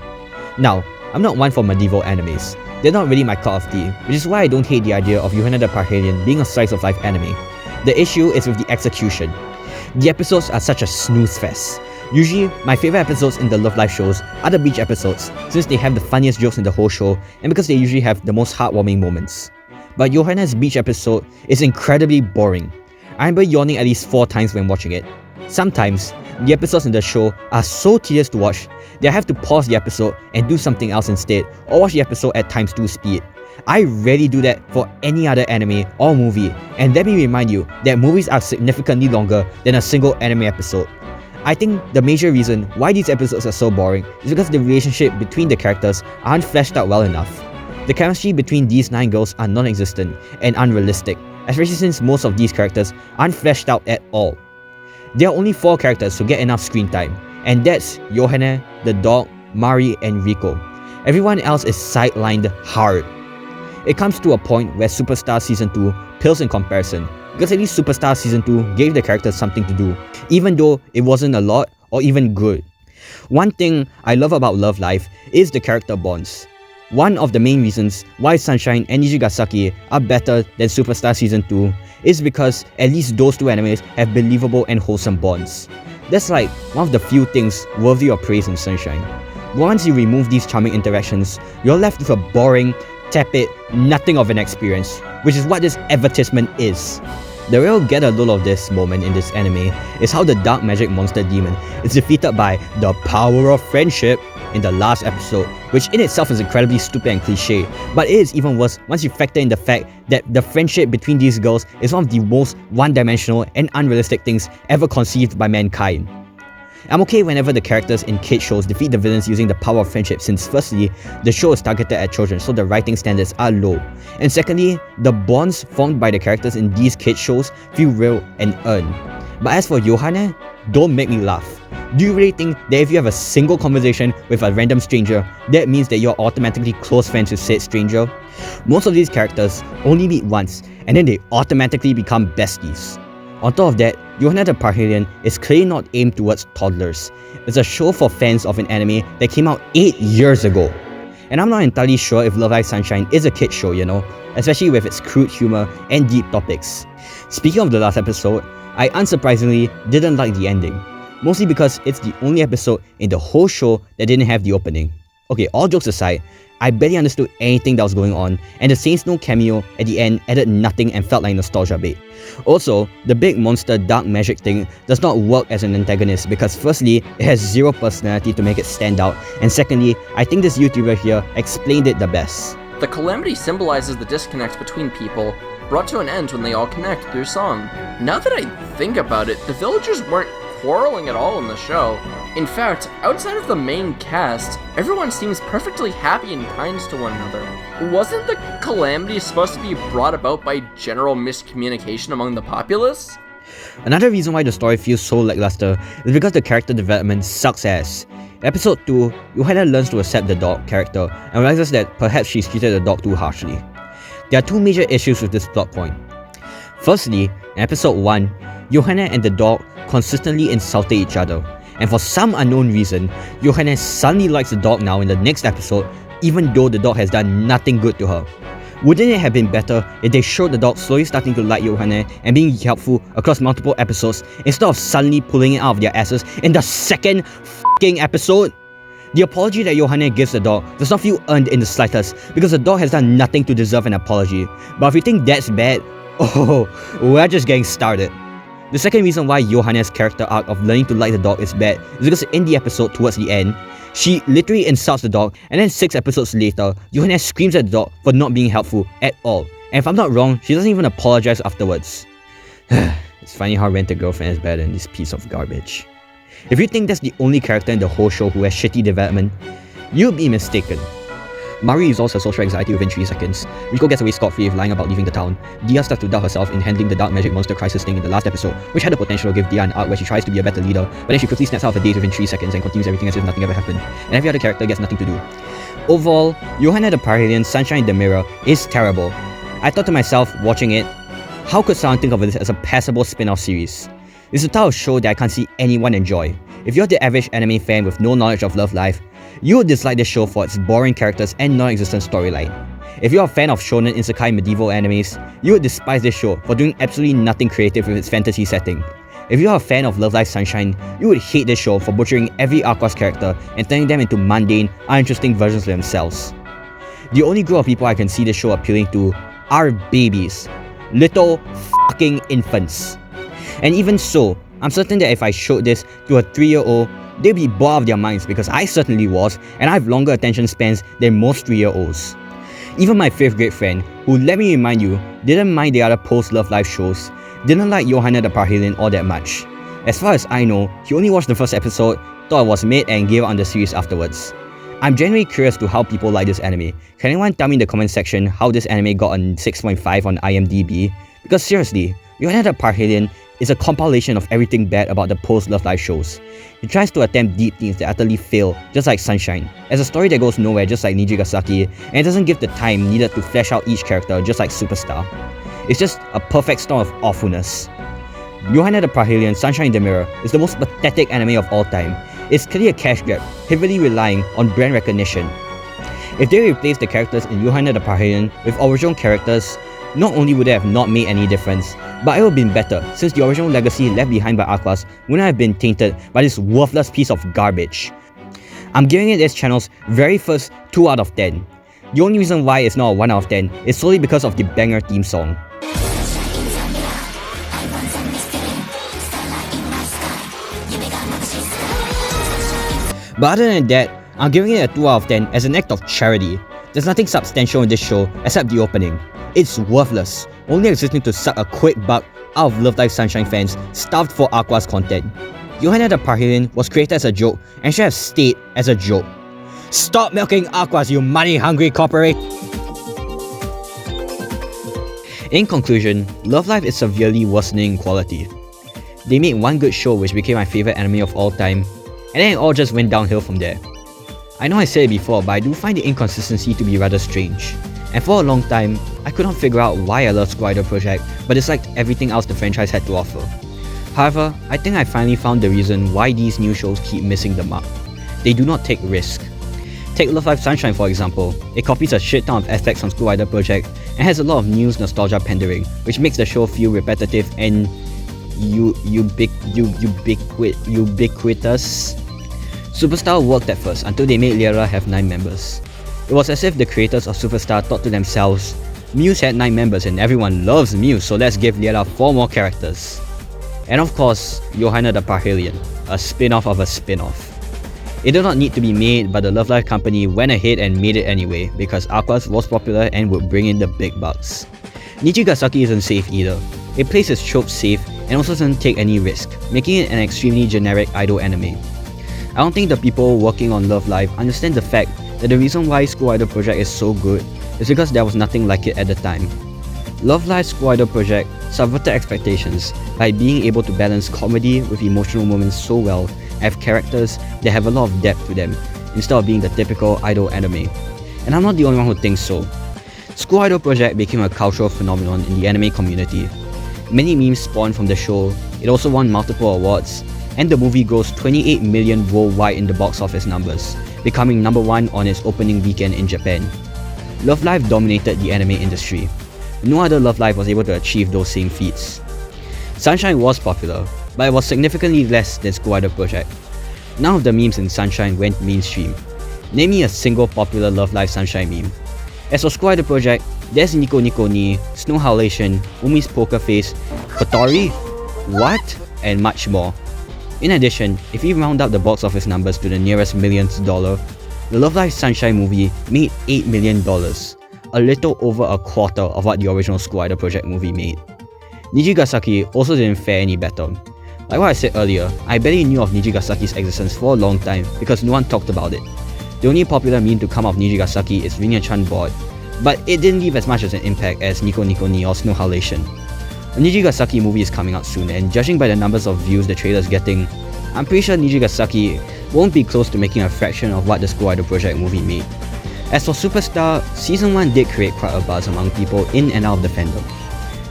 Now, I'm not one for medieval animes. They're not really my cup of tea, which is why I don't hate the idea of Yohane the Parhelion being a slice of life anime. The issue is with the execution. The episodes are such a snooze fest. Usually, my favorite episodes in the Love Live shows are the beach episodes, since they have the funniest jokes in the whole show and because they usually have the most heartwarming moments. but Yohane's beach episode is incredibly boring. I remember yawning at least 4 times when watching it. Sometimes, the episodes in the show are so tedious to watch that I have to pause the episode and do something else instead, or watch the episode at times 2 speed. I rarely do that for any other anime or movie, and let me remind you that movies are significantly longer than a single anime episode. I think the major reason why these episodes are so boring is because the relationship between the characters aren't fleshed out well enough. The chemistry between these 9 girls are non-existent and unrealistic, especially since most of these characters aren't fleshed out at all. There are only 4 characters who get enough screen time, and that's Yohane, the dog, Mari, and Riko. Everyone else is sidelined hard. It comes to a point where Superstar Season 2 pales in comparison, because at least Superstar Season 2 gave the characters something to do, even though it wasn't a lot or even good. One thing I love about Love Live is the character bonds. One of the main reasons why Sunshine and Nijigasaki are better than Superstar Season 2 is because at least those 2 animes have believable and wholesome bonds. That's like one of the few things worthy of praise in Sunshine. Once you remove these charming interactions, you're left with a boring, tepid, nothing of an experience, which is what this advertisement is. The real get-a-load of this moment in this anime is how the dark magic monster demon is defeated by the power of friendship in the last episode, which in itself is incredibly stupid and cliche, but it is even worse once you factor in the fact that the friendship between these girls is one of the most one-dimensional and unrealistic things ever conceived by mankind. I'm okay whenever the characters in kid shows defeat the villains using the power of friendship, since firstly, the show is targeted at children, so the writing standards are low, and secondly, the bonds formed by the characters in these kid shows feel real and earned. But as for Yohane, don't make me laugh. Do you really think that if you have a single conversation with a random stranger, that means that you're automatically close friends with said stranger? Most of these characters only meet once, and then they automatically become besties. On top of that, Yohane the Parhelion is clearly not aimed towards toddlers. It's a show for fans of an anime that came out 8 years ago. And I'm not entirely sure if Love Live Sunshine is a kid show, you know, especially with its crude humor and deep topics. Speaking of the last episode, I unsurprisingly didn't like the ending, mostly because it's the only episode in the whole show that didn't have the opening. Okay, all jokes aside, I barely understood anything that was going on, and the Saint Snow cameo at the end added nothing and felt like nostalgia bait. Also, the big monster dark magic thing does not work as an antagonist because firstly, it has zero personality to make it stand out, and secondly, I think this YouTuber here explained it the best. The calamity symbolizes the disconnect between people, brought to an end when they all connect through song. Now that I think about it, the villagers weren't quarreling at all in the show. In fact, outside of the main cast, everyone seems perfectly happy and kind to one another. Wasn't the calamity supposed to be brought about by general miscommunication among the populace? Another reason why the story feels so lackluster is because the character development sucks ass. In episode 2, Yohane learns to accept the dog character and realizes that perhaps she's treated the dog too harshly. There are 2 major issues with this plot point. Firstly, in episode 1, Yohane and the dog consistently insulted each other, and for some unknown reason, Yohane suddenly likes the dog now in the next episode, even though the dog has done nothing good to her. Wouldn't it have been better if they showed the dog slowly starting to like Yohane and being helpful across multiple episodes instead of suddenly pulling it out of their asses in the second f***ing episode? The apology that Yohane gives the dog does not feel earned in the slightest because the dog has done nothing to deserve an apology. But if you think that's bad, oh, we're just getting started. The second reason why Yohane's character arc of learning to like the dog is bad is because in the episode towards the end, she literally insults the dog, and then 6 episodes later, Yohane screams at the dog for not being helpful at all. And if I'm not wrong, she doesn't even apologize afterwards. It's funny how Rent a Girlfriend is better than this piece of garbage. If you think that's the only character in the whole show who has shitty development, you'll be mistaken. Mari resolves her social anxiety within 3 seconds. Riko gets away scot-free with lying about leaving the town. Dia starts to doubt herself in handling the dark magic monster crisis thing in the last episode, which had the potential to give Dia an arc where she tries to be a better leader, but then she quickly snaps out of her days within 3 seconds and continues everything as if nothing ever happened. And every other character gets nothing to do. Overall, Yohane the Parhelion Sunshine in the Mirror is terrible. I thought to myself, watching it, how could someone think of this as a passable spin-off series? It's a type of show that I can't see anyone enjoy. If you're the average anime fan with no knowledge of Love Live, you would dislike this show for its boring characters and non-existent storyline. If you're a fan of shonen isekai medieval animes, you would despise this show for doing absolutely nothing creative with its fantasy setting. If you're a fan of Love Live Sunshine, you would hate this show for butchering every Aqua's character and turning them into mundane, uninteresting versions of themselves. The only group of people I can see this show appealing to are babies. Little fucking infants. And even so, I'm certain that if I showed this to a 3-year-old, they'd be bored out of their minds because I certainly was, and I have longer attention spans than most 3-year-olds. Even my 5th grade friend, who, let me remind you, didn't mind the other post-Love Live shows, didn't like Yohane the Parhelion all that much. As far as I know, he only watched the first episode, thought it was made, and gave up on the series afterwards. I'm genuinely curious to how people like this anime. Can anyone tell me in the comment section how this anime got a 6.5 on IMDb? Because seriously, Yohane the Parhelion is a compilation of everything bad about the post-Love Live shows. It tries to attempt deep themes that utterly fail, just like Sunshine, as a story that goes nowhere just like Nijigasaki, and it doesn't give the time needed to flesh out each character just like Superstar. It's just a perfect storm of awfulness. Yohane the Parhelion Sunshine in the Mirror is the most pathetic anime of all time. It's clearly a cash grab, heavily relying on brand recognition. If they replaced the characters in Yohane the Parhelion with original characters, not only would they have not made any difference, but it would have been better since the original legacy left behind by Aquas wouldn't have been tainted by this worthless piece of garbage. I'm giving it this channel's very first 2 out of 10. The only reason why it's not a 1 out of 10 is solely because of the banger theme song. But other than that, I'm giving it a 2 out of 10 as an act of charity. There's nothing substantial in this show except the opening. It's worthless, only existing to suck a quick buck out of Love Live Sunshine fans starved for Aqua's content. Yohane the Parhelion was created as a joke and should have stayed as a joke. Stop milking Aquas, you money-hungry corporate! In conclusion, Love Live is severely worsening in quality. They made one good show which became my favourite anime of all time, and then it all just went downhill from there. I know I said it before, but I do find the inconsistency to be rather strange. And for a long time, I could not figure out why I loved School Idol Project, but disliked everything else the franchise had to offer. However, I think I finally found the reason why these new shows keep missing the mark. They do not take risk. Take Love Live Sunshine for example. It copies a shit ton of aspects from School Idol Project and has a lot of news nostalgia pandering, which makes the show feel repetitive and ubiquitous. Superstar worked at first until they made Lyra have 9 members. It was as if the creators of Superstar thought to themselves, Muse had 9 members and everyone loves Muse, so let's give Lyra 4 more characters. And of course, Yohane the Parhelion, a spin-off of a spin-off. It did not need to be made, but the Love Live company went ahead and made it anyway because Aquas was popular and would bring in the big bucks. Nijigasaki isn't safe either. It plays its tropes safe and also doesn't take any risk, making it an extremely generic idol anime. I don't think the people working on Love Live understand the fact that the reason why School Idol Project is so good is because there was nothing like it at the time. Love Live's School Idol Project subverted expectations by being able to balance comedy with emotional moments so well and have characters that have a lot of depth to them instead of being the typical idol anime. And I'm not the only one who thinks so. School Idol Project became a cultural phenomenon in the anime community. Many memes spawned from the show, it also won multiple awards, and the movie grossed 28 million worldwide in the box office numbers, becoming number 1 on its opening weekend in Japan. Love Live dominated the anime industry. No other Love Live was able to achieve those same feats. Sunshine was popular, but it was significantly less than School Idol Project. None of the memes in Sunshine went mainstream. Name me a single popular Love Live Sunshine meme. As for School Idol Project, there's Nico Nico Ni, Snow Halation, Umi's Poker Face, Kotori, what? And much more. In addition, if we round up the box office numbers to the nearest millionth dollar, the Love Live Sunshine movie made $8 million, a little over a quarter of what the original School Idol Project movie made. Nijigasaki also didn't fare any better. Like what I said earlier, I barely knew of Nijigasaki's existence for a long time because no one talked about it. The only popular meme to come out of Nijigasaki is Rinya-chan board, but it didn't leave as much as an impact as Nico Nico Ni or Snow Halation. A Nijigasaki movie is coming out soon, and judging by the numbers of views the trailer's getting, I'm pretty sure Nijigasaki won't be close to making a fraction of what the School Idol Project movie made. As for Superstar, Season 1 did create quite a buzz among people in and out of the fandom.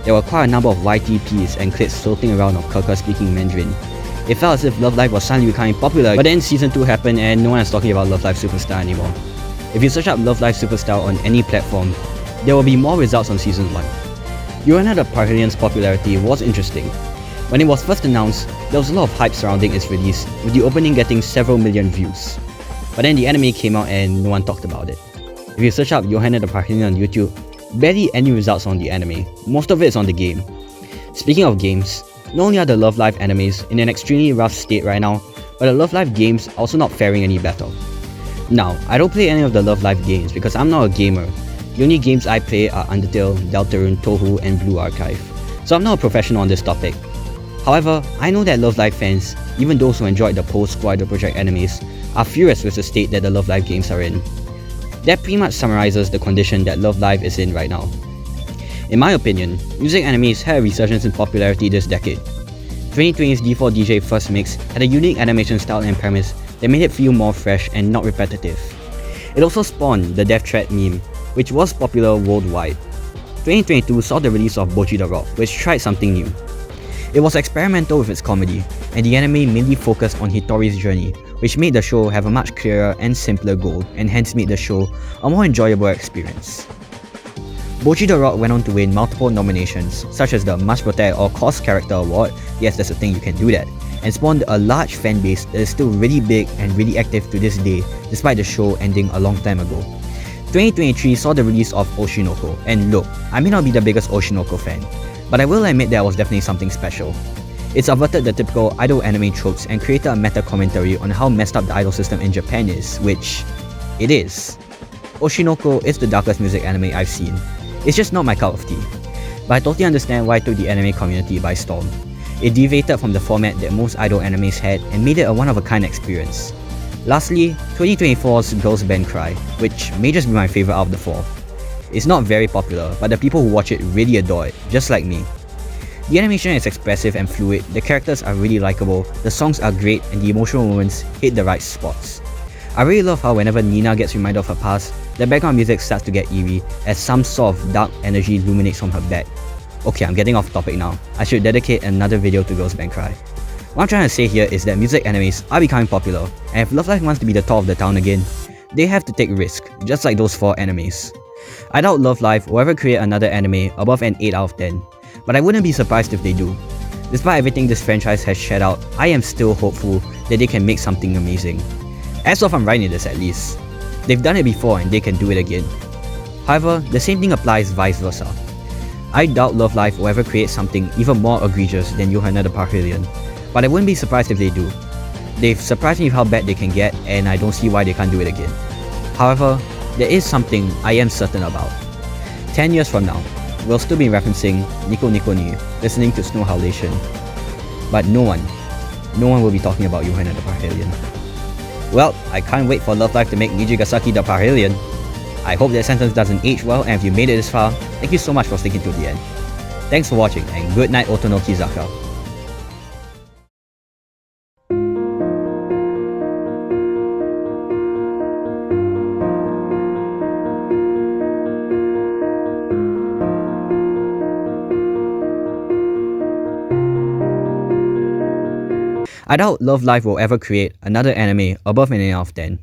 There were quite a number of YTPs and clips floating around of Kaka speaking Mandarin. It felt as if Love Live was suddenly becoming popular, but then Season 2 happened and no one is talking about Love Live Superstar anymore. If you search up Love Live Superstar on any platform, there will be more results on Season 1. Yohane the Parhelion's popularity was interesting. When it was first announced, there was a lot of hype surrounding its release, with the opening getting several million views. But then the anime came out and no one talked about it. If you search up Yohane the Parhelion on YouTube, Barely any results on the anime, most of it is on the game. Speaking of games, not only are the Love Live animes in an extremely rough state right now, but the Love Live games are also not faring any better. Now, I don't play any of the Love Live games because I'm not a gamer. The only games I play are Undertale, Deltarune, Touhou, and Blue Archive, so I'm not a professional on this topic. However, I know that Love Live fans, even those who enjoyed the post-School Idol Project animes, are furious with the state that the Love Live games are in. That pretty much summarizes the condition that Love Live is in right now. In my opinion, music animes had a resurgence in popularity this decade. 2020's D4 DJ First Mix had a unique animation style and premise that made it feel more fresh and not repetitive. It also spawned the Death Threat meme, which was popular worldwide. 2022 saw the release of Bochi the Rock, which tried something new. It was experimental with its comedy, and the anime mainly focused on Hitori's journey, which made the show have a much clearer and simpler goal, and hence made the show a more enjoyable experience. Bochi the Rock went on to win multiple nominations, such as the Must Protect or Cause Character Award, yes that's a thing, you can do that, and spawned a large fan base that is still really big and really active to this day, despite the show ending a long time ago. 2023 saw the release of Oshinoko, and look, I may not be the biggest Oshinoko fan, but I will admit that it was definitely something special. It subverted the typical idol anime tropes and created a meta commentary on how messed up the idol system in Japan is, which it is. Oshinoko is the darkest music anime I've seen. It's just not my cup of tea, but I totally understand why it took the anime community by storm. It deviated from the format that most idol animes had and made it a one-of-a-kind experience. Lastly, 2024's Girls Band Cry, which may just be my favourite out of the four. It's not very popular, but the people who watch it really adore it, just like me. The animation is expressive and fluid, the characters are really likeable, the songs are great, and the emotional moments hit the right spots. I really love how whenever Nina gets reminded of her past, the background music starts to get eerie as some sort of dark energy illuminates from her back. Okay, I'm getting off topic now. I should dedicate another video to Girls Band Cry. What I'm trying to say here is that music animes are becoming popular, and if Love Live wants to be the top of the town again, they have to take risk, just like those 4 animes. I doubt Love Live will ever create another anime above an 8 out of 10, but I wouldn't be surprised if they do. Despite everything this franchise has shed out, I am still hopeful that they can make something amazing. As of I'm writing this at least. They've done it before and they can do it again. However, the same thing applies vice versa. I doubt Love Live will ever create something even more egregious than Yohane the Parhelion, but I wouldn't be surprised if they do. They've surprised me with how bad they can get, and I don't see why they can't do it again. However, there is something I am certain about. 10 years from now, we'll still be referencing Nico Nico Ni, listening to Snow Howlation. But no one will be talking about Yohane the Parhelion. Well, I can't wait for Love Live to make Nijigasaki the Parhelion. I hope that sentence doesn't age well, and if you made it this far, thank you so much for sticking to the end. Thanks for watching, and good night Otonoki Zaka. I doubt Love Live will ever create another anime above an 8 out of 10.